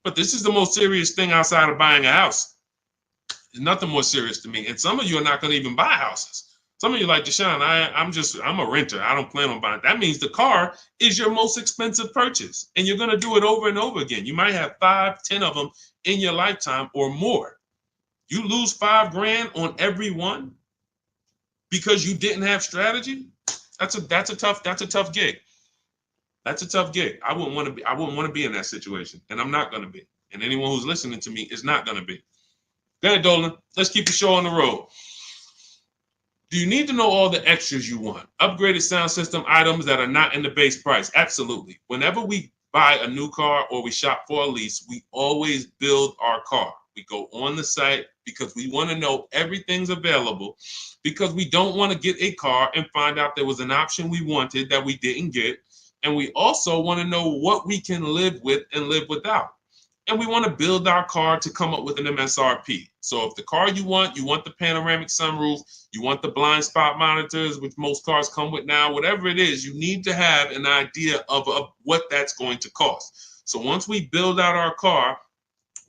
But this is the most serious thing outside of buying a house. There's nothing more serious to me. And some of you are not going to even buy houses. Some of you like, Deshone, I'm a renter. I don't plan on buying. That means the car is your most expensive purchase. And you're going to do it over and over again. You might have 5, 10 of them in your lifetime or more. You lose $5,000 on every one because you didn't have strategy. That's a tough gig. That's a tough gig. I wouldn't want to be in that situation. And I'm not going to be. And anyone who's listening to me is not going to be. Go ahead, Dolan. Let's keep the show on the road. Do you need to know all the extras you want? Upgraded sound system items that are not in the base price? Absolutely. Whenever we buy a new car or we shop for a lease, we always build our car. We go on the site because we want to know everything's available, because we don't want to get a car and find out there was an option we wanted that we didn't get. And we also want to know what we can live with and live without. And we want to build our car to come up with an MSRP. So if the car you want the panoramic sunroof, you want the blind spot monitors, which most cars come with now, whatever it is, you need to have an idea of what that's going to cost. So once we build out our car,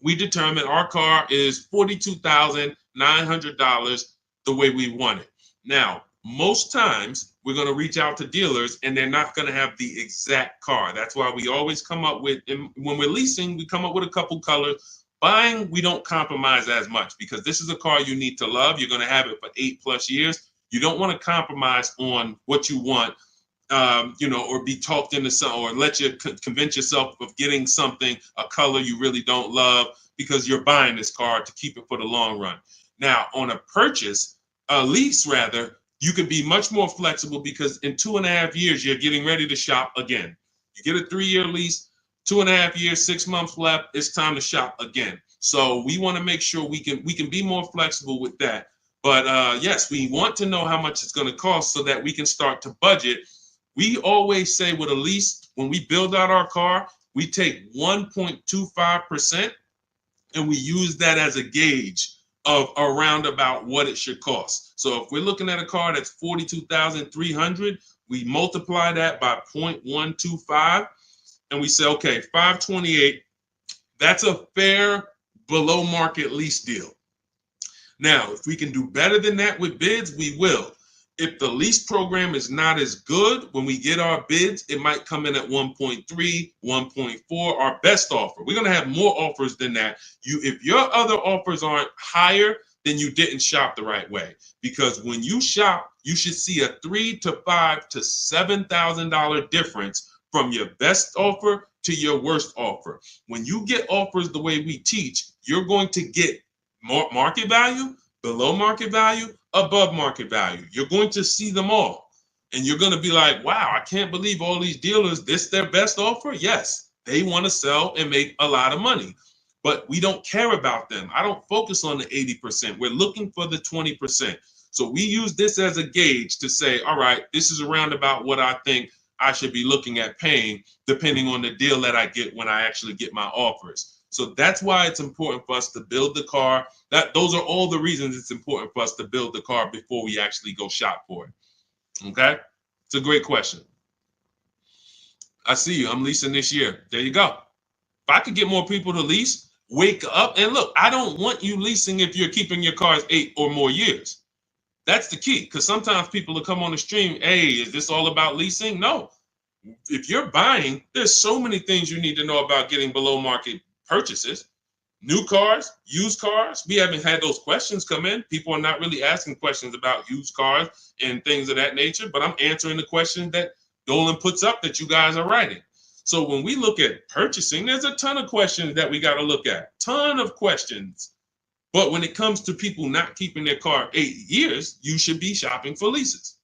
we determine our car is $42,900 the way we want it. Now, most times we're going to reach out to dealers and they're not going to have the exact car. That's why we always come up with, and when we're leasing, we come up with a couple colors. Buying, we don't compromise as much, because this is a car you need to love. You're going to have it for 8+ years. You don't want to compromise on what you want, or be talked into something, or let you convince yourself of getting something, a color you really don't love, because you're buying this car to keep it for the long run. Now, on a lease rather, you can be much more flexible, because in 2.5 years, you're getting ready to shop again. You get a 3-year lease, 2.5 years, 6 months left, it's time to shop again. So we want to make sure we can be more flexible with that. But yes, we want to know how much it's going to cost so that we can start to budget We always say with a lease, when we build out our car, we take 1.25% and we use that as a gauge of around about what it should cost. So if we're looking at a car that's 42,300, we multiply that by 0.125 and we say, okay, 528, that's a fair below market lease deal. Now, if we can do better than that with bids, we will. If the lease program is not as good, when we get our bids, it might come in at 1.3, 1.4, our best offer. We're going to have more offers than that. If your other offers aren't higher, then you didn't shop the right way. Because when you shop, you should see a $3,000 to $5,000 to $7,000 difference from your best offer to your worst offer. When you get offers the way we teach, you're going to get more market value, below market value, above market value. You're going to see them all. And you're going to be like, wow, I can't believe all these dealers, this their best offer? Yes, they want to sell and make a lot of money. But we don't care about them. I don't focus on the 80%. We're looking for the 20%. So we use this as a gauge to say, all right, this is around about what I think I should be looking at paying, depending on the deal that I get when I actually get my offers. So that's why it's important for us to build the car. Those are all the reasons it's important for us to build the car before we actually go shop for it. Okay? It's a great question. I see you. I'm leasing this year. There you go. If I could get more people to lease, wake up and look. I don't want you leasing if you're keeping your cars 8 or more years. That's the key, because sometimes people will come on the stream, hey, is this all about leasing? No. If you're buying, there's so many things you need to know about getting below market purchases. New cars, used cars, we haven't had those questions come in. People are not really asking questions about used cars and things of that nature, but I'm answering the questions that Dolan puts up that you guys are writing. So when we look at purchasing, there's a ton of questions that we got to look at, ton of questions. But when it comes to people not keeping their car 8 years, you should be shopping for leases.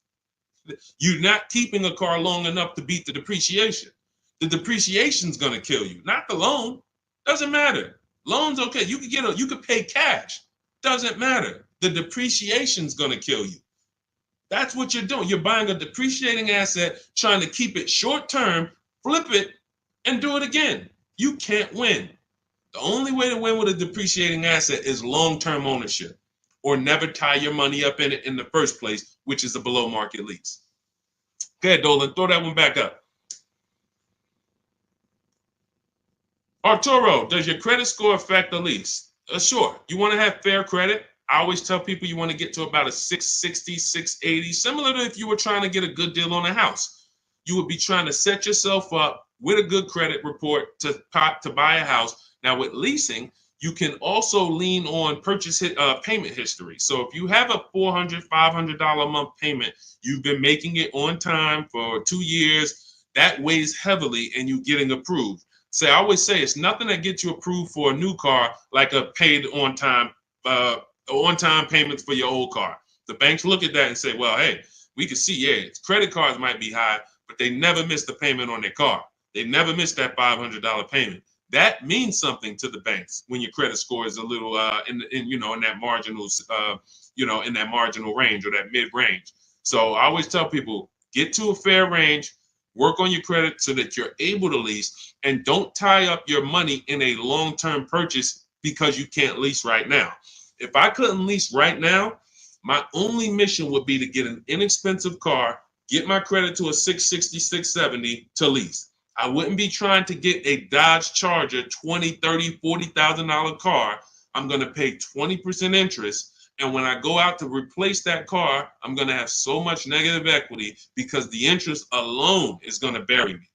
You're not keeping a car long enough to beat the depreciation. The depreciation's going to kill you, not the loan. Doesn't matter. Loans, okay, you could pay cash. Doesn't matter. The depreciation's going to kill you. That's what you're doing. You're buying a depreciating asset, trying to keep it short term, flip it, and do it again. You can't win. The only way to win with a depreciating asset is long-term ownership, or never tie your money up in it in the first place, which is a below market lease. Go ahead, Dolan, throw that one back up. Arturo, does your credit score affect the lease? Sure. You want to have fair credit. I always tell people you want to get to about a 660, 680, similar to if you were trying to get a good deal on a house. You would be trying to set yourself up with a good credit report to buy a house. Now with leasing, you can also lean on payment history. So if you have a $400, $500 a month payment, you've been making it on time for 2 years, that weighs heavily in you getting approved. I always say it's nothing that gets you approved for a new car like a paid on-time payments for your old car. The banks look at that and say, well, hey, we can see, yeah, credit cards might be high, but they never miss the payment on their car. They never miss that $500 payment. That means something to the banks when your credit score is a little in that marginal in that marginal range or that mid range. So I always tell people, get to a fair range, work on your credit so that you're able to lease, and don't tie up your money in a long-term purchase because you can't lease right now. If I couldn't lease right now, my only mission would be to get an inexpensive car, get my credit to a 660, 670 to lease. I wouldn't be trying to get a Dodge Charger, $20,000, $30,000, $40,000 car. I'm going to pay 20% interest. And when I go out to replace that car, I'm going to have so much negative equity because the interest alone is going to bury me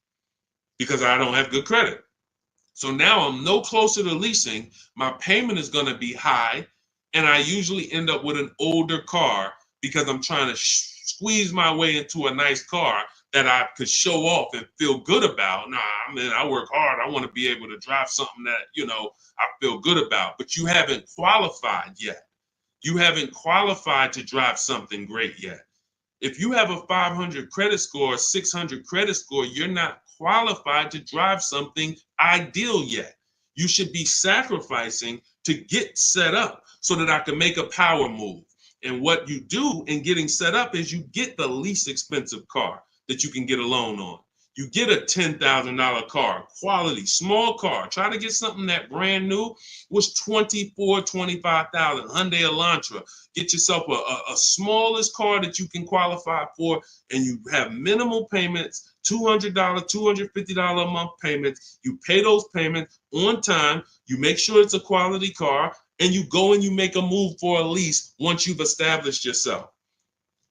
because I don't have good credit. So now I'm no closer to leasing. My payment is going to be high. And I usually end up with an older car because I'm trying to squeeze my way into a nice car that I could show off and feel good about. Nah, I mean, I work hard. I want to be able to drive something that, I feel good about. But you haven't qualified yet. You haven't qualified to drive something great yet. If you have a 500 credit score, 600 credit score, you're not qualified to drive something ideal yet. You should be sacrificing to get set up so that I can make a power move. And what you do in getting set up is you get the least expensive car. that you can get a loan on. You get a $10,000 car, quality, small car. Try to get something that brand new was $24,000, $25,000, Hyundai Elantra. Get yourself a smallest car that you can qualify for, and you have minimal payments, $200, $250 a month payments. You pay those payments on time. You make sure it's a quality car, and you go and you make a move for a lease once you've established yourself.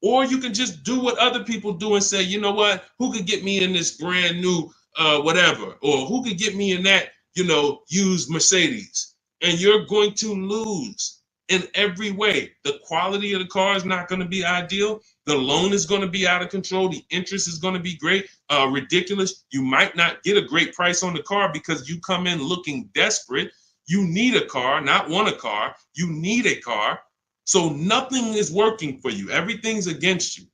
Or you can just do what other people do and say, you know what, who could get me in this brand new whatever, or who could get me in that, used Mercedes? And you're going to lose in every way. The quality of the car is not going to be ideal. The loan is going to be out of control. The interest is going to be great, ridiculous. You might not get a great price on the car because you come in looking desperate. You need a car, not want a car. You need a car. So nothing is working for you. Everything's against you.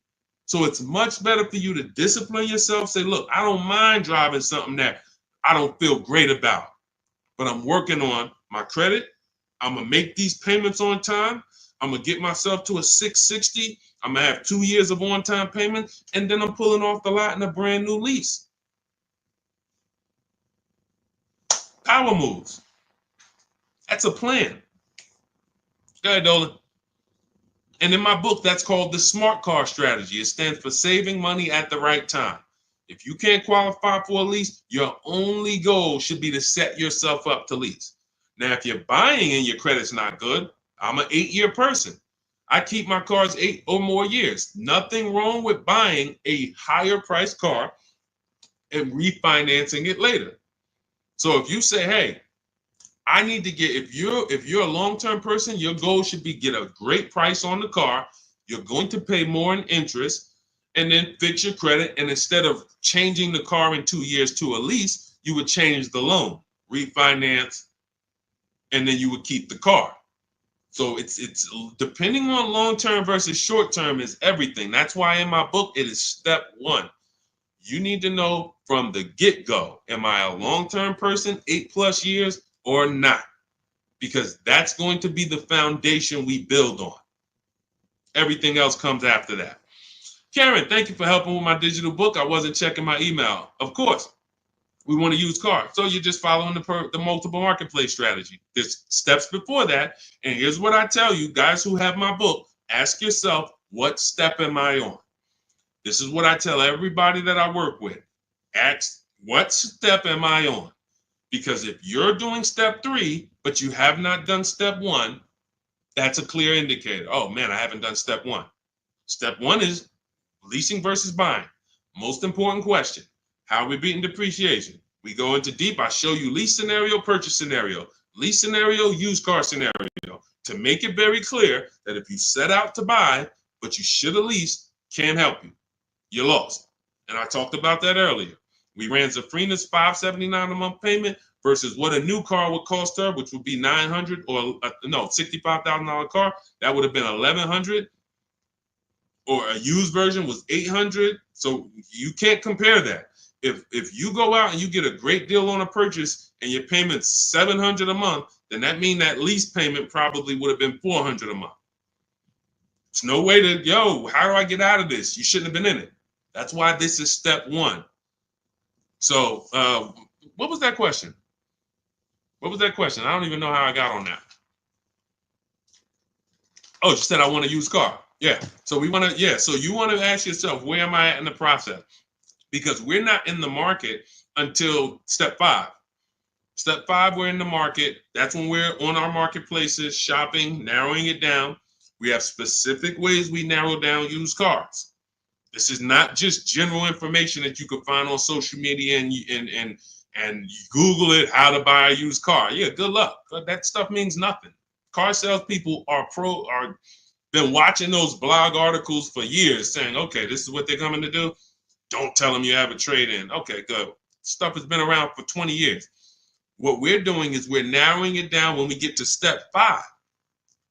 So it's much better for you to discipline yourself. Say, look, I don't mind driving something that I don't feel great about, but I'm working on my credit. I'm going to make these payments on time. I'm going to get myself to a 660. I'm going to have 2 years of on-time payments, and then I'm pulling off the lot in a brand new lease. Power moves. That's a plan. Go ahead, Dolan. And in my book, that's called the SMART car strategy. It stands for saving money at the right time. If you can't qualify for a lease, your only goal should be to set yourself up to lease. Now, if you're buying and your credit's not good, I'm an 8-year person. I keep my cars 8 or more years. Nothing wrong with buying a higher priced car and refinancing it later. So if you say, hey, I need to get, if you're a long-term person, your goal should be get a great price on the car. You're going to pay more in interest and then fix your credit. And instead of changing the car in 2 years to a lease, you would change the loan, refinance, and then you would keep the car. So it's depending on long-term versus short-term is everything. That's why in my book, it is step 1. You need to know from the get-go, am I a long-term person, 8+ years, or not? Because that's going to be the foundation we build on. Everything else comes after that. Karen, thank you for helping with my digital book. I wasn't checking my email. Of course, we want to use cars. So you're just following the multiple marketplace strategy. There's steps before that. And here's what I tell you, guys who have my book, ask yourself, what step am I on? This is what I tell everybody that I work with. Ask, what step am I on? Because if you're doing step 3, but you have not done step 1, that's a clear indicator. Oh man, I haven't done step 1. Step 1 is leasing versus buying. Most important question. How are we beating depreciation? We go into deep. I show you lease scenario, purchase scenario, lease scenario, used car scenario, to make it very clear that if you set out to buy, but you should have leased, can't help you. You're lost. And I talked about that earlier. We ran Zafrina's $579 a month payment versus what a new car would cost her, which would be $900 or $65,000 car. That would have been $1,100. Or a used version was $800. So you can't compare that. If you go out and you get a great deal on a purchase and your payment's $700 a month, then that means that lease payment probably would have been $400 a month. There's no way to, how do I get out of this? You shouldn't have been in it. That's why this is step 1. So what was that question? What was that question? I don't even know how I got on that. Oh, you said I want a used car. Yeah. So so you want to ask yourself, where am I at in the process? Because we're not in the market until step 5. Step 5, we're in the market. That's when we're on our marketplaces, shopping, narrowing it down. We have specific ways we narrow down used cars. This is not just general information that you could find on social media and you Google it, how to buy a used car. Yeah, good luck. That stuff means nothing. Car salespeople are been watching those blog articles for years saying, okay, this is what they're coming to do. Don't tell them you have a trade-in. Okay, good. Stuff has been around for 20 years. What we're doing is we're narrowing it down when we get to step 5,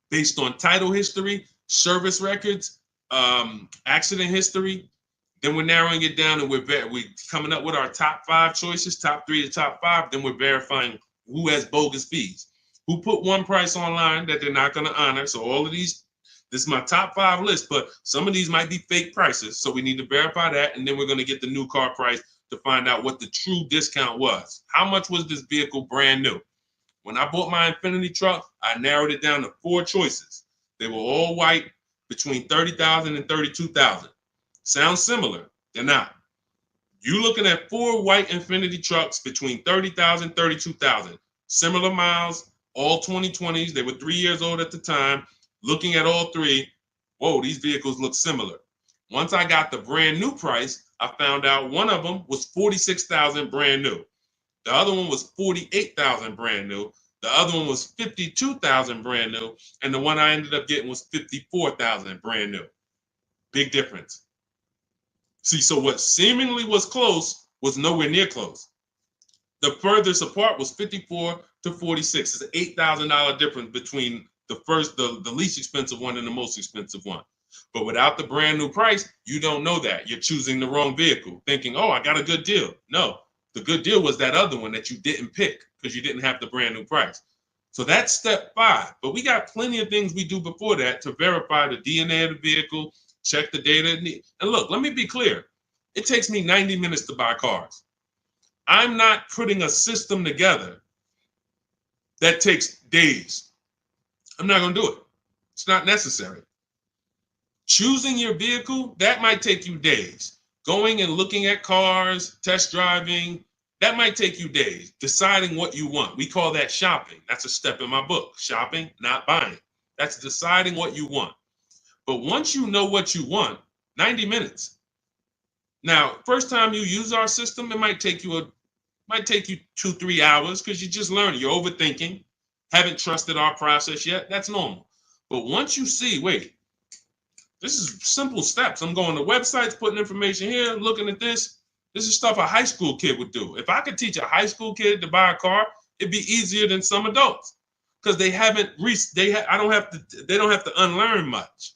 based on title history, service records, accident history. Then we're narrowing it down and we're coming up with our top 5 choices, top 3 to top 5. Then we're verifying who has bogus fees, who put one price online that they're not going to honor. So all of these This is my top 5 list, but some of these might be fake prices. So we need to verify that. And then we're going to get the new car price to find out what the true discount was. How much was this vehicle brand new? When I bought my Infiniti truck, I narrowed it down to 4 choices. They were all white, between $30,000 and $32,000. Sounds similar. They're not. You're looking at 4 white Infiniti trucks between $30,000 and $32,000. Similar miles, all 2020s. They were 3 years old at the time. Looking at all 3, whoa, these vehicles look similar. Once I got the brand new price, I found out one of them was $46,000 brand new. The other one was $48,000 brand new. The other one was $52,000 brand new. And the one I ended up getting was $54,000 brand new. Big difference. See, so what seemingly was close was nowhere near close. The furthest apart was 54 to 46. It's an $8,000 difference between the least expensive one and the most expensive one. But without the brand new price, you don't know that. You're choosing the wrong vehicle, thinking, oh, I got a good deal. No, the good deal was that other one that you didn't pick because you didn't have the brand new price. So that's step 5. But we got plenty of things we do before that to verify the DNA of the vehicle, check the data. And look, let me be clear. It takes me 90 minutes to buy cars. I'm not putting a system together that takes days. I'm not going to do it. It's not necessary. Choosing your vehicle, that might take you days. Going and looking at cars, test driving, that might take you days. Deciding what you want. We call that shopping. That's a step in my book. Shopping, not buying. That's deciding what you want. But once you know what you want, 90 minutes. Now, first time you use our system, it might take you 2-3 hours because you're just learning. You're overthinking. Haven't trusted our process yet. That's normal. But once you see, wait, this is simple steps. I'm going to websites, putting information here, looking at this. This is stuff a high school kid would do. If I could teach a high school kid to buy a car, it'd be easier than some adults because they don't have to unlearn much.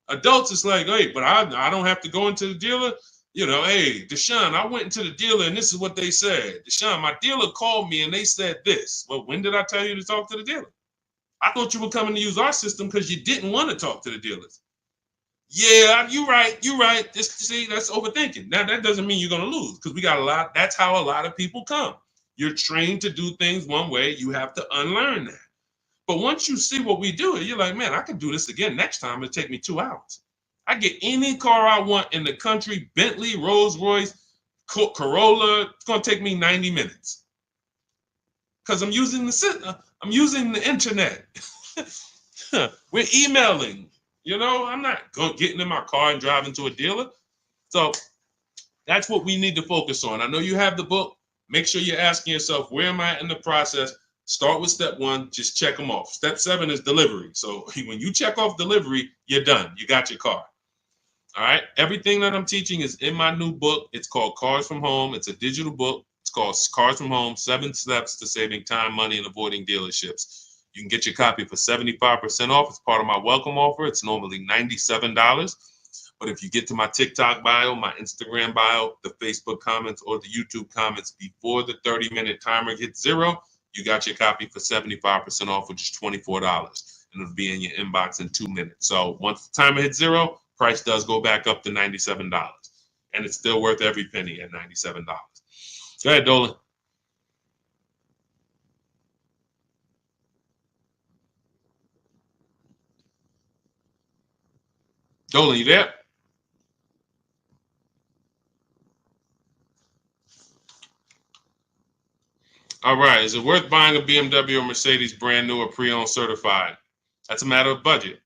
Adults, it's like, hey, but I don't have to go into the dealer. You know, hey, Deshone, I went into the dealer and this is what they said. Deshone, my dealer called me and they said this. Well, when did I tell you to talk to the dealer? I thought you were coming to use our system because you didn't want to talk to the dealers. Yeah, you're right. See, that's overthinking. Now, that doesn't mean you're going to lose because we got a lot. That's how a lot of people come. You're trained to do things one way. You have to unlearn that. But once you see what we do, you're like, man, I can do this again next time. It'll take me 2 hours. I get any car I want in the country, Bentley, Rolls Royce, Corolla. It's going to take me 90 minutes because I'm using the internet. We're emailing. You know, I'm not getting in my car and driving to a dealer. So that's what we need to focus on. I know you have the book. Make sure you're asking yourself, where am I in the process? Start with step 1, just check them off. Step 7 is delivery. So when you check off delivery, you're done. You got your car. All right. Everything that I'm teaching is in my new book. It's called Cars from Home. It's a digital book. It's called Cars from Home, 7 Steps to Saving Time, Money, and Avoiding Dealerships. You can get your copy for 75% off. It's part of my welcome offer. It's normally $97. But if you get to my TikTok bio, my Instagram bio, the Facebook comments, or the YouTube comments before the 30-minute timer hits 0, you got your copy for 75% off, which is $24. And it'll be in your inbox in 2 minutes. So once the timer hits 0, price does go back up to $97. And it's still worth every penny at $97. Go ahead, Dolan. Dolan, you there? All right. Is it worth buying a BMW or Mercedes brand new or pre-owned certified? That's a matter of budget.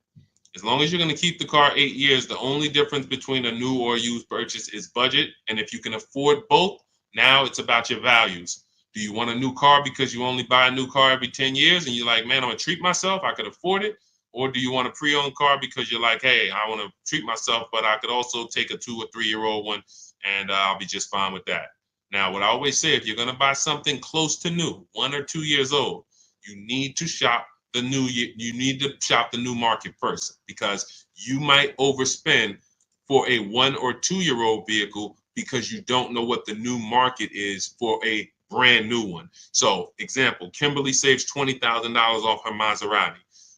As long as you're going to keep the car 8 years, the only difference between a new or used purchase is budget. And if you can afford both, now it's about your values. Do you want a new car because you only buy a new car every 10 years and you're like, man, I'm going to treat myself, I could afford it? Or do you want a pre-owned car because you're like, hey, I want to treat myself, but I could also take a 2 or 3 year old one and I'll be just fine with that. Now, what I always say, if you're going to buy something close to new, 1 or 2 years old, you need to shop the new market first because you might overspend for a 1 or 2 year old vehicle because you don't know what the new market is for a brand new one. So, example, Kimberly saves $20,000 off her Maserati.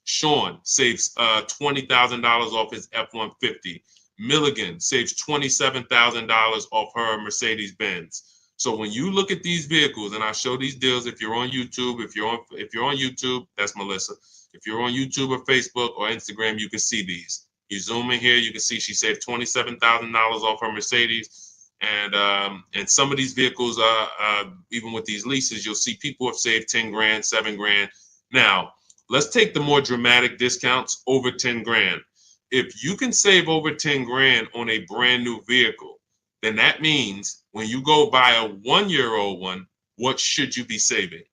Sean saves $20,000 off his F-150. Milligan saves $27,000 off her Mercedes-Benz. So when you look at these vehicles, and I show these deals, if you're on YouTube, if you're on YouTube, that's Melissa. If you're on YouTube or Facebook or Instagram, you can see these. You zoom in here, you can see she saved $27,000 off her Mercedes. And some of these vehicles, even with these leases, you'll see people have saved 10 grand, 7 grand. Now, let's take the more dramatic discounts over 10 grand. If you can save over 10 grand on a brand new vehicle, then that means when you go buy a 1-year-old one, what should you be saving?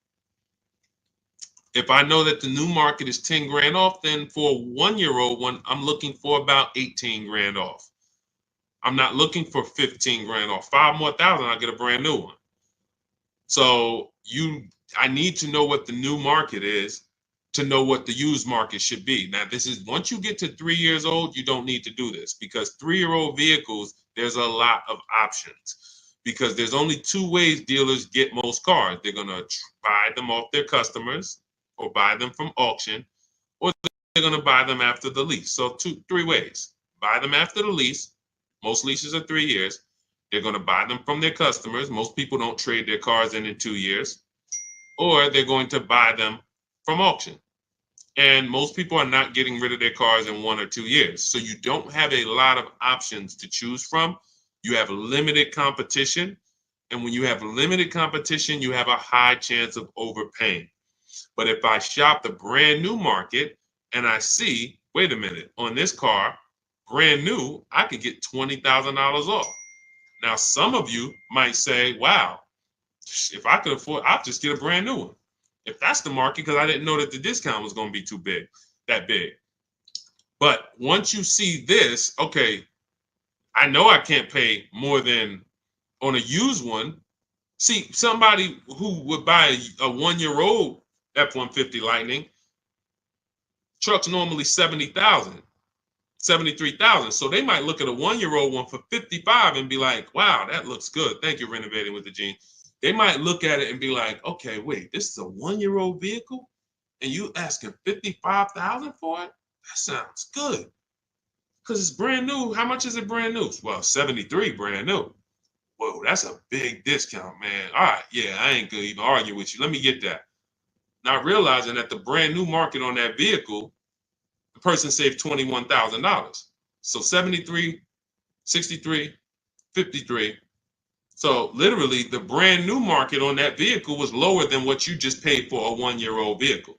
If I know that the new market is 10 grand off, then for a 1-year-old one, I'm looking for about 18 grand off. I'm not looking for 15 grand off. 5 more thousand, I'll get a brand new one. So I need to know what the new market is to know what the used market should be. Now, this is once you get to 3 years old, you don't need to do this because 3-year-old vehicles, there's a lot of options because there's only 2 ways dealers get most cars. They're going to buy them off their customers or buy them from auction, or they're going to buy them after the lease. So 3 ways. Buy them after the lease. Most leases are 3 years. They're going to buy them from their customers. Most people don't trade their cars in 2 years. Or they're going to buy them from auction. And most people are not getting rid of their cars in 1 or 2 years. So you don't have a lot of options to choose from. You have limited competition. And when you have limited competition, you have a high chance of overpaying. But if I shop the brand new market and I see, wait a minute, on this car, brand new, I could get $20,000 off. Now, some of you might say, wow, if I could afford, I'll just get a brand new one. If that's the market, because I didn't know that the discount was going to be that big. But once you see this, okay, I know I can't pay more than on a used one. See, somebody who would buy a 1-year-old F-150 Lightning, truck's normally 70,000, 73,000. So they might look at a 1-year-old one for 55 and be like, wow, that looks good. Thank you, Renovating with the Gene. They might look at it and be like, okay, wait, this is a 1-year-old vehicle and you asking 55,000 for it? That sounds good. Because it's brand new. How much is it brand new? Well, 73 brand new. Whoa, that's a big discount, man. All right, yeah, I ain't gonna even argue with you. Let me get that. Not realizing that the brand new market on that vehicle, the person saved $21,000. So 73, 63, 53. So literally the brand new market on that vehicle was lower than what you just paid for a 1-year-old vehicle.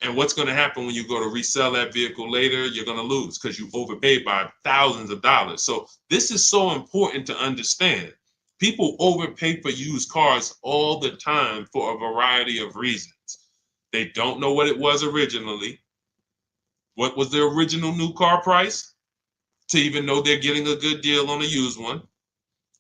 And what's going to happen when you go to resell that vehicle later? You're going to lose because you overpaid by thousands of dollars. So this is so important to understand. People overpay for used cars all the time for a variety of reasons. They don't know what it was originally. What was the original new car price? To even know they're getting a good deal on a used one.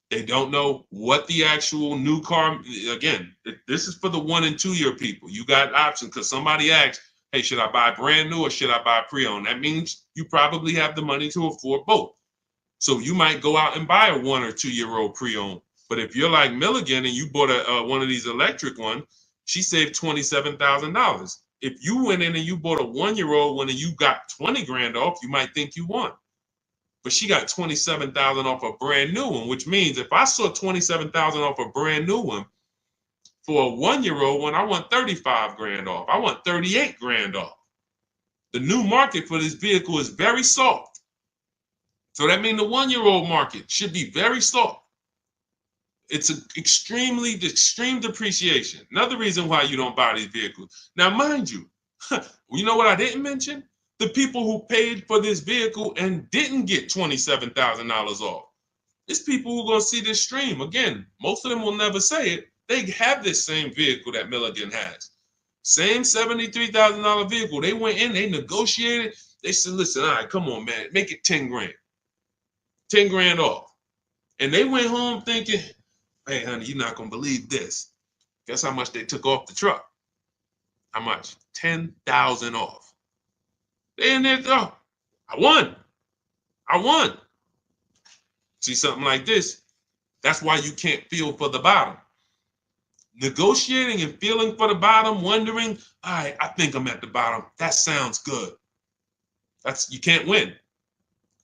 They don't know what the actual new car, again, this is for the 1 and 2 year people. You got options because somebody asked, hey, should I buy brand new or should I buy pre-owned? That means you probably have the money to afford both. So you might go out and buy a 1 or 2 year old pre-owned. But if you're like Milligan and you bought one of these electric ones, she saved $27,000. If you went in and you bought a 1-year-old one and you got 20 grand off, you might think you won. But she got 27,000 off a brand new one, which means if I saw 27,000 off a brand new one, for a 1-year-old one, I want 35 grand off. I want 38 grand off. The new market for this vehicle is very soft. So that means the 1-year-old market should be very soft. It's an extreme depreciation. Another reason why you don't buy these vehicles. Now, mind you, you know what I didn't mention? The people who paid for this vehicle and didn't get $27,000 off. It's people who are going to see this stream. Again, most of them will never say it. They have this same vehicle that Milligan has. Same $73,000 vehicle. They went in, they negotiated. They said, listen, all right, come on, man, make it 10 grand. 10 grand off. And they went home thinking, hey, honey, you're not going to believe this. Guess how much they took off the truck? How much? 10,000 off. They in there, oh, I won. See something like this? That's why you can't feel for the bottom. Negotiating and feeling for the bottom, wondering, all right, I think I'm at the bottom. That sounds good. You can't win.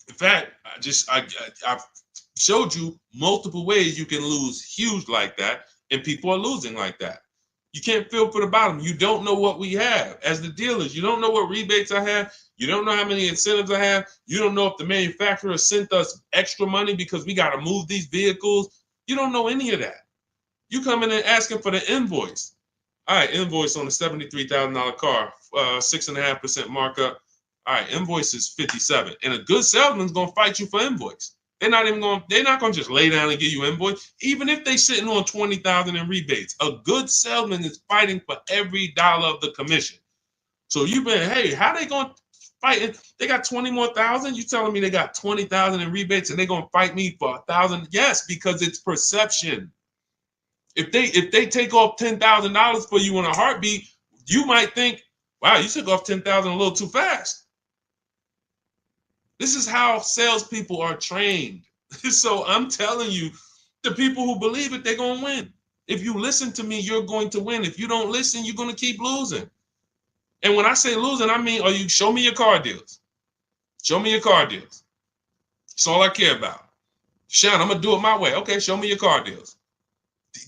In fact, I've showed you multiple ways you can lose huge like that, and people are losing like that. You can't feel for the bottom. You don't know what we have as the dealers. You don't know what rebates I have. You don't know how many incentives I have. You don't know if the manufacturer sent us extra money because we got to move these vehicles. You don't know any of that. You come in and asking for the invoice. All right, invoice on a $73,000 car, 6.5% markup. All right, invoice is 57, and a good salesman's gonna fight you for invoice. They're not gonna just lay down and give you invoice, even if they sitting on 20,000 in rebates. A good salesman is fighting for every dollar of the commission. So you've been, hey, how they gonna fight? They got 20 more thousand. You telling me they got 20,000 in rebates and they gonna fight me for 1,000? Yes, because it's perception. If they take off $10,000 for you in a heartbeat, you might think, wow, you took off 10,000 a little too fast. This is how salespeople are trained. So I'm telling you, the people who believe it, they're going to win. If you listen to me, you're going to win. If you don't listen, you're going to keep losing. And when I say losing, I mean, show me your car deals. Show me your car deals. That's all I care about. Sean, I'm going to do it my way. Okay, show me your car deals.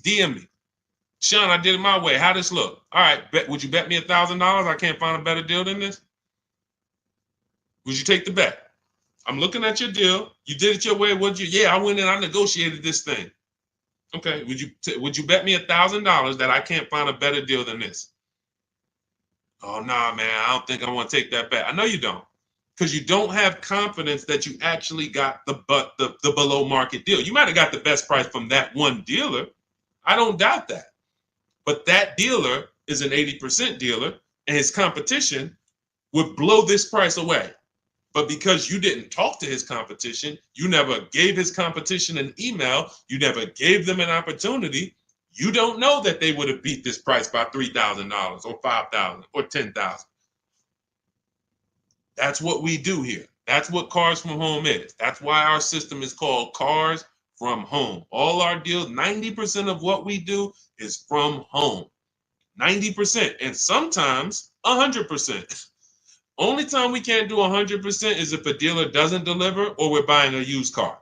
DM me. Sean, I did it my way. How this look? All right, would you bet me $1,000? I can't find a better deal than this. Would you take the bet? I'm looking at your deal. You did it your way. Yeah, I went in. I negotiated this thing. Okay. Would you bet me $1,000 that I can't find a better deal than this? Oh nah, man. I don't think I want to take that bet. I know you don't, because you don't have confidence that you actually got the below market deal. You might have got the best price from that one dealer. I don't doubt that. But that dealer is an 80% dealer, and his competition would blow this price away. But because you didn't talk to his competition, you never gave his competition an email, you never gave them an opportunity, you don't know that they would have beat this price by $3,000 or $5,000 or $10,000. That's what we do here. That's what Cars from Home is. That's why our system is called Cars from Home. All our deals, 90% of what we do is from home. 90%, and sometimes 100%. Only time we can't do 100% is if a dealer doesn't deliver or we're buying a used car.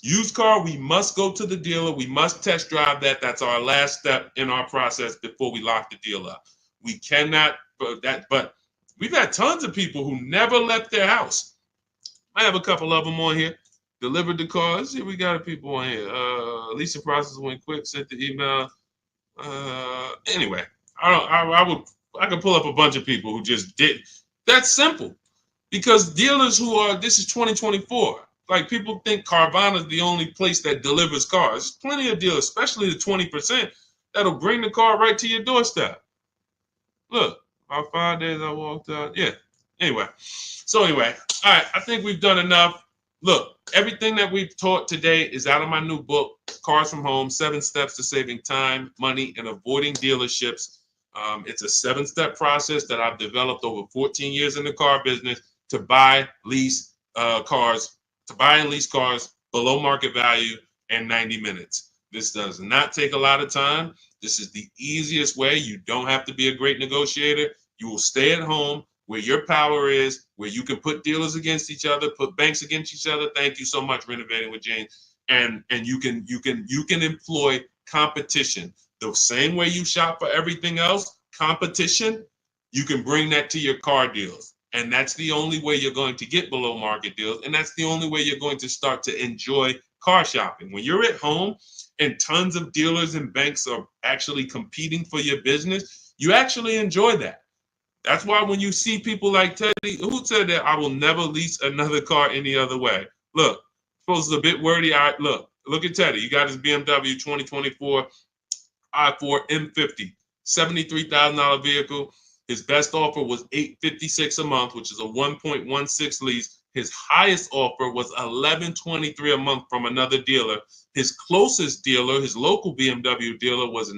Used car, we must go to the dealer. We must test drive that. That's our last step in our process before we lock the deal up. We cannot, but we've had tons of people who never left their house. I have a couple of them on here. Delivered the car. Let's see, we got people on here. Leasing process went quick. Sent the email. Anyway, I could pull up a bunch of people who just did. That's simple, because dealers this is 2024. Like, people think Carvana is the only place that delivers cars. There's plenty of dealers, especially the 20%, that'll bring the car right to your doorstep. Look, about 5 days I walked out. Yeah. Anyway, all right. I think we've done enough. Look, everything that we've taught today is out of my new book, Cars from Home, 7 Steps to Saving Time, Money, and Avoiding Dealerships. It's a 7-step process that I've developed over 14 years in the car business to buy, lease cars, below market value in 90 minutes. This does not take a lot of time. This is the easiest way. You don't have to be a great negotiator. You will stay at home where your power is, where you can put dealers against each other, put banks against each other. Thank you so much, Renovating with James. And you can employ competition. The same way you shop for everything else, competition, you can bring that to your car deals. And that's the only way you're going to get below market deals. And that's the only way you're going to start to enjoy car shopping. When you're at home and tons of dealers and banks are actually competing for your business, you actually enjoy that. That's why when you see people like Teddy, who said that I will never lease another car any other way. Look, suppose it's a bit wordy. Look at Teddy. You got his BMW 2024 i4 M50, $73,000 vehicle. His best offer was $856 a month, which is a 1.16 lease. His highest offer was $1,123 a month from another dealer. His closest dealer, his local BMW dealer, was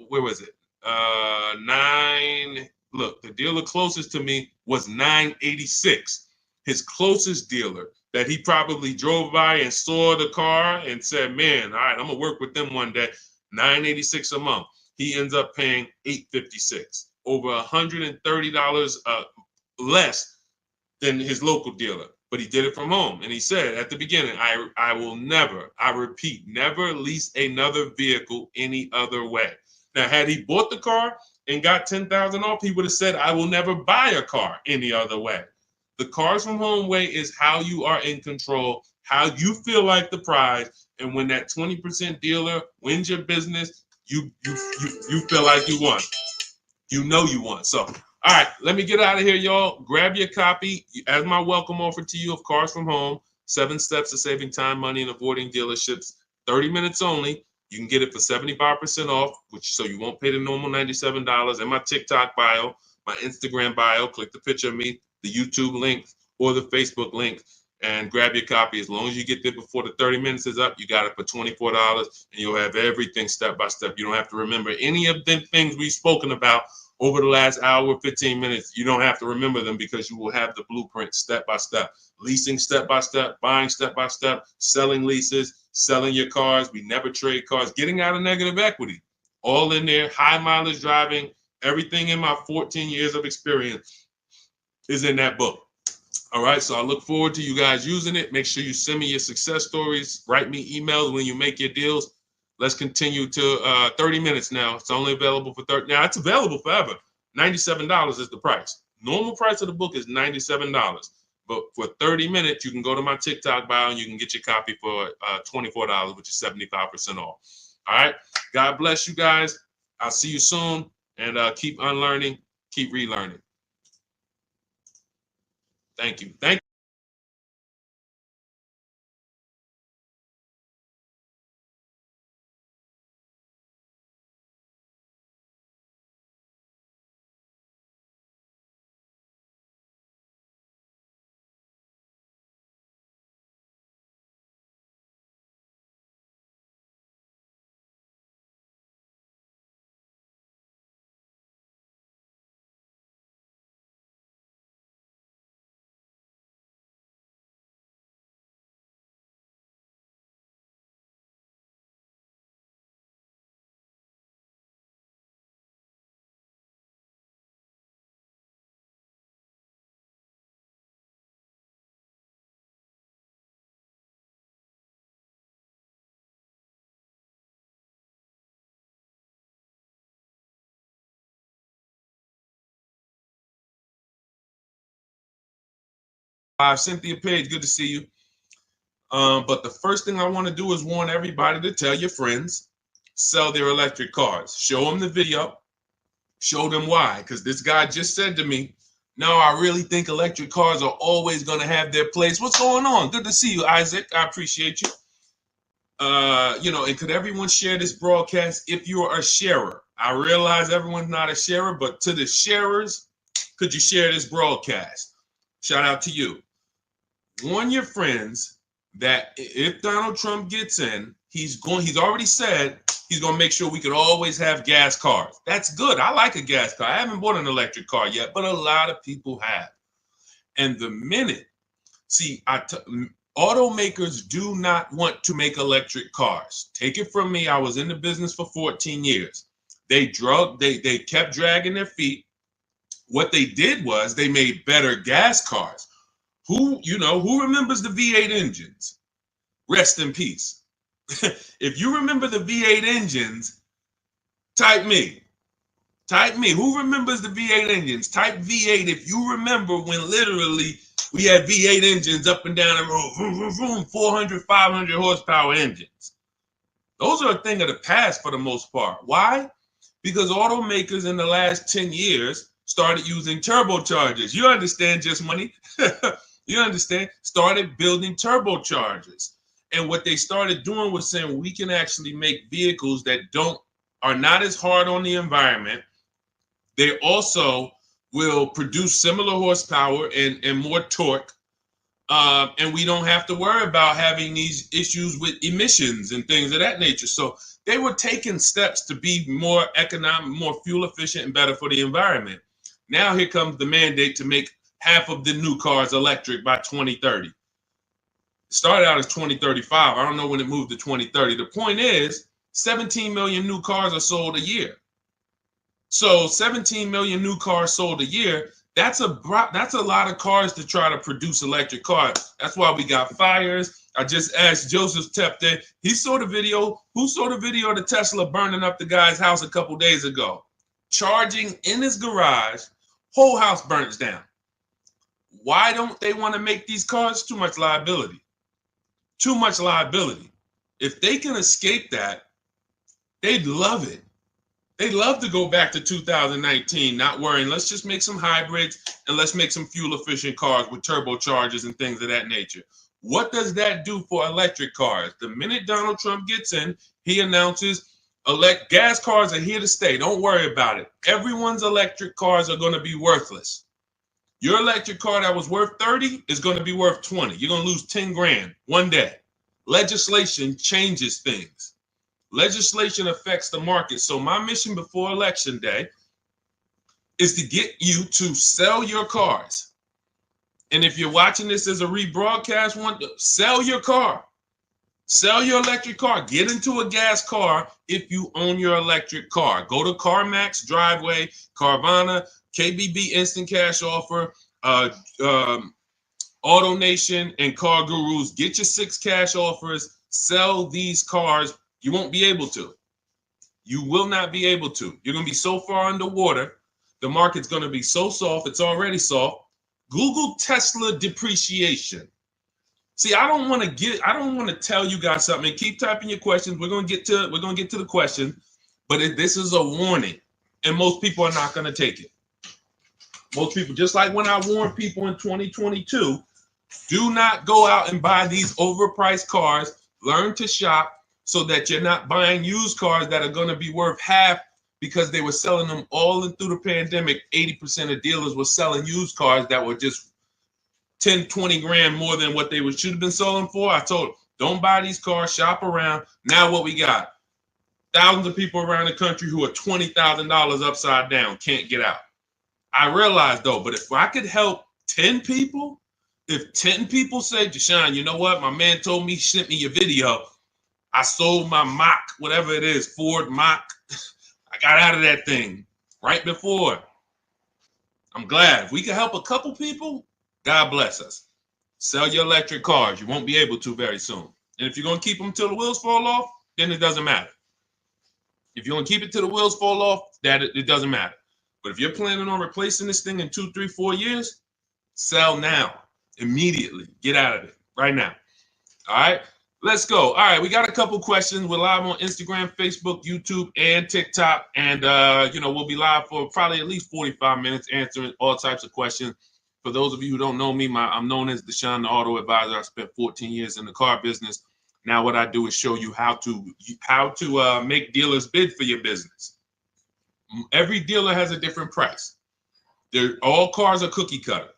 where was it? Look, the dealer closest to me was $986. His closest dealer that he probably drove by and saw the car and said, man, all right, I'm gonna work with them one day. $986 a month. He ends up paying $856, over $130 less than his local dealer. But he did it from home. And he said at the beginning, I will never, I repeat, never lease another vehicle any other way. Now, had he bought the car and got $10,000 off, he would have said, I will never buy a car any other way. The Cars from Home way is how you are in control, how you feel like the prize. And when that 20% dealer wins your business, you feel like you won. You know you won. So, all right, let me get out of here, y'all. Grab your copy as my welcome offer to you of Cars from Home, 7 steps to saving time, money, and avoiding dealerships. 30 minutes only. You can get it for 75% off, which so you won't pay the normal $97. In my TikTok bio, my Instagram bio, click the picture of me, the YouTube link, or the Facebook link, and grab your copy. As long as you get there before the 30 minutes is up, you got it for $24, and you'll have everything step by step. You don't have to remember any of the things we've spoken about over the last hour, 15 minutes. You don't have to remember them because you will have the blueprint step by step. Leasing step by step, buying step by step, selling leases, selling your cars. We never trade cars, getting out of negative equity. All in there, high mileage driving, everything in my 14 years of experience is in that book. All right, so I look forward to you guys using it. Make sure you send me your success stories. Write me emails when you make your deals. Let's continue to 30 minutes now. It's only available for 30. Now, it's available forever. $97 is the price. Normal price of the book is $97. But for 30 minutes, you can go to my TikTok bio and you can get your copy for $24, which is 75% off. All right. God bless you guys. I'll see you soon. And keep unlearning, keep relearning. Thank you. Thank you. Cynthia Page, good to see you. But the first thing I want to do is warn everybody to tell your friends, sell their electric cars. Show them the video. Show them why. Because this guy just said to me, no, I really think electric cars are always going to have their place. What's going on? Good to see you, Isaac. I appreciate you. And could everyone share this broadcast if you're a sharer? I realize everyone's not a sharer, but to the sharers, could you share this broadcast? Shout out to you. Warn your friends that if Donald Trump gets in, he's already said he's going to make sure we could always have gas cars. That's good. I like a gas car. I haven't bought an electric car yet, but a lot of people have. And the minute, automakers do not want to make electric cars. Take it from me. I was in the business for 14 years. They kept dragging their feet. What they did was they made better gas cars. Who remembers the V8 engines? Rest in peace. If you remember the V8 engines, type me. Who remembers the V8 engines? Type V8 if you remember when literally we had V8 engines up and down the road, vroom, vroom, vroom, 400, 500 horsepower engines. Those are a thing of the past for the most part. Why? Because automakers in the last 10 years started using turbochargers. You understand, Just Money? You understand? Started building turbochargers. And what they started doing was saying we can actually make vehicles that are not as hard on the environment. They also will produce similar horsepower and more torque. And we don't have to worry about having these issues with emissions and things of that nature. So they were taking steps to be more economic, more fuel efficient, and better for the environment. Now here comes the mandate to make half of the new cars electric by 2030. It started out as 2035. I don't know when it moved to 2030. The point is, 17 million new cars are sold a year. So 17 million new cars sold a year. That's a lot of cars to try to produce electric cars. That's why we got fires. I just asked Joseph Tepte. He saw the video. Who saw the video of the Tesla burning up the guy's house a couple days ago? Charging in his garage, whole house burns down. Why don't they want to make these cars? Too much liability. Too much liability. If they can escape that, they'd love it. They'd love to go back to 2019, not worrying. Let's just make some hybrids and let's make some fuel-efficient cars with turbochargers and things of that nature. What does that do for electric cars? The minute Donald Trump gets in, he announces gas cars are here to stay. Don't worry about it. Everyone's electric cars are going to be worthless. Your electric car that was worth 30 is going to be worth 20. You're going to lose 10 grand one day. Legislation changes things. Legislation affects the market. So my mission before Election Day is to get you to sell your cars. And if you're watching this as a rebroadcast, sell your car. Sell your electric car. Get into a gas car if you own your electric car. Go to CarMax, Driveway, Carvana, KBB Instant Cash Offer, AutoNation, and Car Gurus. Get your 6 cash offers. Sell these cars. You won't be able to. You will not be able to. You're going to be so far underwater. The market's going to be so soft. It's already soft. Google Tesla depreciation. See, I don't want to tell you guys something. Keep typing your questions. We're going to get to the question, but this is a warning, and most people are not going to take it. Most people, just like when I warned people in 2022, do not go out and buy these overpriced cars. Learn to shop so that you're not buying used cars that are going to be worth half because they were selling them all through the pandemic. 80% of dealers were selling used cars that were just 10, 20 grand more than what they should have been selling for. I told them, don't buy these cars, shop around. Now what we got? Thousands of people around the country who are $20,000 upside down, can't get out. I realize though, but if I could help 10 people, if 10 people say, Deshone, you know what? My man told me, he sent me your video. I sold my Mach, whatever it is, Ford Mach. I got out of that thing right before. I'm glad. If we can help a couple people, God bless us. Sell your electric cars. You won't be able to very soon. And if you're going to keep them till the wheels fall off, then it doesn't matter. If you're going to keep it till the wheels fall off, it doesn't matter. But if you're planning on replacing this thing in 2, 3, 4 years, sell now, immediately. Get out of it right now. All right. Let's go. All right, we got a couple questions. We're live on Instagram, Facebook, YouTube, and TikTok. And, we'll be live for probably at least 45 minutes answering all types of questions. For those of you who don't know me, I'm known as Deshone, the auto advisor. I spent 14 years in the car business. Now what I do is show you how to make dealers bid for your business. Every dealer has a different price. All cars are cookie cutter.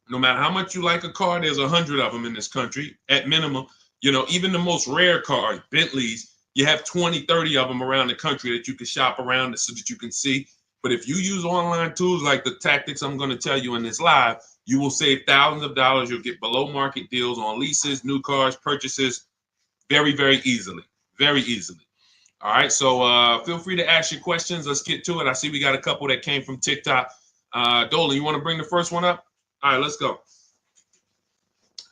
No matter how much you like a car, there's 100 of them in this country at minimum. Even the most rare cars, Bentleys, you have 20, 30 of them around the country that you can shop around so that you can see. But if you use online tools like the tactics I'm going to tell you in this live, you will save thousands of dollars. You'll get below market deals on leases, new cars, purchases very, very easily. Very easily. All right. So feel free to ask your questions. Let's get to it. I see we got a couple that came from TikTok. Dolan, you want to bring the first one up? All right, let's go.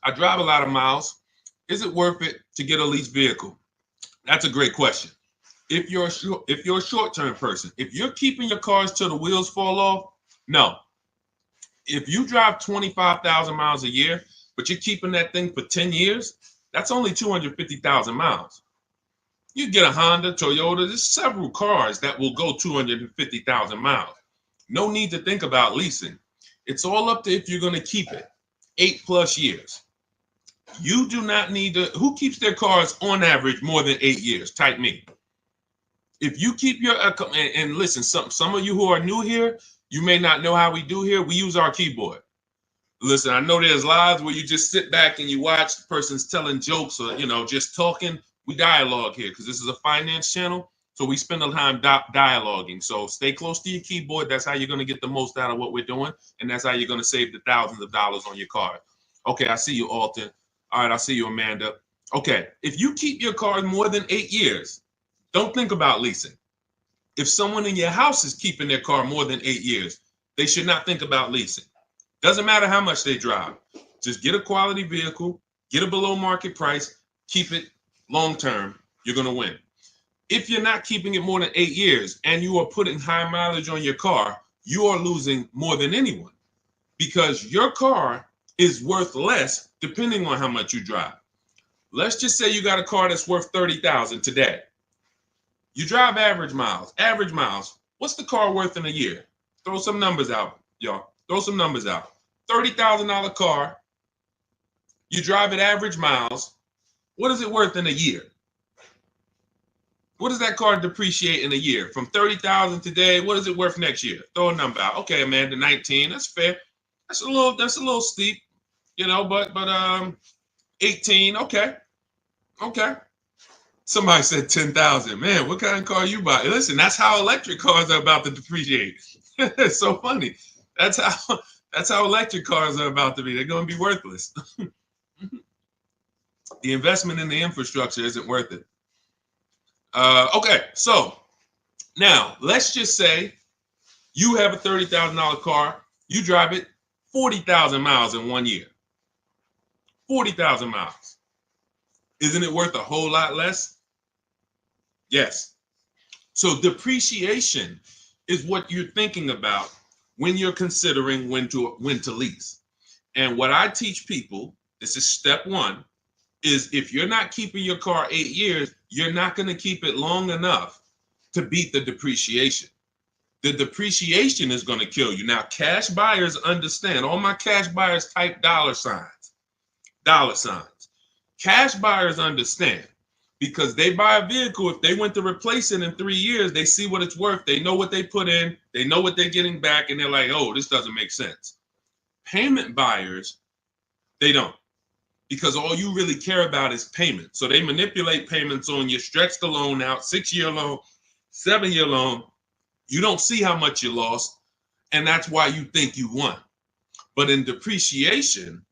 I drive a lot of miles. Is it worth it to get a leased vehicle? That's a great question. If you're a short-term person, if you're keeping your cars till the wheels fall off, no. If you drive 25,000 miles a year, but you're keeping that thing for 10 years, that's only 250,000 miles. You get a Honda, Toyota, there's several cars that will go 250,000 miles. No need to think about leasing. It's all up to if you're going to keep it 8+ years. You do not need to. Who keeps their cars on average more than 8 years? Type me. If you keep your and listen, some of you who are new here, you may not know how we do here. We use our keyboard. Listen, I know there's lives where you just sit back and you watch the person's telling jokes or just talking. We dialogue here because this is a finance channel, so we spend a time dialoguing. So stay close to your keyboard. That's how you're going to get the most out of what we're doing, and that's how you're going to save the thousands of dollars on your car. Okay, I see you, Alton. All right, I see you, Amanda. Okay, if you keep your car more than 8 years, Don't think about leasing. If someone in your house is keeping their car more than 8 years, they should not think about leasing. Doesn't matter how much they drive. Just get a quality vehicle, get a below market price, keep it long term. You're going to win. If you're not keeping it more than 8 years and you are putting high mileage on your car, you are losing more than anyone because your car is worth less depending on how much you drive. Let's just say you got a car that's worth 30,000 today. You drive average miles. Average miles. What's the car worth in a year? Throw some numbers out, y'all. Throw some numbers out. $30,000 car. You drive at average miles. What is it worth in a year? What does that car depreciate in a year? From 30,000 today, what is it worth next year? Throw a number out. Okay, Amanda, 19. That's fair. That's a little steep, but 18. Okay. Somebody said 10,000. Man, what kind of car you buy? Listen, that's how electric cars are about to depreciate. It's so funny. That's how electric cars are about to be. They're going to be worthless. The investment in the infrastructure isn't worth it. Okay, so now let's just say you have a $30,000 car. You drive it 40,000 miles in 1 year. 40,000 miles. Isn't it worth a whole lot less? Yes. So depreciation is what you're thinking about when you're considering when to lease. And what I teach people, this is step one, is if you're not keeping your car 8 years, you're not going to keep it long enough to beat the depreciation. The depreciation is going to kill you. Now, cash buyers understand. All my cash buyers type dollar signs. Dollar signs. Cash buyers understand because they buy a vehicle. If they went to replace it in 3 years, they see what it's worth. They know what they put in. They know what they're getting back. And they're like, oh, this doesn't make sense. Payment buyers, they don't. Because all you really care about is payment. So they manipulate payments on you, stretch the loan out, 6-year loan, 7-year loan. You don't see how much you lost, and that's why you think you won. But in depreciation,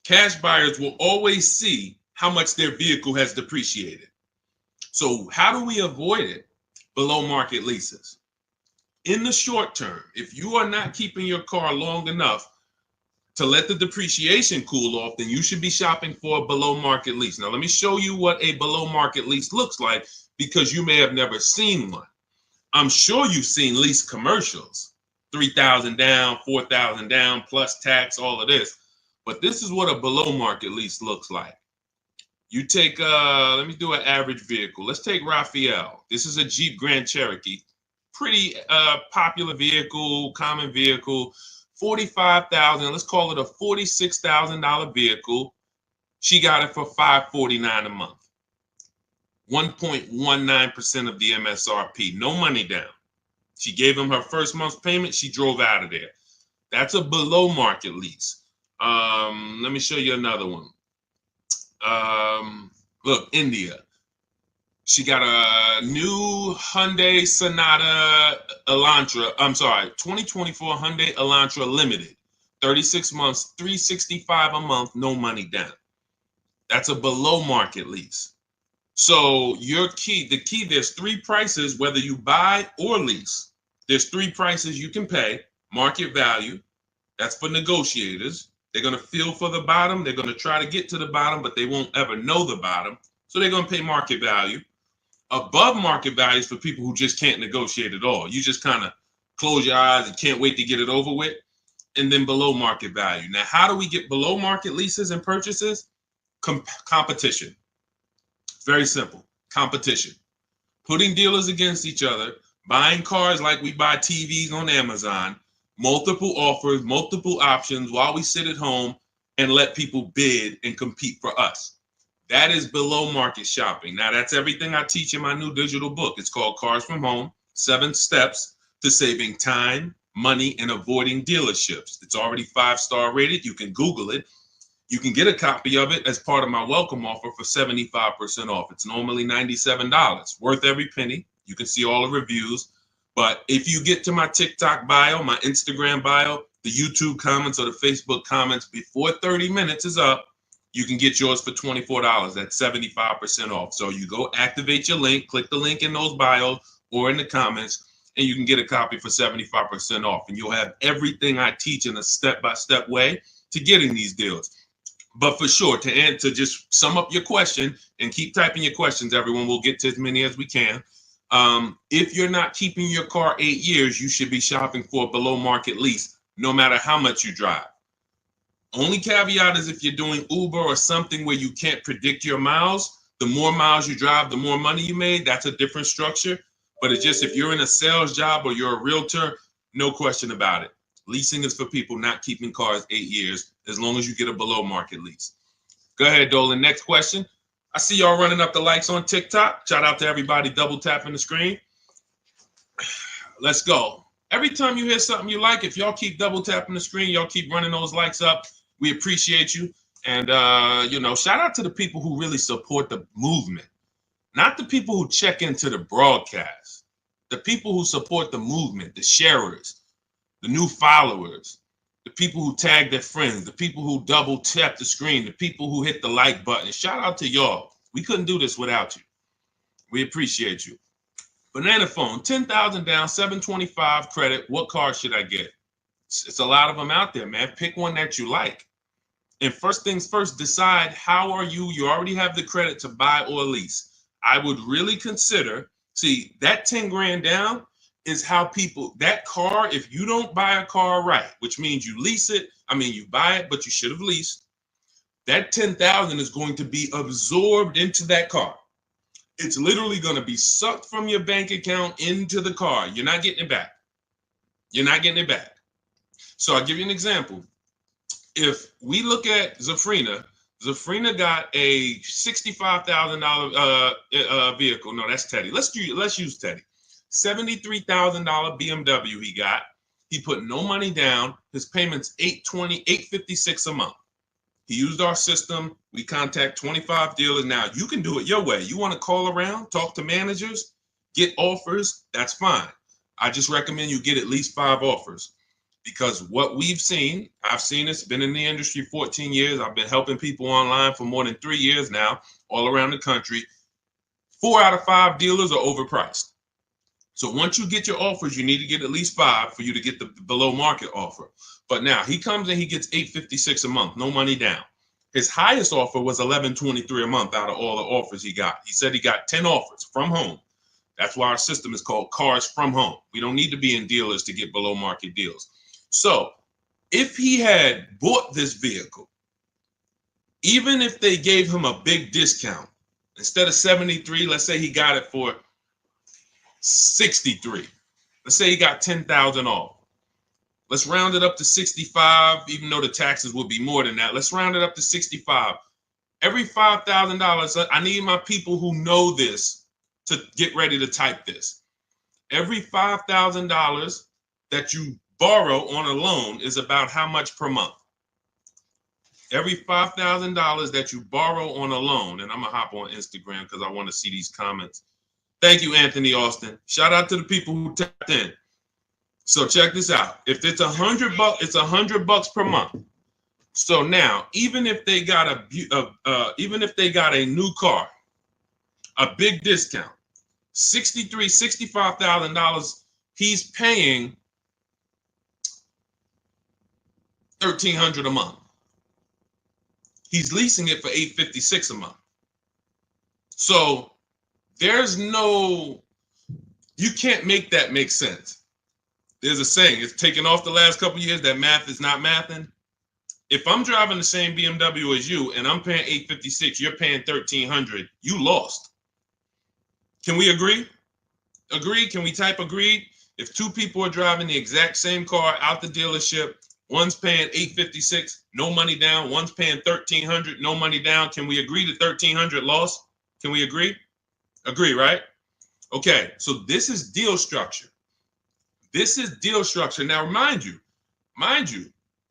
cash buyers will always see how much their vehicle has depreciated. So how do we avoid it? Below market leases. In the short term, if you are not keeping your car long enough to let the depreciation cool off, then you should be shopping for a below market lease. Now, let me show you what a below market lease looks like because you may have never seen one. I'm sure you've seen lease commercials, 3,000 down, 4,000 down, plus tax, all of this. But this is what a below market lease looks like. You take, let me do an average vehicle. Let's take Raphael. This is a Jeep Grand Cherokee. Pretty popular vehicle, common vehicle. 45,000, let's call it a $46,000 vehicle. She got it for $549 a month. 1.19% of the MSRP, no money down. She gave him her first month's payment. She drove out of there. That's a below market lease. Let me show you another one. Look, India. She got a new Hyundai Sonata Elantra. 2024 Hyundai Elantra Limited. 36 months, $365 a month, no money down. That's a below market lease. So the key, there's 3 prices, whether you buy or lease. There's 3 prices you can pay. Market value, that's for negotiators. They're going to feel for the bottom. They're going to try to get to the bottom, but they won't ever know the bottom. So they're going to pay market value. Above market value is for people who just can't negotiate at all. You just kind of close your eyes and can't wait to get it over with. And then below market value. Now, how do we get below market leases and purchases? Competition. Very simple. Competition. Putting dealers against each other, buying cars like we buy TVs on Amazon, multiple offers, multiple options while we sit at home and let people bid and compete for us. That is below market shopping. Now, that's everything I teach in my new digital book. It's called Cars from Home, 7 Steps to Saving Time, Money, and Avoiding Dealerships. It's already 5-star rated. You can Google it. You can get a copy of it as part of my welcome offer for 75% off. It's normally $97, worth every penny. You can see all the reviews. But if you get to my TikTok bio, my Instagram bio, the YouTube comments or the Facebook comments before 30 minutes is up, you can get yours for $24. That's 75% off. So you go activate your link, click the link in those bios or in the comments, and you can get a copy for 75% off. And you'll have everything I teach in a step-by-step way to getting these deals. But for sure, to just sum up your question and keep typing your questions, everyone, we'll get to as many as we can. If you're not keeping your car 8 years, you should be shopping for a below market lease, no matter how much you drive. Only caveat is if you're doing Uber or something where you can't predict your miles, the more miles you drive, the more money you made. That's a different structure. But it's just if you're in a sales job or you're a realtor, no question about it. Leasing is for people not keeping cars 8 years, as long as you get a below market lease. Go ahead, Dolan. Next question. I see y'all running up the likes on TikTok. Shout out to everybody double tapping the screen. Let's go. Every time you hear something you like, if y'all keep double tapping the screen, y'all keep running those likes up. We appreciate you. And, shout out to the people who really support the movement, not the people who check into the broadcast, the people who support the movement, the sharers, the new followers, the people who tag their friends, the people who double tap the screen, the people who hit the like button. Shout out to y'all. We couldn't do this without you. We appreciate you. Banana phone, 10,000 down, 725 credit. What car should I get? It's a lot of them out there, man. Pick one that you like. And first things first, decide how are you already have the credit to buy or lease. I would really consider, see, that 10 grand down is how people, that car, if you don't buy a car right, which means you lease it, you buy it, but you should have leased, that 10,000 is going to be absorbed into that car. It's literally going to be sucked from your bank account into the car. You're not getting it back. You're not getting it back. So I'll give you an example. If we look at Zafrina got a $65,000 vehicle. No, that's Teddy. Let's use Teddy. $73,000 BMW he got. He put no money down. His payment's $856 a month. He used our system. We contact 25 dealers. Now you can do it your way. You want to call around, talk to managers, get offers. That's fine. I just recommend you get at least 5 offers. Because what we've seen, I've seen this, been in the industry 14 years. I've been helping people online for more than 3 years now, all around the country. 4 out of 5 dealers are overpriced. So once you get your offers, you need to get at least 5 for you to get the below market offer. But now he comes and he gets $856 a month, no money down. His highest offer was $1123 a month out of all the offers he got. He said he got 10 offers from home. That's why our system is called Cars from Home. We don't need to be in dealers to get below market deals. So if he had bought this vehicle, even if they gave him a big discount, instead of 73, let's say he got it for 63. Let's say he got 10,000 off. Let's round it up to 65, even though the taxes would be more than that. Let's round it up to 65. Every $5,000, I need my people who know this to get ready to type this. Every $5,000 that you borrow on a loan is about how much per month? Every $5,000 that you borrow on a loan, and I'm going to hop on Instagram because I want to see these comments. Thank you, Anthony Austin. Shout out to the people who tapped in. So check this out. If it's $100, it's $100 per month. So now, even if they got a new car, a big discount, $65,000, he's paying $1,300 a month. He's leasing it for $856 a month. So you can't make that make sense. There's a saying, it's taken off the last couple of years that math is not mathing. If I'm driving the same BMW as you and I'm paying $856, you're paying $1,300, you lost. Can we agree? Agree? Can we type agreed? If 2 people are driving the exact same car out the dealership, one's paying $856, no money down. One's paying $1,300, no money down. Can we agree to $1,300 loss? Can we agree? Agree, right? Okay, so this is deal structure. This is deal structure. Now, mind you,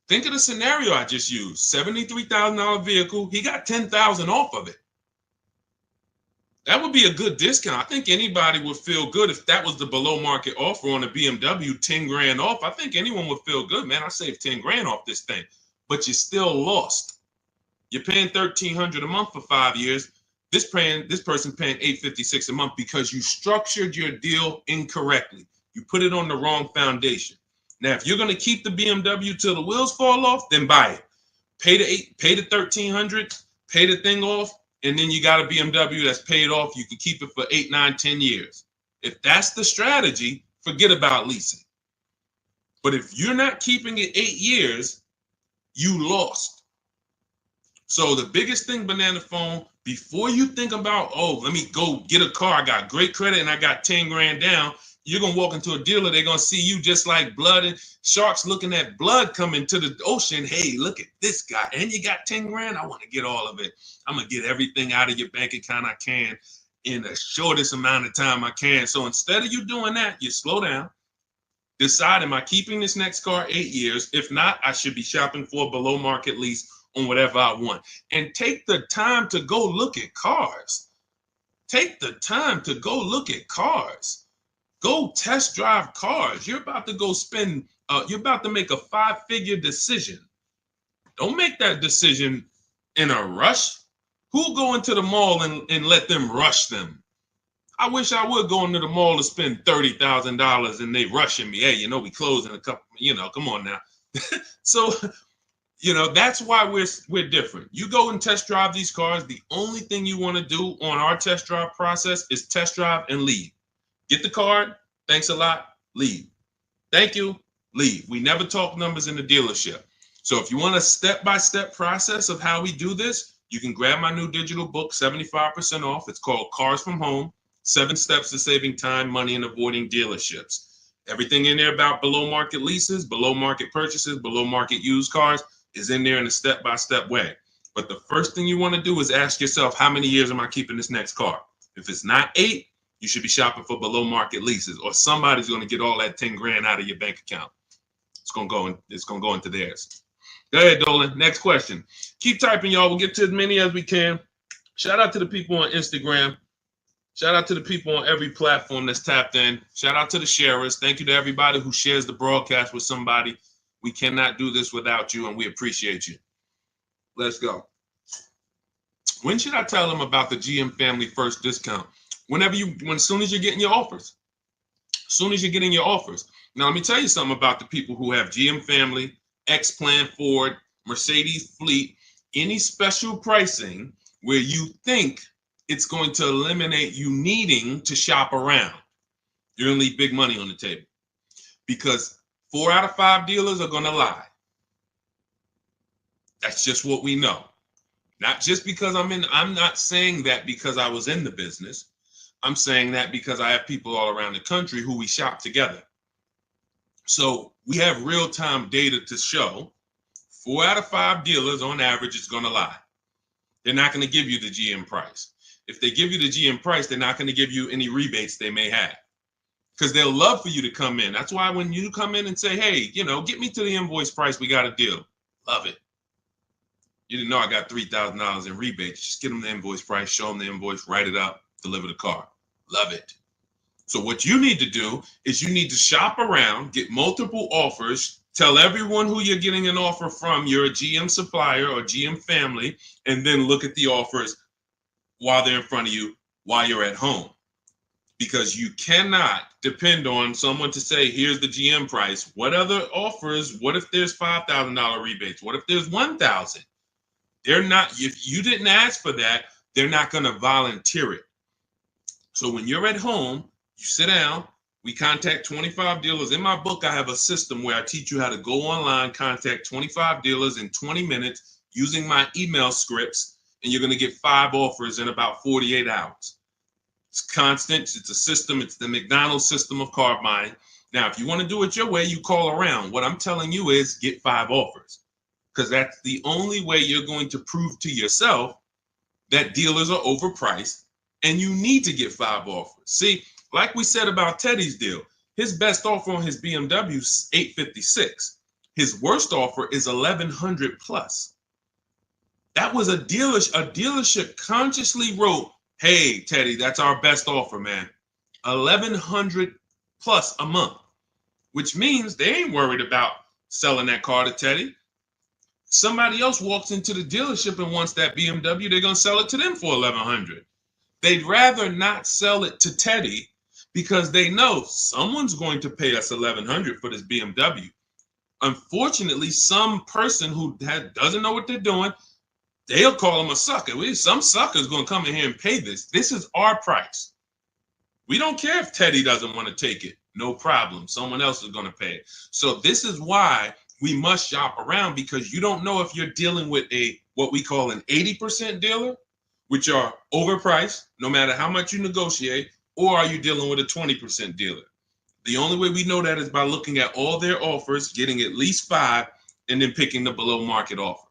think of the scenario I just used. $73,000 vehicle. He got $10,000 off of it. That would be a good discount. I think anybody would feel good if that was the below market offer on a BMW, 10 grand off. I think anyone would feel good, man. I saved 10 grand off this thing, but you still lost. You're paying $1,300 a month for 5 years. This person paying $856 a month because you structured your deal incorrectly. You put it on the wrong foundation. Now, if you're going to keep the BMW till the wheels fall off, then buy it. Pay the $1,300, pay the thing off, and then you got a BMW that's paid off. You can keep it for 8, 9, 10 years. If that's the strategy, forget about leasing. But if you're not keeping it 8 years, you lost. So the biggest thing, Banana Phone, before you think about, oh, let me go get a car, I got great credit and I got 10 grand down, you're going to walk into a dealer, they're going to see you just like blood and sharks looking at blood coming to the ocean. Hey, look at this guy. And you got 10 grand? I want to get all of it. I'm going to get everything out of your bank account I can in the shortest amount of time I can. So instead of you doing that, you slow down. Decide, am I keeping this next car 8 years? If not, I should be shopping for a below market lease on whatever I want. And take the time to go look at cars. Take the time to go look at cars. Go test drive cars. You're about to go spend, you're about to make a 5-figure decision. Don't make that decision in a rush. Who'll go into the mall and let them rush them? I wish I would go into the mall to spend $30,000 and they rushing me. Hey, we close in a couple, come on now. So, that's why we're different. You go and test drive these cars. The only thing you want to do on our test drive process is test drive and leave. Get the card. Thanks a lot. Leave. Thank you. Leave. We never talk numbers in the dealership. So if you want a step-by-step process of how we do this, you can grab my new digital book, 75% off. It's called Cars from Home, 7 Steps to Saving Time, Money, and Avoiding Dealerships. Everything in there about below market leases, below market purchases, below market used cars is in there in a step-by-step way. But the first thing you want to do is ask yourself, how many years am I keeping this next car? If it's not 8, you should be shopping for below market leases, or somebody's going to get all that 10 grand out of your bank account. It's going to go into theirs. Go ahead, Dolan. Next question. Keep typing, y'all. We'll get to as many as we can. Shout out to the people on Instagram. Shout out to the people on every platform that's tapped in. Shout out to the sharers. Thank you to everybody who shares the broadcast with somebody. We cannot do this without you, and we appreciate you. Let's go. When should I tell them about the GM Family First discount? As soon as you're getting your offers. As soon as you're getting your offers. Now, let me tell you something about the people who have GM Family, X-Plan Ford, Mercedes Fleet, any special pricing where you think it's going to eliminate you needing to shop around. You're going to leave big money on the table because 4 out of 5 dealers are going to lie. That's just what we know. Not just because I'm not saying that because I was in the business. I'm saying that because I have people all around the country who we shop together. So we have real-time data to show 4 out of 5 dealers on average is going to lie. They're not going to give you the GM price. If they give you the GM price, they're not going to give you any rebates they may have because they'll love for you to come in. That's why when you come in and say, hey, get me to the invoice price, we got a deal. Love it. You didn't know I got $3,000 in rebates. Just get them the invoice price, show them the invoice, write it up, deliver the car. Love it. So what you need to do is you need to shop around, get multiple offers, tell everyone who you're getting an offer from, you're a GM supplier or GM family, and then look at the offers while they're in front of you, while you're at home. Because you cannot depend on someone to say, here's the GM price. What other offers? What if there's $5,000 rebates? What if there's $1,000? They're not, if you didn't ask for that, they're not going to volunteer it. So when you're at home, you sit down, we contact 25 dealers. In my book, I have a system where I teach you how to go online, contact 25 dealers in 20 minutes using my email scripts, and you're going to get 5 offers in about 48 hours. It's constant. It's a system. It's the McDonald's system of car buying. Now, if you want to do it your way, you call around. What I'm telling you is get 5 offers because that's the only way you're going to prove to yourself that dealers are overpriced and you need to get 5 offers. See, like we said about Teddy's deal, his best offer on his BMW is $856. His worst offer is $1,100 plus. That was a dealership consciously wrote, hey, Teddy, that's our best offer, man. $1,100 plus a month, which means they ain't worried about selling that car to Teddy. Somebody else walks into the dealership and wants that BMW, they're going to sell it to them for $1,100. They'd rather not sell it to Teddy because they know someone's going to pay us $1,100 for this BMW. Unfortunately, some person who doesn't know what they're doing, they'll call him a sucker. Some sucker's going to come in here and pay this. This is our price. We don't care if Teddy doesn't want to take it. No problem. Someone else is going to pay it. So this is why we must shop around, because you don't know if you're dealing with what we call an 80% dealer, which are overpriced, no matter how much you negotiate, or are you dealing with a 20% dealer? The only way we know that is by looking at all their offers, getting at least 5, and then picking the below market offer.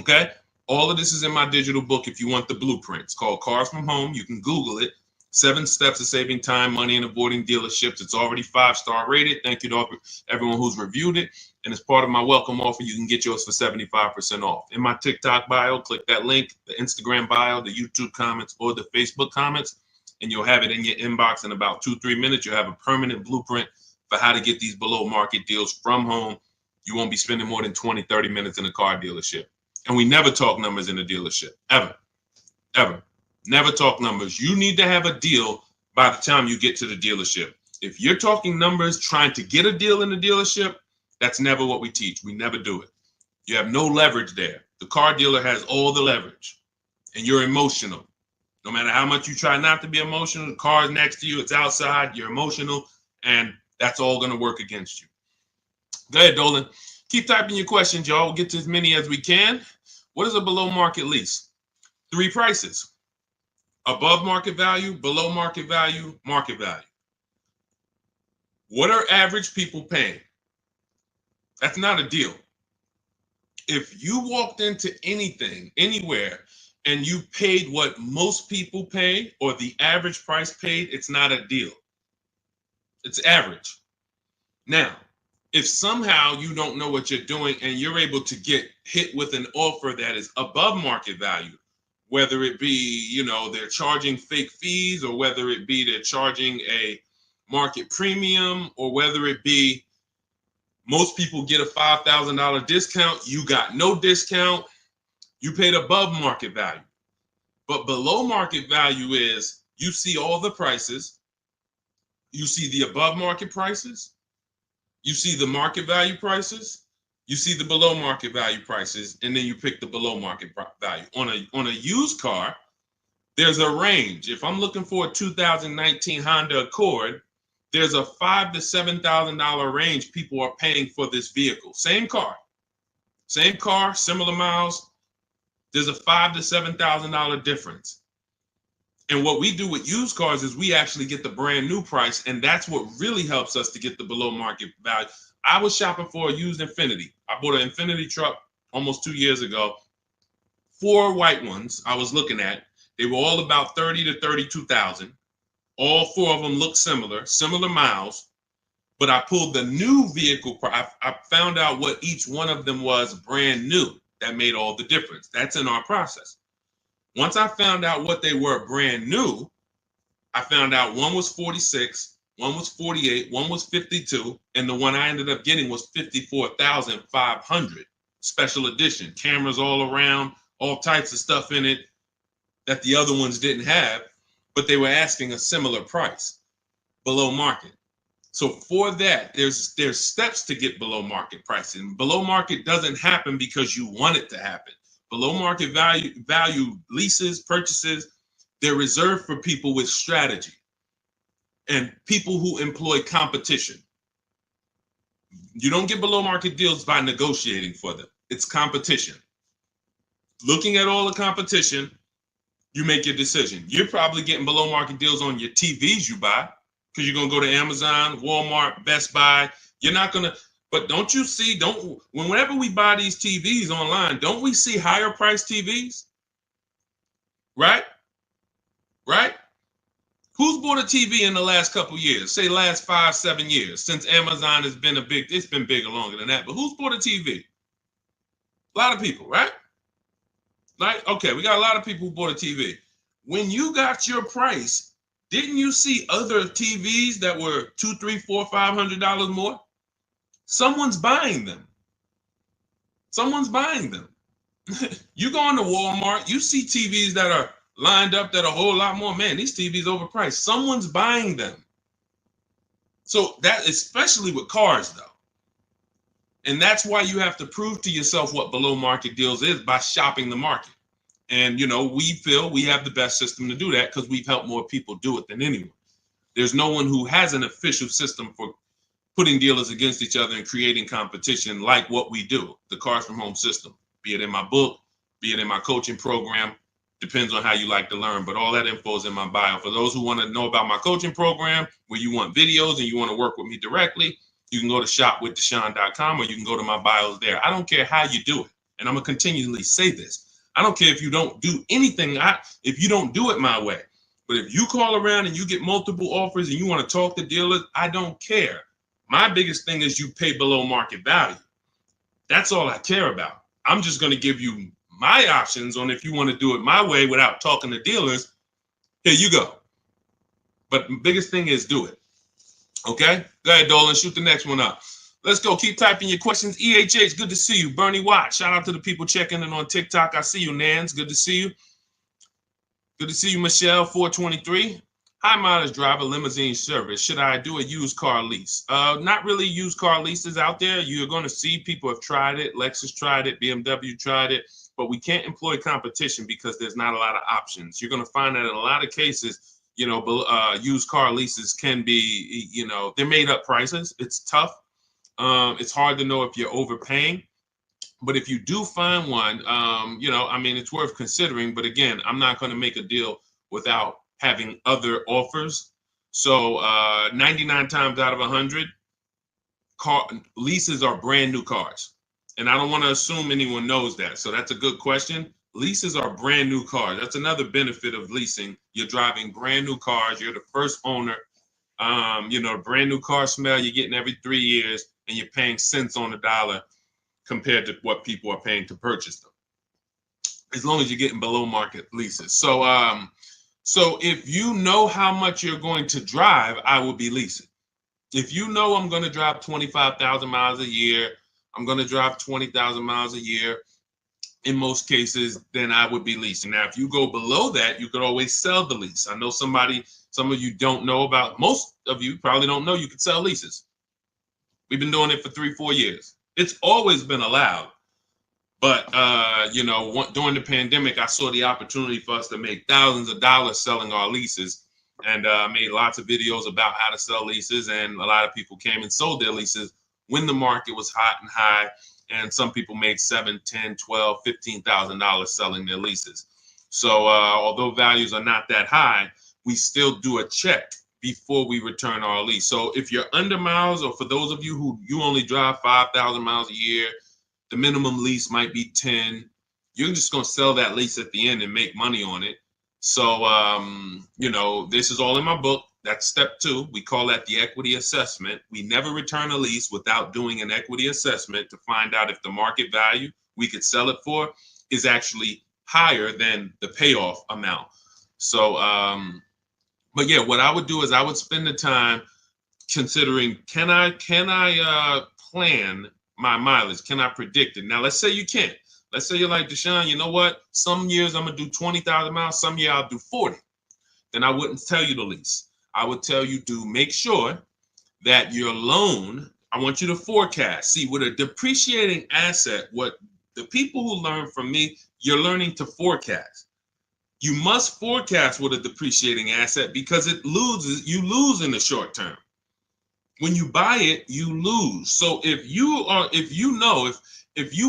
Okay? All of this is in my digital book if you want the blueprint. It's called Cars from Home. You can Google it. 7 steps of saving time, money, and avoiding dealerships. It's already 5-star rated. Thank you to everyone who's reviewed it. And as part of my welcome offer, you can get yours for 75% off. In my TikTok bio, click that link, the Instagram bio, the YouTube comments, or the Facebook comments, and you'll have it in your inbox in about 2-3 minutes. You'll have a permanent blueprint for how to get these below market deals from home. You won't be spending more than 20-30 minutes in a car dealership. And we never talk numbers in a dealership, ever, ever. Never talk numbers. You need to have a deal by the time you get to the dealership. If you're talking numbers, trying to get a deal in the dealership, that's never what we teach. We never do it. You have no leverage there. The car dealer has all the leverage, and you're emotional. No matter how much you try not to be emotional, the car is next to you, it's outside, you're emotional, and that's all going to work against you. Go ahead, Dolan. Keep typing your questions, y'all. We'll get to as many as we can. What is a below market lease? 3 prices. Above market value, below market value, market value. What are average people paying? That's not a deal. If you walked into anything, anywhere, and you paid what most people pay or the average price paid, it's not a deal. It's average. Now, if somehow you don't know what you're doing and you're able to get hit with an offer that is above market value, whether it be, they're charging fake fees, or whether it be they're charging a market premium, or whether it be most people get a $5,000 discount, you got no discount, you paid above market value. But below market value is you see all the prices, you see the above market prices, you see the market value prices, you see the below market value prices, and then you pick the below market value. On a used car, there's a range. If I'm looking for a 2019 Honda Accord, there's a $5,000 to $7,000 range people are paying for this vehicle. Same car, similar miles. There's a $5,000 to $7,000 difference. And what we do with used cars is we actually get the brand new price, and that's what really helps us to get the below market value. I was shopping for a used Infiniti. I bought an Infiniti truck almost 2 years ago. 4 white ones I was looking at. They were all about 30 to 32,000. All 4 of them looked similar miles. But I pulled the new vehicle. I found out what each one of them was brand new. That made all the difference. That's in our process. Once I found out what they were brand new, I found out one was 46, one was 48, one was 52, and the one I ended up getting was 54,500 special edition. Cameras all around, all types of stuff in it that the other ones didn't have, but they were asking a similar price, below market. So for that, there's steps to get below market pricing. Below market doesn't happen because you want it to happen. Below market value leases, purchases, they're reserved for people with strategy and people who employ competition. You don't get below market deals by negotiating for them. It's competition. Looking at all the competition, you make your decision. You're probably getting below market deals on your TVs you buy because you're going to go to Amazon, Walmart, Best Buy. You're not going to, but don't you see, whenever we buy these TVs online, don't we see higher priced TVs? Right? Right? Who's bought a TV in the last couple years? Say last 5-7 years, since Amazon has been it's been bigger longer than that, but who's bought a TV? A lot of people, right? Like, okay, we got a lot of people who bought a TV. When you got your price, didn't you see other TVs that were $200, $300, $400, $500 more? Someone's buying them. Someone's buying them. You go into Walmart, you see TVs that are lined up that are a whole lot more. Man, these TVs overpriced. Someone's buying them. So that, especially with cars though. And that's why you have to prove to yourself what below market deals is by shopping the market. And we feel we have the best system to do that because we've helped more people do it than anyone. There's no one who has an official system for putting dealers against each other and creating competition like what we do, the Cars from Home system, be it in my book, be it in my coaching program, depends on how you like to learn, but all that info is in my bio. For those who want to know about my coaching program, where you want videos and you want to work with me directly, you can go to shopwithdeshone.com or you can go to my bios there. I don't care how you do it. And I'm going to continually say this. I don't care if you don't do anything, if you don't do it my way. But if you call around and you get multiple offers and you want to talk to dealers, I don't care. My biggest thing is you pay below market value. That's all I care about. I'm just going to give you my options on if you want to do it my way without talking to dealers. Here you go. But the biggest thing is do it. Okay? Go ahead, Dolan. Shoot the next one up. Let's go. Keep typing your questions. EHH, good to see you. Bernie Watt, shout out to the people checking in on TikTok. I see you, Nans. Good to see you. Good to see you, Michelle, 423. High mileage driver, limousine service. Should I do a used car lease? Not really used car leases out there. You're going to see people have tried it. Lexus tried it. BMW tried it. But we can't employ competition because there's not a lot of options. You're going to find that in a lot of cases, used car leases can be, they're made up prices. It's tough. It's hard to know if you're overpaying. But if you do find one, it's worth considering. But again, I'm not going to make a deal without having other offers. So 99 times out of 100, leases are brand new cars. And I don't want to assume anyone knows that. So that's a good question. Leases are brand new cars. That's another benefit of leasing. You're driving brand new cars. You're the first owner. Brand new car smell you're getting every 3 years, and you're paying cents on the dollar compared to what people are paying to purchase them, as long as you're getting below market leases. So if you know how much you're going to drive, I will be leasing. If you know I'm going to drive 25,000 miles a year, I'm going to drive 20,000 miles a year, in most cases, then I would be leasing. Now, if you go below that, you could always sell the lease. I know some of you don't know about, most of you probably don't know you could sell leases. We've been doing it for 3-4 years. It's always been allowed. But, during the pandemic, I saw the opportunity for us to make thousands of dollars selling our leases, and made lots of videos about how to sell leases. And a lot of people came and sold their leases when the market was hot and high. And some people made $7,000, $10,000, $12,000, $15,000 selling their leases. So although values are not that high, we still do a check before we return our lease. So if you're under miles, or for those of you who you only drive 5,000 miles a year, the minimum lease might be 10. You're just going to sell that lease at the end and make money on it. So, this is all in my book. That's step 2. We call that the equity assessment. We never return a lease without doing an equity assessment to find out if the market value we could sell it for is actually higher than the payoff amount. So, but yeah, what I would do is I would spend the time considering, can I plan my mileage? Can I predict it? Now, let's say you can't. Let's say you're like, Deshone, you know what? Some years I'm going to do 20,000 miles. Some year I'll do 40. Then I wouldn't tell you to lease. I would tell you to make sure that your loan, I want you to forecast. See, with a depreciating asset, what the people who learn from me, you're learning to forecast. You must forecast with a depreciating asset because you lose in the short term. When you buy it, you lose. So if you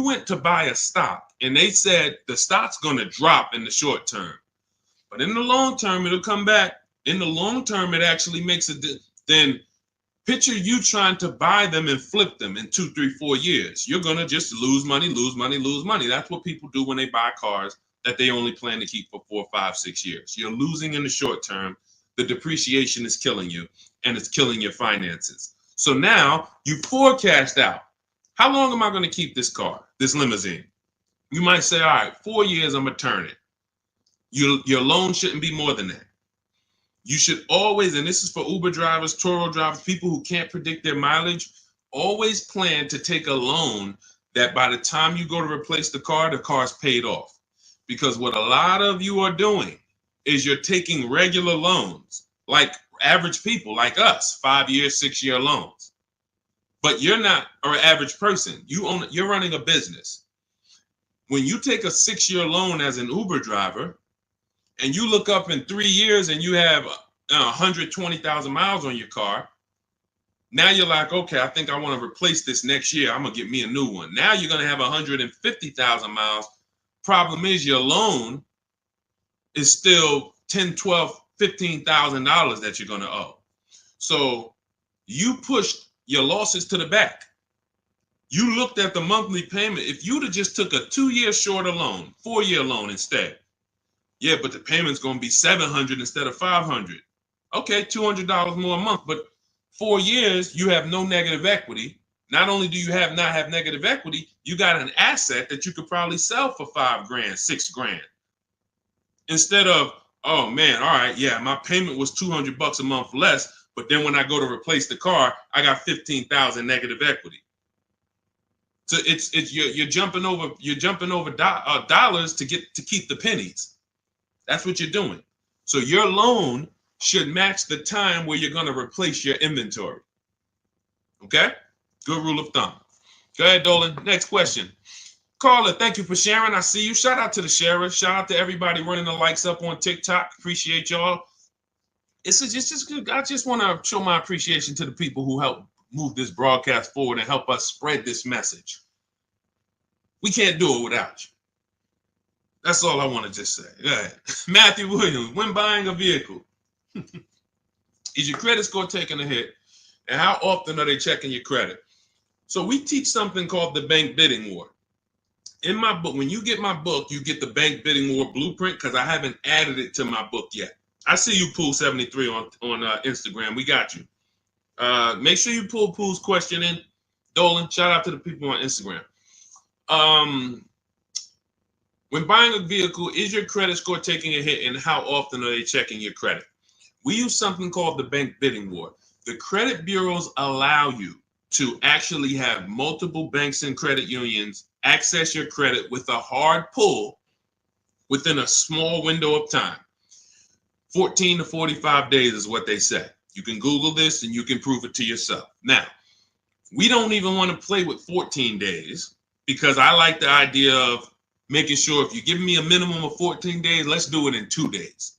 went to buy a stock and they said the stock's going to drop in the short term, but in the long term, it'll come back. In the long term, it actually makes then picture you trying to buy them and flip them in 2, 3, 4 years. You're going to just lose money, lose money, lose money. That's what people do when they buy cars that they only plan to keep for 4, 5, 6 years. You're losing in the short term. The depreciation is killing you, and it's killing your finances. So now you forecast out, how long am I going to keep this car, this limousine? You might say, all right, 4 years, I'm going to turn it. Your loan shouldn't be more than that. You should always, and this is for Uber drivers, Turo drivers, people who can't predict their mileage, always plan to take a loan that by the time you go to replace the car's paid off. Because what a lot of you are doing is you're taking regular loans, like average people like us, 5-year, 6-year loans. But you're not an average person. You're running a business. When you take a 6-year loan as an Uber driver and you look up in 3 years and you have 120,000 miles on your car, now you're like, okay, I think I want to replace this next year. I'm going to get me a new one. Now you're going to have 150,000 miles. Problem is your loan is still $10, $12, $15,000 that you're going to owe. So you pushed your losses to the back. You looked at the monthly payment. If you'd have just took a 2-year shorter loan, 4-year loan instead, yeah, but the payment's going to be $700 instead of $500. Okay, $200 more a month, but 4 years you have no negative equity. Not only do you not have negative equity, you got an asset that you could probably sell for $5,000, $6,000. Instead of, oh man, all right, yeah, my payment was $200 a month less, but then when I go to replace the car, I got 15,000 negative equity. So you're jumping over dollars to keep the pennies. That's what you're doing. So your loan should match the time where you're going to replace your inventory. Okay? Good rule of thumb. Go ahead, Dolan. Next question. Carla, thank you for sharing. I see you. Shout out to the sharers. Shout out to everybody running the likes up on TikTok. Appreciate y'all. It's just good. I just want to show my appreciation to the people who help move this broadcast forward and help us spread this message. We can't do it without you. That's all I want to just say. Go ahead. Matthew Williams, when buying a vehicle, is your credit score taking a hit? And how often are they checking your credit? So we teach something called the bank bidding war. In my book, when you get my book, you get the bank bidding war blueprint because I haven't added it to my book yet. I see you, Pool73 on Instagram. We got you. Make sure you pull Pool's question in. Dolan, shout out to the people on Instagram. When buying a vehicle, is your credit score taking a hit and how often are they checking your credit? We use something called the bank bidding war. The credit bureaus allow you to actually have multiple banks and credit unions access your credit with a hard pull within a small window of time. 14 to 45 days is what they say. You can Google this and you can prove it to yourself. Now, we don't even want to play with 14 days because I like the idea of making sure if you give me a minimum of 14 days, let's do it in 2 days.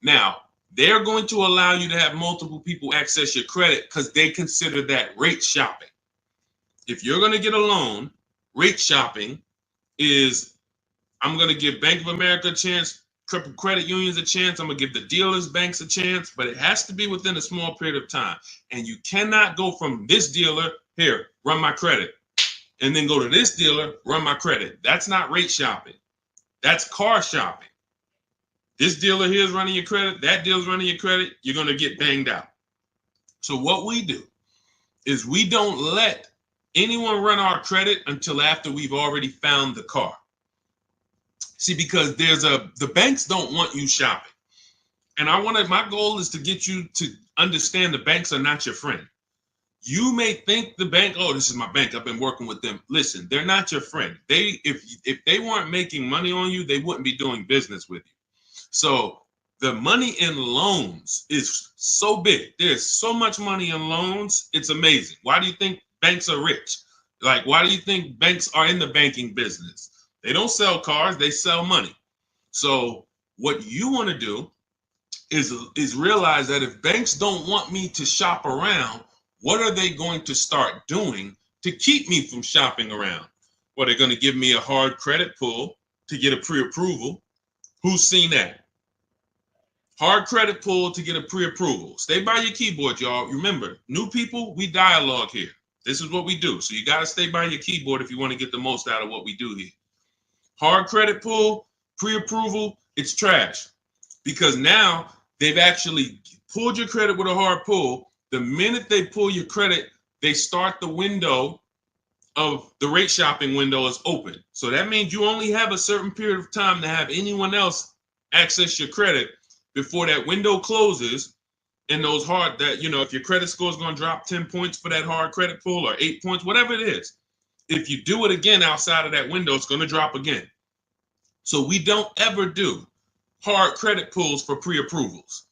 Now, they're going to allow you to have multiple people access your credit because they consider that rate shopping. If you're going to get a loan, rate shopping is, I'm going to give Bank of America a chance, credit unions a chance, I'm going to give the dealers, banks a chance, but it has to be within a small period of time. And you cannot go from this dealer, here, run my credit, and then go to this dealer, run my credit. That's not rate shopping. That's car shopping. This dealer here is running your credit, that dealer's running your credit, you're going to get banged out. So what we do is we don't let anyone run our credit until after we've already found the car. See, because the banks don't want you shopping. And my goal is to get you to understand the banks are not your friend. You may think the bank, oh, this is my bank, I've been working with them. Listen, they're not your friend. If they weren't making money on you, they wouldn't be doing business with you. So the money in loans is so big. There's so much money in loans. It's amazing. Why do you think banks are rich? Like, why do you think banks are in the banking business? They don't sell cars, they sell money. So what you want to do is realize that if banks don't want me to shop around, what are they going to start doing to keep me from shopping around? Well, they're going to give me a hard credit pull to get a pre-approval. Who's seen that? Hard credit pull to get a pre-approval. Stay by your keyboard, y'all. Remember, new people, we dialogue here. This is what we do. So you got to stay by your keyboard if you want to get the most out of what we do here. Hard credit pull, pre-approval, it's trash. Because now they've actually pulled your credit with a hard pull. The minute they pull your credit, they start the window of the rate shopping window is open. So that means you only have a certain period of time to have anyone else access your credit before that window closes. And those hard, that, if your credit score is going to drop 10 points for that hard credit pull or 8 points, whatever it is, If you do it again outside of that window, it's going to drop again. So we don't ever do hard credit pulls for pre-approvals.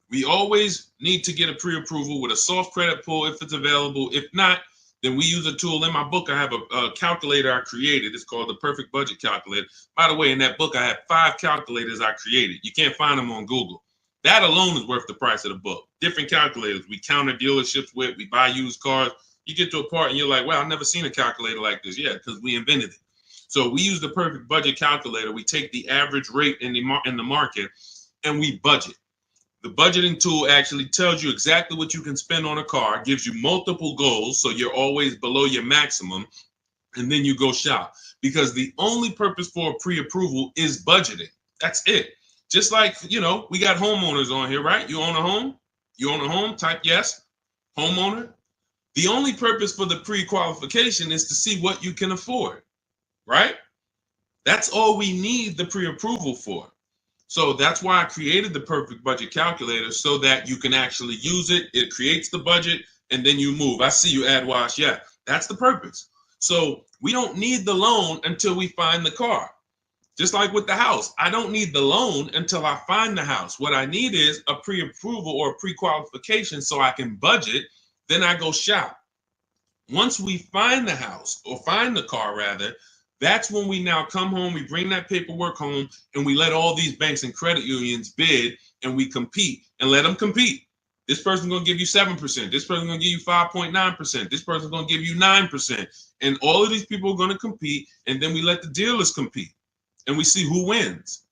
We always need to get a pre-approval with a soft credit pull if it's available. If not, then we use a tool. In my book, I have a calculator I created. It's called the Perfect Budget Calculator. By the way, in that book, I have 5 calculators I created. You can't find them on Google. That alone is worth the price of the book. Different calculators. We counter dealerships with. We buy used cars. You get to a part and you're like, wow, I've never seen a calculator like this. Yeah, because we invented it. So we use the Perfect Budget Calculator. We take the average rate in the market and we budget. The budgeting tool actually tells you exactly what you can spend on a car, gives you multiple goals, so you're always below your maximum, and then you go shop. Because the only purpose for a pre-approval is budgeting. That's it. Just like, we got homeowners on here, right? You own a home? You own a home? Type yes. Homeowner. The only purpose for the pre-qualification is to see what you can afford, right? That's all we need the pre-approval for. So that's why I created the Perfect Budget Calculator, so that you can actually use it. It creates the budget and then you move. I see you, AdWash. Yeah, that's the purpose. So we don't need the loan until we find the car. Just like with the house, I don't need the loan until I find the house. What I need is a pre-approval or a pre-qualification so I can budget. Then I go shop. Once we find the house, or find the car rather, that's when we now come home, we bring that paperwork home, and we let all these banks and credit unions bid, and we compete and let them compete. This person's going to give you 7%. This person's going to give you 5.9%. This person's going to give you 9%. And all of these people are going to compete, and then we let the dealers compete, and we see who wins.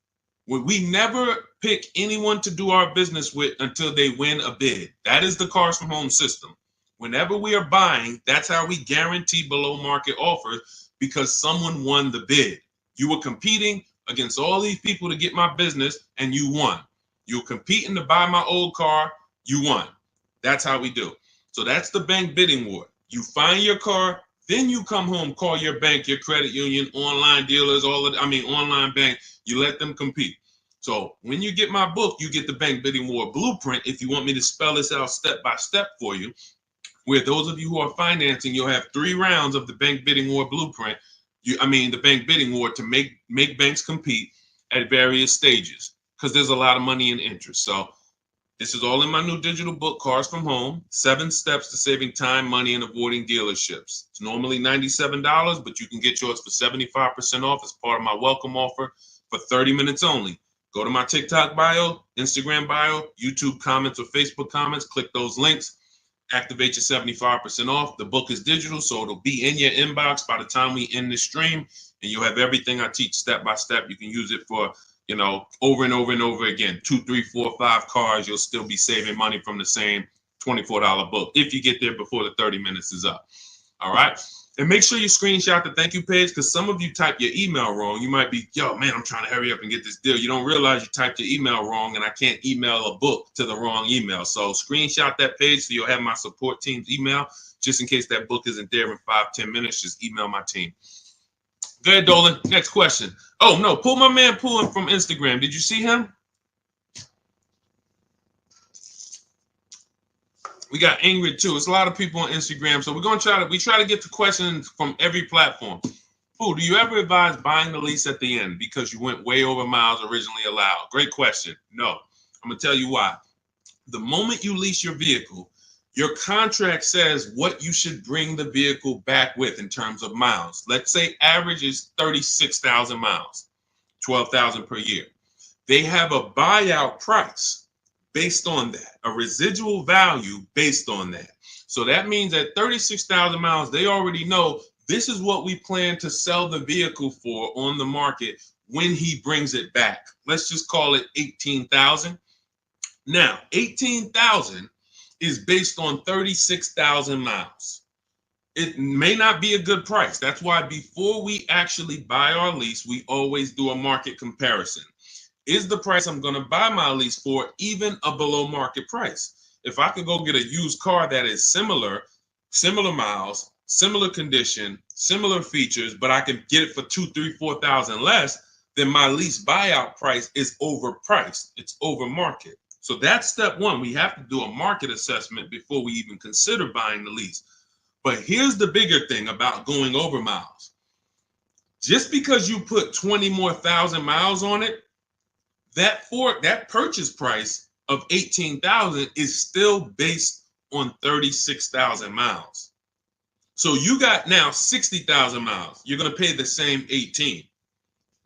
We never pick anyone to do our business with until they win a bid. That is the Cars from Home system. Whenever we are buying, that's how we guarantee below market offers, because someone won the bid. You were competing against all these people to get my business, and you won. You were competing to buy my old car, you won. That's how we do. So that's the bank bidding war. You find your car, then you come home, call your bank, your credit union, online dealers, online bank. You let them compete. So when you get my book, you get the bank bidding war blueprint. If you want me to spell this out step by step for you, where those of you who are financing, you'll have 3 rounds of the bank bidding war blueprint. The bank bidding war to make banks compete at various stages, because there's a lot of money and interest. So this is all in my new digital book, Cars from Home, 7 Steps to Saving Time, Money, and Avoiding Dealerships. It's normally $97, but you can get yours for 75% off as part of my welcome offer for 30 minutes only. Go to my TikTok bio, Instagram bio, YouTube comments, or Facebook comments. Click those links. Activate your 75% off. The book is digital, so it'll be in your inbox by the time we end this stream, and you'll have everything I teach step by step. You can use it for, over and over and over again. 2, 3, 4, 5 cars. You'll still be saving money from the same $24 book if you get there before the 30 minutes is up. All right. And make sure you screenshot the thank you page, because some of you type your email wrong. You might be, yo, man, I'm trying to hurry up and get this deal. You don't realize you typed your email wrong, and I can't email a book to the wrong email. So screenshot that page so you'll have my support team's email, just in case that book isn't there in 5-10 minutes. Just email my team. Go ahead, Dolan. Next question. Oh, no, pull my man Pulling from Instagram. Did you see him? We got Ingrid too. It's a lot of people on Instagram, so we're gonna try to get to questions from every platform. Pooh, do you ever advise buying the lease at the end because you went way over miles originally allowed? Great question. No, I'm gonna tell you why. The moment you lease your vehicle, your contract says what you should bring the vehicle back with in terms of miles. Let's say average is 36,000 miles, 12,000 per year. They have a buyout price based on that, a residual value based on that. So that means at 36,000 miles, they already know this is what we plan to sell the vehicle for on the market when he brings it back. Let's just call it 18,000. Now, 18,000 is based on 36,000 miles. It may not be a good price. That's why before we actually buy our lease, we always do a market comparison. Is the price I'm going to buy my lease for even a below market price? If I could go get a used car that is similar miles, similar condition, similar features, but I can get it for 2, 3, 4,000 less, then my lease buyout price is overpriced. It's over market. So that's step one. We have to do a market assessment before we even consider buying the lease. But here's the bigger thing about going over miles. Just because you put 20 more thousand miles on it, that purchase price of 18,000 is still based on 36,000 miles. So you got now 60,000 miles. You're going to pay the same 18.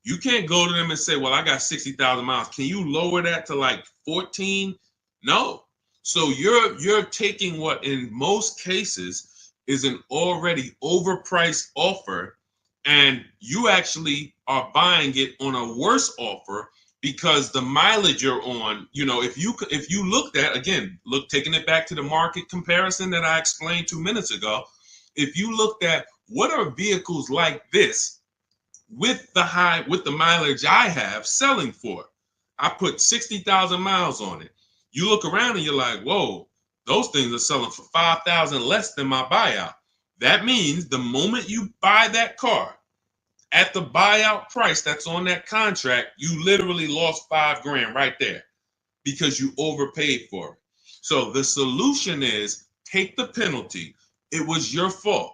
You can't go to them and say, well, I got 60,000 miles. Can you lower that to like 14? No. So you're taking what in most cases is an already overpriced offer, and you actually are buying it on a worse offer because the mileage you're on, if you looked at, again, taking it back to the market comparison that I explained 2 minutes ago, if you looked at what are vehicles like this with the mileage I have selling for, I put 60,000 miles on it. You look around and you're like, whoa, those things are selling for 5,000 less than my buyout. That means the moment you buy that car at the buyout price that's on that contract, you literally lost $5,000 right there because you overpaid for it. So the solution is take the penalty. It was your fault.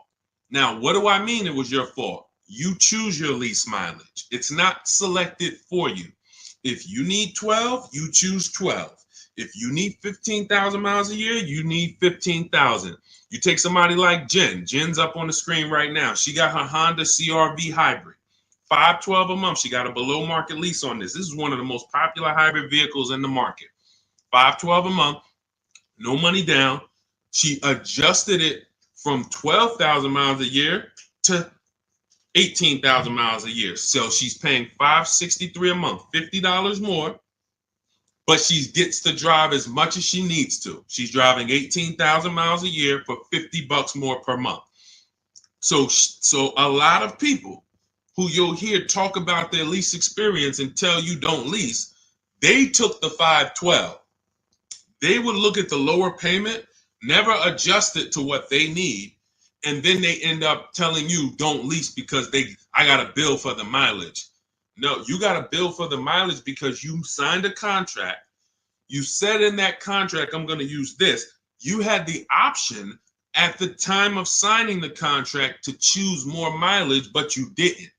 Now, what do I mean it was your fault? You choose your lease mileage. It's not selected for you. If you need 12, you choose 12. If you need 15,000 miles a year, you need 15,000. You take somebody like Jen. Jen's up on the screen right now. She got her Honda CR-V hybrid. $512 a month. She got a below market lease on this. This is one of the most popular hybrid vehicles in the market. $512 a month, no money down. She adjusted it from 12,000 miles a year to 18,000 miles a year. So she's paying $563 a month, $50 more, but she gets to drive as much as she needs to. She's driving 18,000 miles a year for $50 more per month. So a lot of people who you'll hear talk about their lease experience and tell you don't lease, they took the 512. They would look at the lower payment, never adjust it to what they need, and then they end up telling you don't lease because I got a bill for the mileage. No, you got a bill for the mileage because you signed a contract. You said in that contract, I'm going to use this. You had the option at the time of signing the contract to choose more mileage, but you didn't.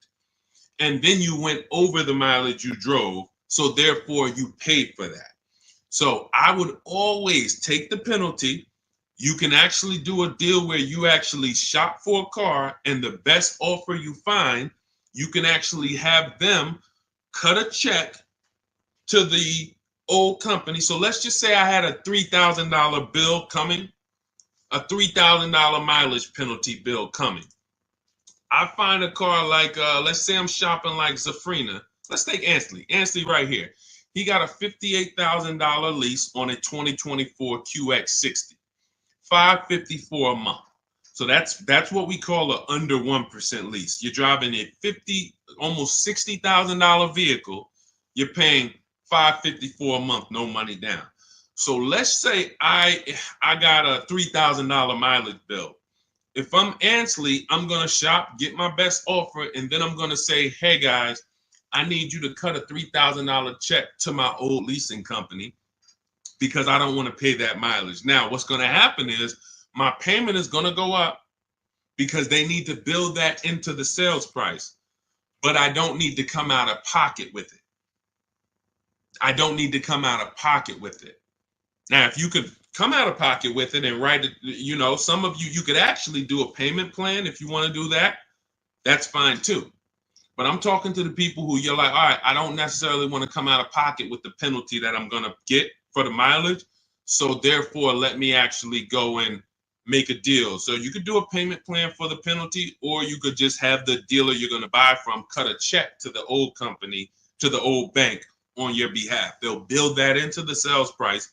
And then you went over the mileage you drove. So therefore you paid for that. So I would always take the penalty. You can actually do a deal where you actually shop for a car, and the best offer you find, you can actually have them cut a check to the old company. So let's just say I had a $3,000 bill coming, a $3,000 mileage penalty bill coming. I find a car like, let's say I'm shopping like Zafrina. Let's take Ansley. Ansley right here. He got a $58,000 lease on a 2024 QX60. $554 a month. So that's what we call an under 1% lease. You're driving a almost $60,000 vehicle. You're paying $554 a month, no money down. So let's say I got a $3,000 mileage bill. If I'm Ansley, I'm gonna shop, get my best offer, and then I'm gonna say, hey guys, I need you to cut a $3,000 check to my old leasing company because I don't want to pay that mileage. Now, what's going to happen is my payment is going to go up because they need to build that into the sales price, but I don't need to come out of pocket with it. I don't need to come out of pocket with it. Now, if you could come out of pocket with it and write it, some of you could actually do a payment plan if you want to do that. That's fine too. But I'm talking to the people who you're like, all right, I don't necessarily want to come out of pocket with the penalty that I'm going to get for the mileage. So therefore, let me actually go and make a deal. So you could do a payment plan for the penalty, or you could just have the dealer you're going to buy from cut a check to the old company, to the old bank on your behalf. They'll build that into the sales price.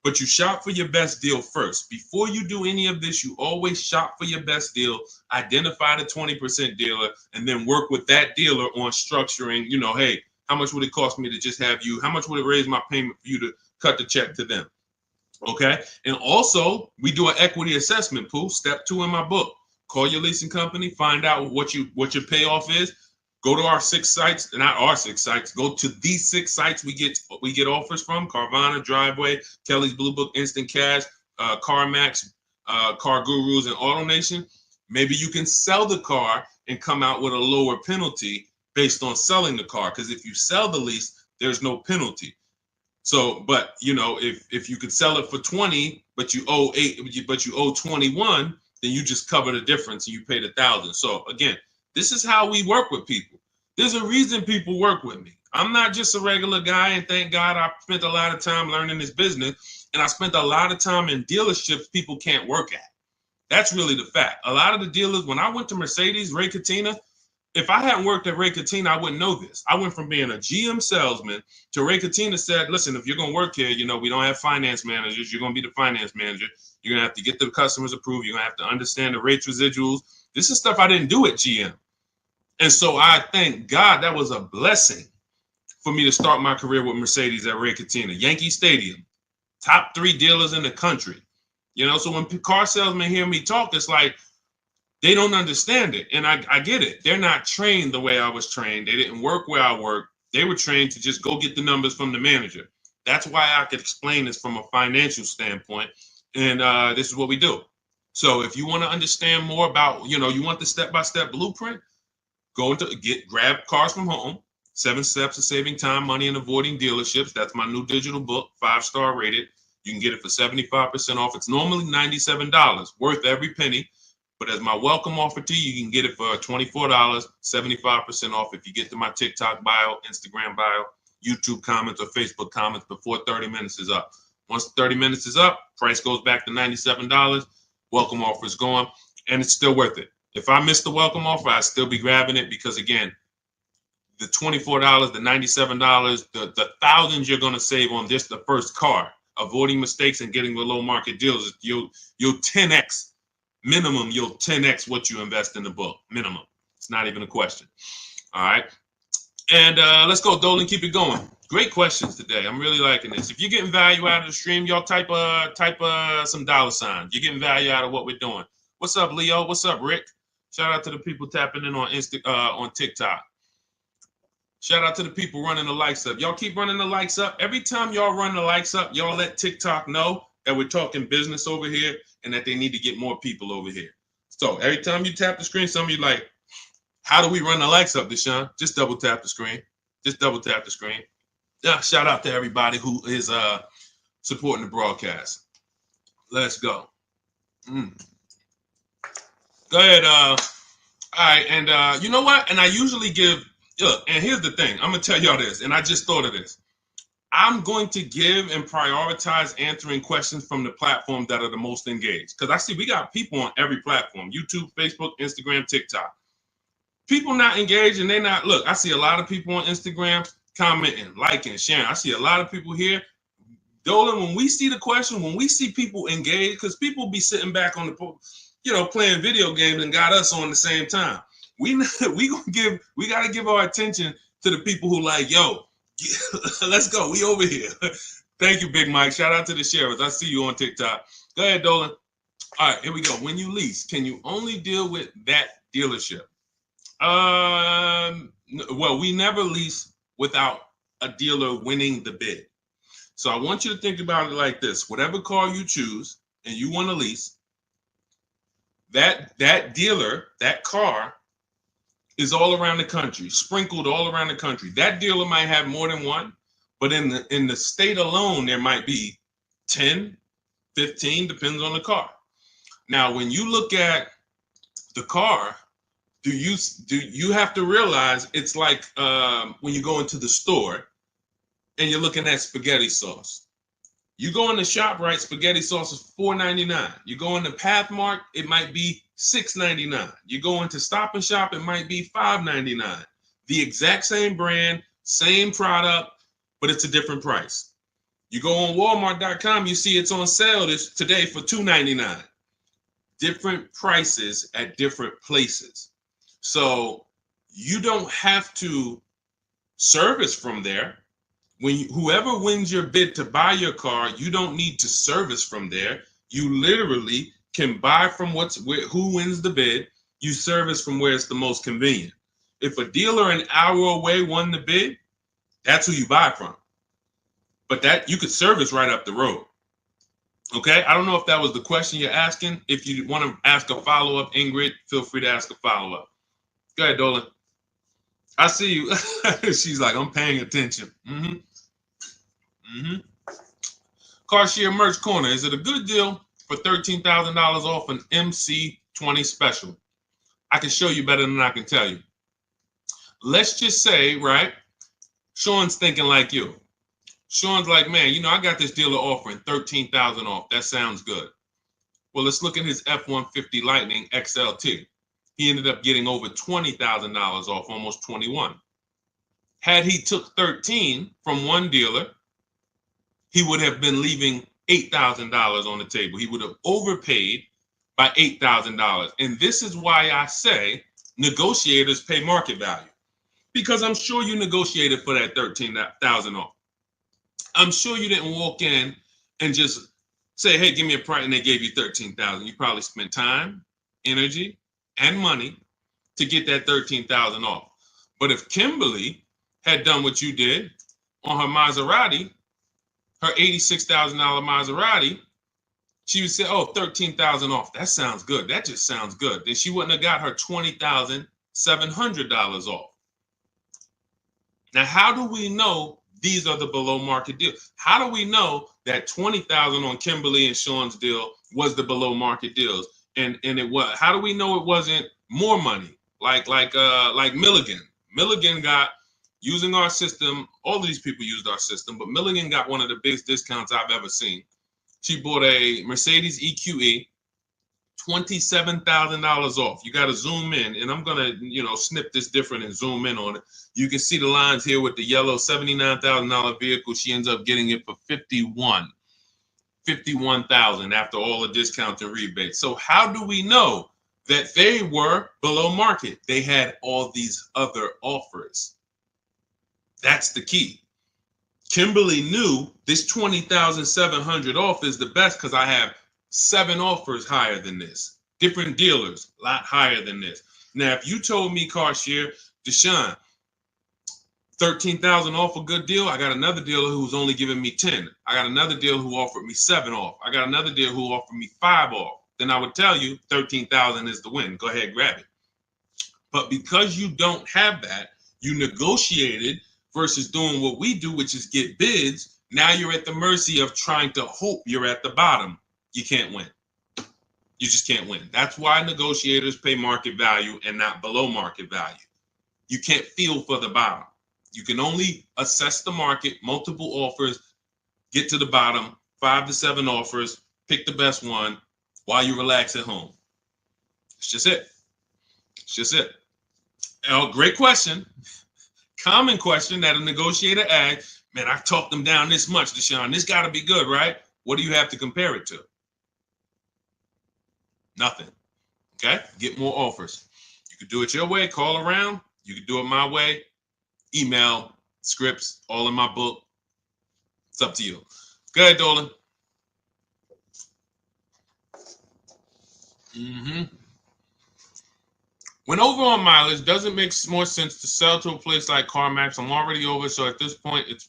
But you shop for your best deal first. Before you do any of this, you always shop for your best deal, identify the 20% dealer, and then work with that dealer on structuring, hey, how much would it cost me to just have you? How much would it raise my payment for you to cut the check to them? Okay. And also, we do an equity assessment, Pooh. Step 2 in my book. Call your leasing company, find out what your payoff is. Go to our 6 sites, not our 6 sites. Go to these 6 sites we get offers from: Carvana, Driveway, Kelly's Blue Book, Instant Cash, CarMax, Car Gurus and Auto Nation, maybe you can sell the car and come out with a lower penalty based on selling the car. Because if you sell the lease, there's no penalty. So, but you know, if you could sell it for 20, but you owe 8, but you owe 21, then you just cover the difference and you pay the 1,000. So again, this is how we work with people. There's a reason people work with me. I'm not just a regular guy, and thank God I spent a lot of time learning this business, and I spent a lot of time in dealerships people can't work at. That's really the fact. A lot of the dealers, when I went to Mercedes, Ray Cattina, if I hadn't worked at Ray Cattina, I wouldn't know this. I went from being a GM salesman to Ray Cattina said, listen, if you're going to work here, you know, we don't have finance managers. You're going to be the finance manager. You're going to have to get the customers approved. You're going to have to understand the rates, residuals. This is stuff I didn't do at GM. And so I thank God that was a blessing for me to start my career with Mercedes at Ray Cattina. Yankee Stadium, top 3 dealers in the country. You know, so when car salesmen hear me talk, it's like, they don't understand it. And I get it. They're not trained the way I was trained. They didn't work where I worked. They were trained to just go get the numbers from the manager. That's why I could explain this from a financial standpoint. And this is what we do. So if you want to understand more about, you know, you want the step-by-step blueprint, grab Cars from Home, 7 Steps to Saving Time, Money, and Avoiding Dealerships. That's my new digital book, 5-star rated. You can get it for 75% off. It's normally $97, worth every penny. But as my welcome offer to you, you can get it for $24, 75% off if you get to my TikTok bio, Instagram bio, YouTube comments, or Facebook comments before 30 minutes is up. Once 30 minutes is up, price goes back to $97. Welcome offer is gone, and it's still worth it. If I miss the welcome offer, I'd still be grabbing it because, again, the $24, the $97, the thousands you're going to save on just the first car, avoiding mistakes and getting below market deals, you'll 10x. Minimum, you'll 10x what you invest in the book. Minimum. It's not even a question. All right. And let's go, Dolan. Keep it going. Great questions today. I'm really liking this. If you're getting value out of the stream, y'all type some dollar signs. You're getting value out of what we're doing. What's up, Leo? What's up, Rick? Shout out to the people tapping in on on TikTok. Shout out to the people running the likes up. Y'all keep running the likes up. Every time y'all run the likes up, y'all let TikTok know that we're talking business over here and that they need to get more people over here. So every time you tap the screen, some of you like, how do we run the likes up, Deshone? Just double tap the screen. Just double tap the screen. Yeah, shout out to everybody who is supporting the broadcast. Let's go. Go ahead. All right, and you know what? And I usually give, look, and here's the thing. I'm going to tell y'all this, and I just thought of this. I'm going to give and prioritize answering questions from the platforms that are the most engaged. Because I see we got people on every platform, YouTube, Facebook, Instagram, TikTok. People not engaged and they're not, look, I see a lot of people on Instagram commenting, liking, sharing. I see a lot of people here. Dolan, when we see the question, when we see people engaged, because people be sitting back on the, you know, playing video games and got us on the same time. We got to give our attention to the people who like, yo, let's go. We over here. Thank you, Big Mike. Shout out to the sheriffs. I see you on TikTok. Go ahead, Dolan. All right, here we go. When you lease, can you only deal with that dealership? Well, we never lease without a dealer winning the bid. So I want you to think about it like this. Whatever car you choose and you want to lease, that dealer, that car is all around the country, sprinkled all around the country. That dealer might have more than one, but in the state alone, there might be 10, 15, depends on the car. Now, when you look at the car, do you have to realize it's like when you go into the store and you're looking at spaghetti sauce. You go in the shop, right? Spaghetti sauce is $4.99. You go into Pathmark, it might be $6.99. You go into Stop and Shop, it might be $5.99. The exact same brand, same product, but it's a different price. You go on Walmart.com, you see it's on sale today for $2.99. Different prices at different places. So you don't have to service from there. Whoever wins your bid to buy your car, you don't need to service from there. You literally can buy from who wins the bid. You service from where it's the most convenient. If a dealer an hour away won the bid, that's who you buy from. But that you could service right up the road. Okay, I don't know if that was the question you're asking. If you want to ask a follow-up, Ingrid, feel free to ask a follow-up. Go ahead, Dolan. I see you. She's like, I'm paying attention. Car Share Merch Corner. Is it a good deal for $13,000 off an MC20 special? I can show you better than I can tell you. Let's just say, right, Sean's thinking like you. Sean's like, man, you know, I got this dealer offering $13,000 off. That sounds good. Well, let's look at his F-150 Lightning XLT. He ended up getting over $20,000 off, almost 21. Had he took 13 from one dealer, he would have been leaving $8,000 on the table. He would have overpaid by $8,000. And this is why I say negotiators pay market value, because I'm sure you negotiated for that $13,000 off. I'm sure you didn't walk in and just say, hey, give me a price, and they gave you $13,000. You probably spent time, energy, and money to get that $13,000 off. But if Kimberly had done what you did on her Maserati, her $86,000 Maserati, she would say, oh, $13,000 off. That sounds good. That just sounds good. Then she wouldn't have got her $20,700 off. Now, how do we know these are the below market deals? How do we know that $20,000 on Kimberly and Sean's deal was the below market deals? And it was. How do we know it wasn't more money? Like Milligan. Milligan got, using our system, all of these people used our system, but Milligan got one of the biggest discounts I've ever seen. She bought a Mercedes EQE, $27,000 off. You got to zoom in, and I'm gonna, snip this different and zoom in on it. You can see the lines here with the yellow $79,000 vehicle. She ends up getting it for $51,000 after all the discounts and rebates. So how do we know that they were below market? They had all these other offers. That's the key. Kimberly knew this $20,700 off is the best because I have 7 offers higher than this. Different dealers, a lot higher than this. Now, if you told me, Car Share, Deshone, $13,000 off a good deal, I got another dealer who's only giving me 10. I got another dealer who offered me 7 off. I got another dealer who offered me 5 off. Then I would tell you 13,000 is the win. Go ahead, grab it. But because you don't have that, you negotiated versus doing what we do, which is get bids. Now you're at the mercy of trying to hope you're at the bottom. You can't win. You just can't win. That's why negotiators pay market value and not below market value. You can't feel for the bottom. You can only assess the market, multiple offers, get to the bottom, 5 to 7 offers, pick the best one while you relax at home. It's just it. It's just it. Oh, great question. Common question that a negotiator asks. Man, I talked them down this much, Deshone. This got to be good, right? What do you have to compare it to? Nothing. Okay? Get more offers. You could do it your way, call around. You could do it my way. Email, scripts, all in my book. It's up to you. Go ahead, Dolan. When over on mileage, does it make more sense to sell to a place like CarMax? I'm already over, so at this point, it's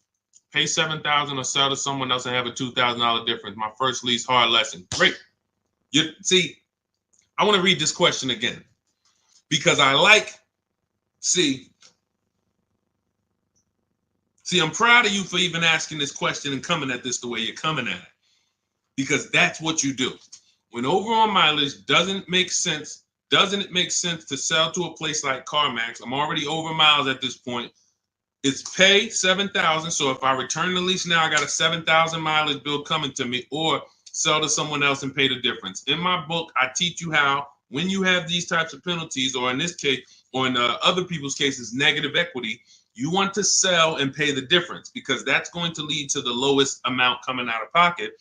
pay $7,000 or sell to someone else and have a $2,000 difference. My first lease, hard lesson. Great. See, I want to read this question again because see, I'm proud of you for even asking this question and coming at this the way you're coming at it, because that's what you do. When over on mileage, doesn't it make sense to sell to a place like CarMax? I'm already over miles at this point. It's pay $7,000. So if I return the lease now, I got a 7,000 mileage bill coming to me, or sell to someone else and pay the difference. In my book, I teach you how, when you have these types of penalties, or in this case, or in other people's cases, negative equity, you want to sell and pay the difference, because that's going to lead to the lowest amount coming out of pocket.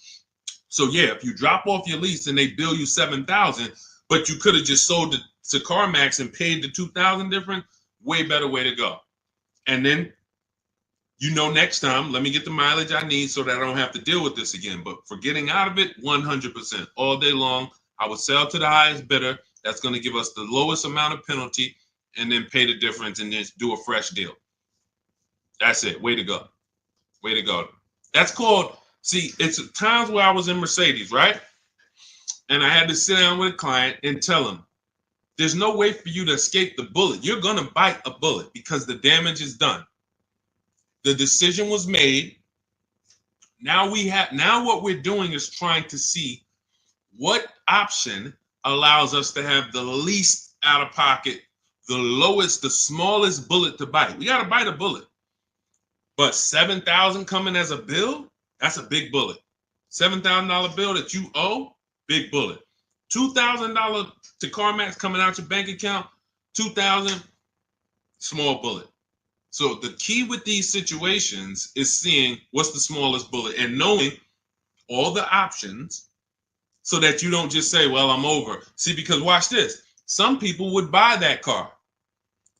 So yeah, if you drop off your lease and they bill you $7,000, but you could have just sold it to CarMax and paid the $2,000 difference, way better way to go. And then, next time, let me get the mileage I need so that I don't have to deal with this again. But for getting out of it, 100%. All day long, I would sell to the highest bidder. That's going to give us the lowest amount of penalty, and then pay the difference and just do a fresh deal. That's it. Way to go. Way to go. That's called See, it's times where I was in Mercedes, right? And I had to sit down with a client and tell him, there's no way for you to escape the bullet. You're going to bite a bullet because the damage is done. The decision was made. Now what we're doing is trying to see what option allows us to have the least out of pocket, the lowest, the smallest bullet to bite. We got to bite a bullet. But $7,000 coming as a bill, that's a big bullet. $7,000 bill that you owe, big bullet. $2,000 to CarMax coming out your bank account, $2,000, small bullet. So the key with these situations is seeing what's the smallest bullet and knowing all the options so that you don't just say, well, I'm over. See, because watch this. Some people would buy that car.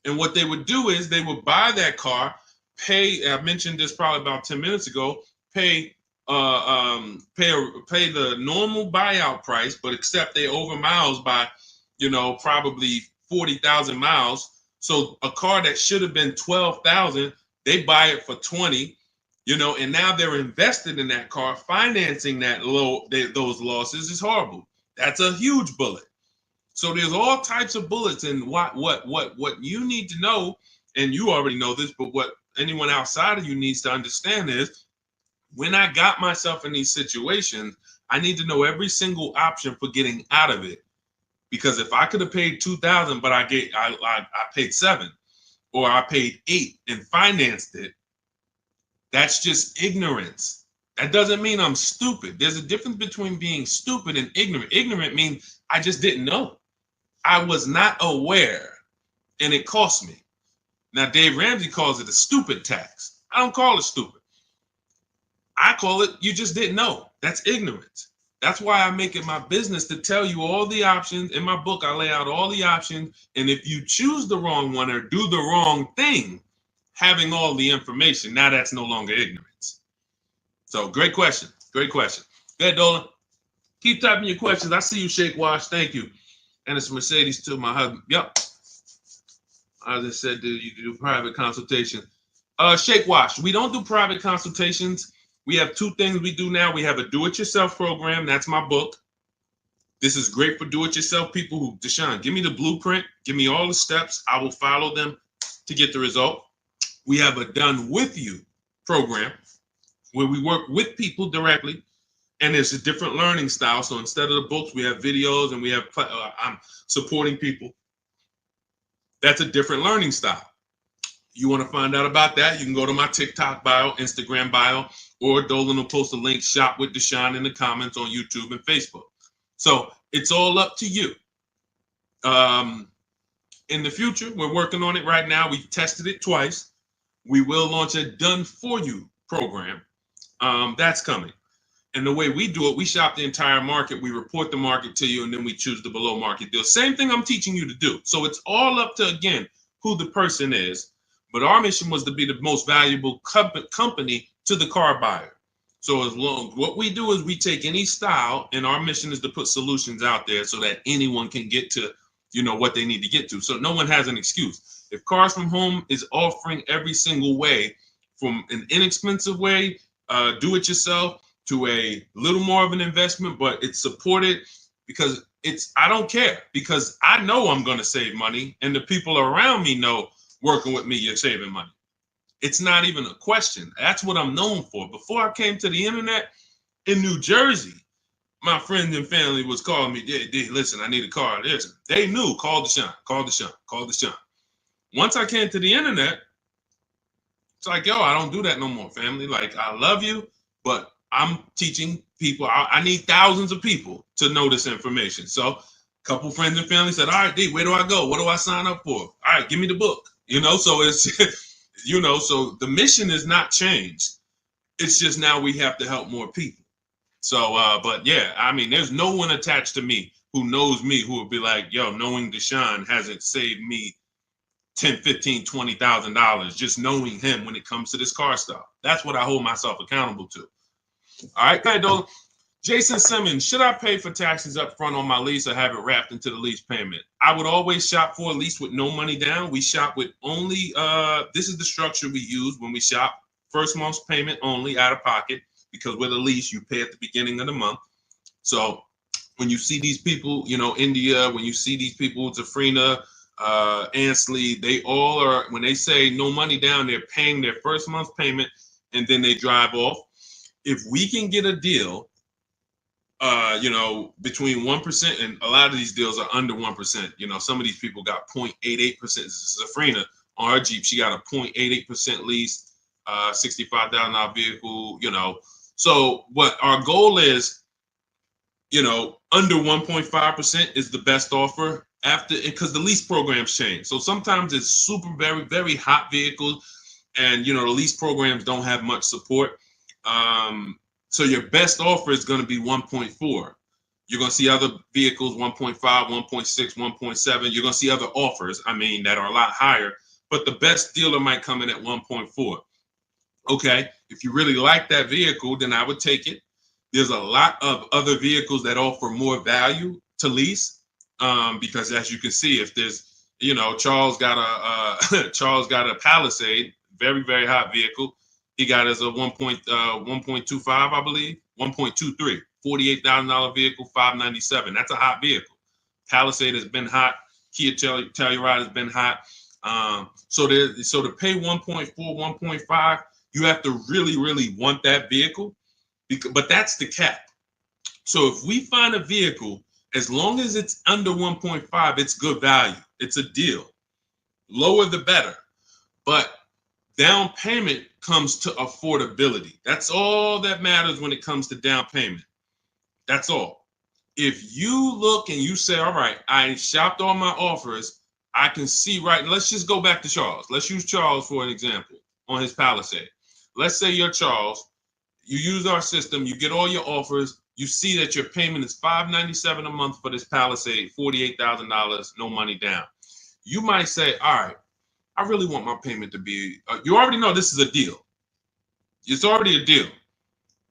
And what they would do is they would buy that car, pay, I mentioned this probably about 10 minutes ago, pay the normal buyout price, but except they over miles by, probably 40,000 miles. So a car that should have been 12,000, they buy it for 20, and now they're invested in that car. Financing those losses is horrible. That's a huge bullet. So there's all types of bullets, and what you need to know, and you already know this, but what anyone outside of you needs to understand is, when I got myself in these situations, I need to know every single option for getting out of it. Because if I could have paid $2,000, but I paid $7,000, or I paid $8,000 and financed it, that's just ignorance. That doesn't mean I'm stupid. There's a difference between being stupid and ignorant. Ignorant means I just didn't know. I was not aware, and it cost me. Now, Dave Ramsey calls it a stupid tax. I don't call it stupid. I call it you just didn't know. That's ignorance. That's why I make it my business to tell you all the options. In my book, I lay out all the options. And if you choose the wrong one or do the wrong thing, having all the information, now that's no longer ignorance. So great question. Great question. Go ahead, Dolan. Keep typing your questions. I see you, Shake Wash. Thank you. And it's Mercedes too, my husband. Yep. As I said, you do private consultation. Shake Wash. We don't do private consultations. We have two things we do now. We have a do-it-yourself program. That's my book. This is great for do-it-yourself people who, Deshone, give me the blueprint. Give me all the steps. I will follow them to get the result. We have a done-with-you program where we work with people directly, and it's a different learning style. So instead of the books, we have videos, and we have I'm supporting people. That's a different learning style. You want to find out about that, you can go to my TikTok bio, Instagram bio, or Dolan will post a link, Shop with Deshone, in the comments on YouTube and Facebook. So it's all up to you. In the future, we're working on it right now. We've tested it twice. We will launch a done-for-you program. That's coming. And the way we do it, we shop the entire market. We report the market to you, and then we choose the below market deal. Same thing I'm teaching you to do. So it's all up to, again, who the person is. But our mission was to be the most valuable company to the car buyer. So what we do is we take any style, and our mission is to put solutions out there so that anyone can get to, what they need to get to. So no one has an excuse. If Cars From Home is offering every single way, from an inexpensive way, do it yourself, to a little more of an investment, but it's supported because I don't care, because I know I'm going to save money, and the people around me know working with me, you're saving money. It's not even a question. That's what I'm known for. Before I came to the internet in New Jersey, my friends and family was calling me, listen, I need a car. Listen, they knew, call Deshone, call Deshone, call Deshone. Once I came to the internet, it's like, yo, I don't do that no more, family. Like, I love you, but I'm teaching people. I need thousands of people to know this information. So a couple friends and family said, all right, D, where do I go? What do I sign up for? All right, give me the book. So it's, so the mission is not changed. It's just now we have to help more people. So, but yeah, I mean, there's no one attached to me who knows me who would be like, yo, knowing Deshone hasn't saved me $10, $15, $20,000 just knowing him when it comes to this car stuff. That's what I hold myself accountable to. All right, go ahead, Dolan. Jason Simmons, should I pay for taxes up front on my lease or have it wrapped into the lease payment? I would always shop for a lease with no money down. We shop with only, this is the structure we use when we shop. First month's payment only, out of pocket. because with a lease, you pay at the beginning of the month. So when you see these people, India, when you see these people, Zafrina, Ansley, they all are, when they say no money down, they're paying their first month's payment and then they drive off. If we can get a deal, between 1%, and a lot of these deals are under 1%. Some of ththese people got 0.88%. Zafrina on her Jeep, she got a 0.88% lease, $65,000 vehicle, So what our goal is, under 1.5% is the best offer because the lease programs change. So sometimes it's super, very, very hot vehicles and, the lease programs don't have much support. So your best offer is going to be 1.4. You're going to see other vehicles, 1.5, 1.6, 1.7. You're going to see other offers, that are a lot higher, but the best dealer might come in at 1.4. Okay, if you really like that vehicle, then I would take it. There's a lot of other vehicles that offer more value to lease, because as you can see, if there's, Charles got a Palisade, very, very hot vehicle. He got as a 1.25, I believe, 1.23, $48,000 vehicle, $597. That's a hot vehicle. Palisade has been hot. Kia Telluride has been hot. So to pay 1.4, 1.5, you have to really, really want that vehicle. But that's the cap. So if we find a vehicle, as long as it's under 1.5, it's good value. It's a deal. Lower the better. But down payment comes to affordability. That's all that matters when it comes to down payment. That's all. If you look and you say, all right, I shopped all my offers, I can see right. Let's just go back to Charles. Let's use Charles for an example on his Palisade. Let's say you're Charles. You use our system, you get all your offers, you see that your payment is $597 a month for this Palisade, $48,000, no money down. You might say, all right, I really want my payment to be, you already know this is a deal. It's already a deal.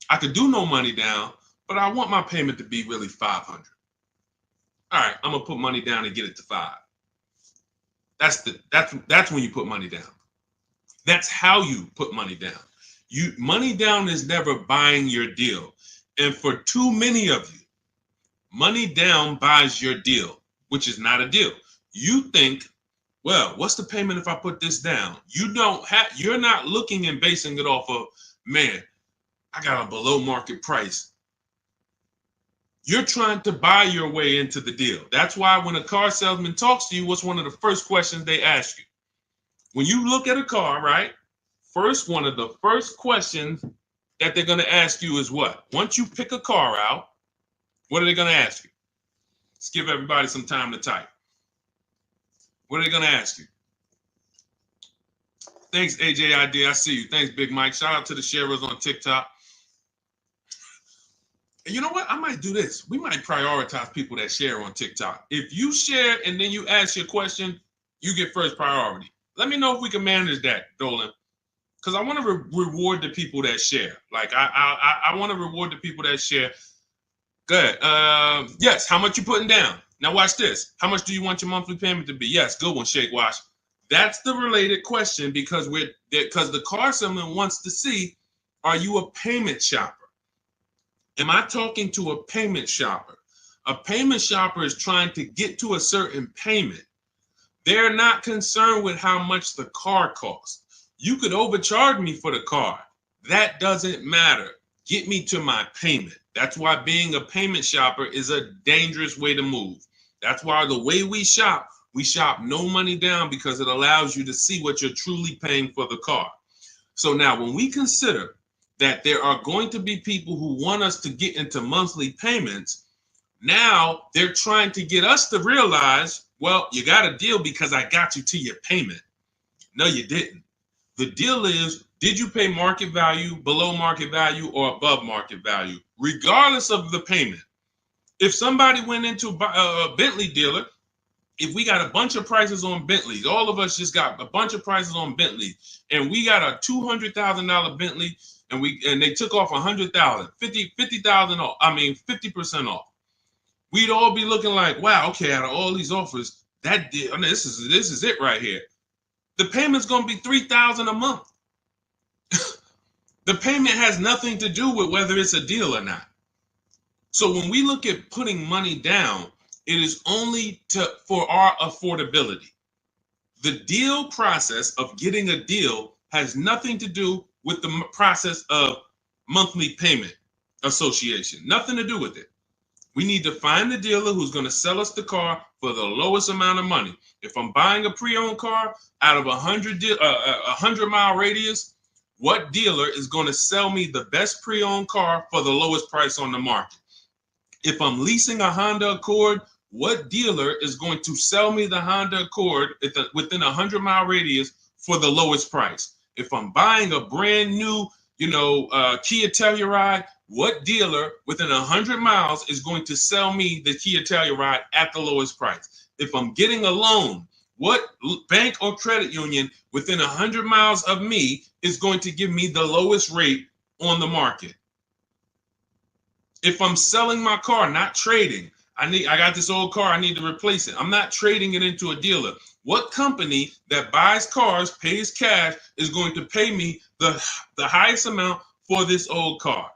I could do no money down, but I want my payment to be really $500. All right, I'm gonna put money down and get it to $5. That's when you put money down. That's how you put money down. Money down is never buying your deal. And for too many of you, money down buys your deal, which is not a deal. You think, well, what's the payment if I put this down? You're not looking and basing it off of, man, I got a below market price. You're trying to buy your way into the deal. That's why when a car salesman talks to you, what's one of the first questions they ask you? When you look at a car, right? One of the first questions that they're going to ask you is what? Once you pick a car out, what are they going to ask you? Let's give everybody some time to type. What are they going to ask you? Thanks, AJID. I see you. Thanks, Big Mike. Shout out to the sharers on TikTok. And you know what? I might do this. We might prioritize people that share on TikTok. If you share and then you ask your question, you get first priority. Let me know if we can manage that, Dolan. Because I want to reward the people that share. Like, I want to reward the people that share. Good. Yes, how much you putting down? Now watch this. How much do you want your monthly payment to be? Yes, good one, Shake Wash. That's the related question because the car salesman wants to see, are you a payment shopper? Am I talking to a payment shopper? A payment shopper is trying to get to a certain payment. They're not concerned with how much the car costs. You could overcharge me for the car. That doesn't matter. Get me to my payment. That's why being a payment shopper is a dangerous way to move. That's why the way we shop no money down because it allows you to see what you're truly paying for the car. So now when we consider that there are going to be people who want us to get into monthly payments, now they're trying to get us to realize, well, you got a deal because I got you to your payment. No, you didn't. The deal is, did you pay market value, below market value, or above market value, regardless of the payment? If somebody went into a Bentley dealer, if we got a bunch of prices on Bentleys, all of us just got a bunch of prices on Bentleys, and we got a $200,000 Bentley, and they took off $100,000, $50,000 off. 50% off. We'd all be looking like, wow, okay, out of all these offers, that deal, this is it right here. The payment's gonna be $3,000 a month. The payment has nothing to do with whether it's a deal or not. So when we look at putting money down, it is only for our affordability. The deal process of getting a deal has nothing to do with the process of monthly payment association. Nothing to do with it. We need to find the dealer who's going to sell us the car for the lowest amount of money. If I'm buying a pre-owned car out of a 100-mile radius, what dealer is going to sell me the best pre-owned car for the lowest price on the market? If I'm leasing a Honda Accord, what dealer is going to sell me the Honda Accord within a 100-mile radius for the lowest price? If I'm buying a brand new, Kia Telluride, what dealer within 100 miles is going to sell me the Kia Telluride at the lowest price? If I'm getting a loan, what bank or credit union within 100 miles of me is going to give me the lowest rate on the market? If I'm selling my car, not trading, I got this old car, I need to replace it. I'm not trading it into a dealer. What company that buys cars, pays cash, is going to pay me the highest amount for this old car?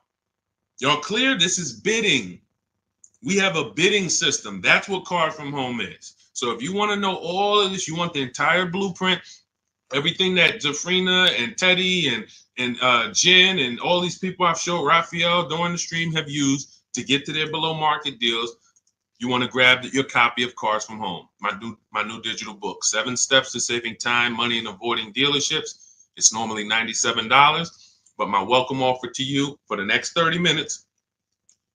Y'all clear? This is bidding. We have a bidding system. That's what Cars from Home is. So if you want to know all of this, you want the entire blueprint, everything that Jafrina and Teddy and Jen and all these people I've showed, Raphael, during the stream have used to get to their below market deals, you want to grab your copy of Cars from Home, my new digital book, 7 Steps to Saving Time, Money, and Avoiding Dealerships. It's normally $97, but my welcome offer to you for the next 30 minutes,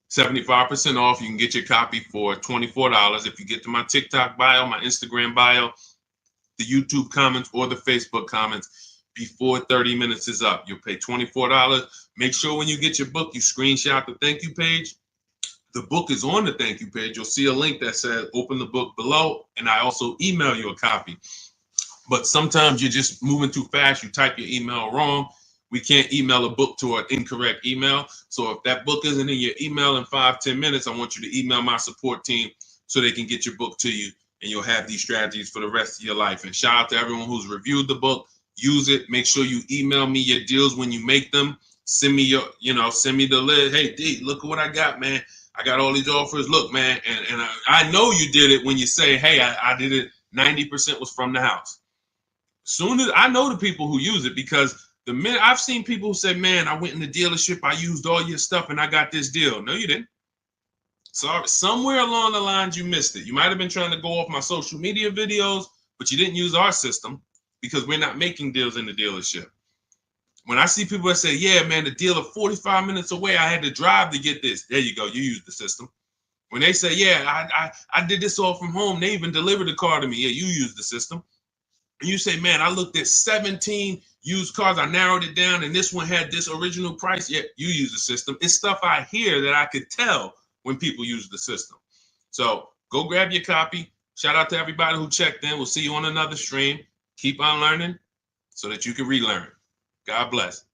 75% off. You can get your copy for $24 if you get to my TikTok bio, my Instagram bio, the YouTube comments, or the Facebook comments before 30 minutes is up. You'll pay $24. Make sure when you get your book, you screenshot the thank you page. The book is on the thank you page. You'll see a link that says open the book below, and I also email you a copy. But sometimes you're just moving too fast. You type your email wrong. We can't email a book to an incorrect email. So if that book isn't in your email in 5-10 minutes, I want you to email my support team so they can get your book to you, and you'll have these strategies for the rest of your life. And shout out to everyone who's reviewed the book. Use it. Make sure you email me your deals when you make them. Send me send me the list. Hey, D, look at what I got, man. I got all these offers. Look, man, and I know you did it when you say, hey, I did it. 90% was from the house. Soon as I know the people who use it, because the minute I've seen people who say, man, I went in the dealership, I used all your stuff, and I got this deal. No, you didn't. Sorry, somewhere along the lines you missed it. You might have been trying to go off my social media videos, but you didn't use our system because we're not making deals in the dealership. When I see people that say, yeah, man, the dealer 45 minutes away, I had to drive to get this. There you go. You use the system. When they say, yeah, I did this all from home, they even delivered the car to me. Yeah, you use the system. And you say, man, I looked at 17 used cars. I narrowed it down, and this one had this original price. Yeah, you use the system. It's stuff I hear that I could tell when people use the system. So go grab your copy. Shout out to everybody who checked in. We'll see you on another stream. Keep on learning so that you can relearn. God bless.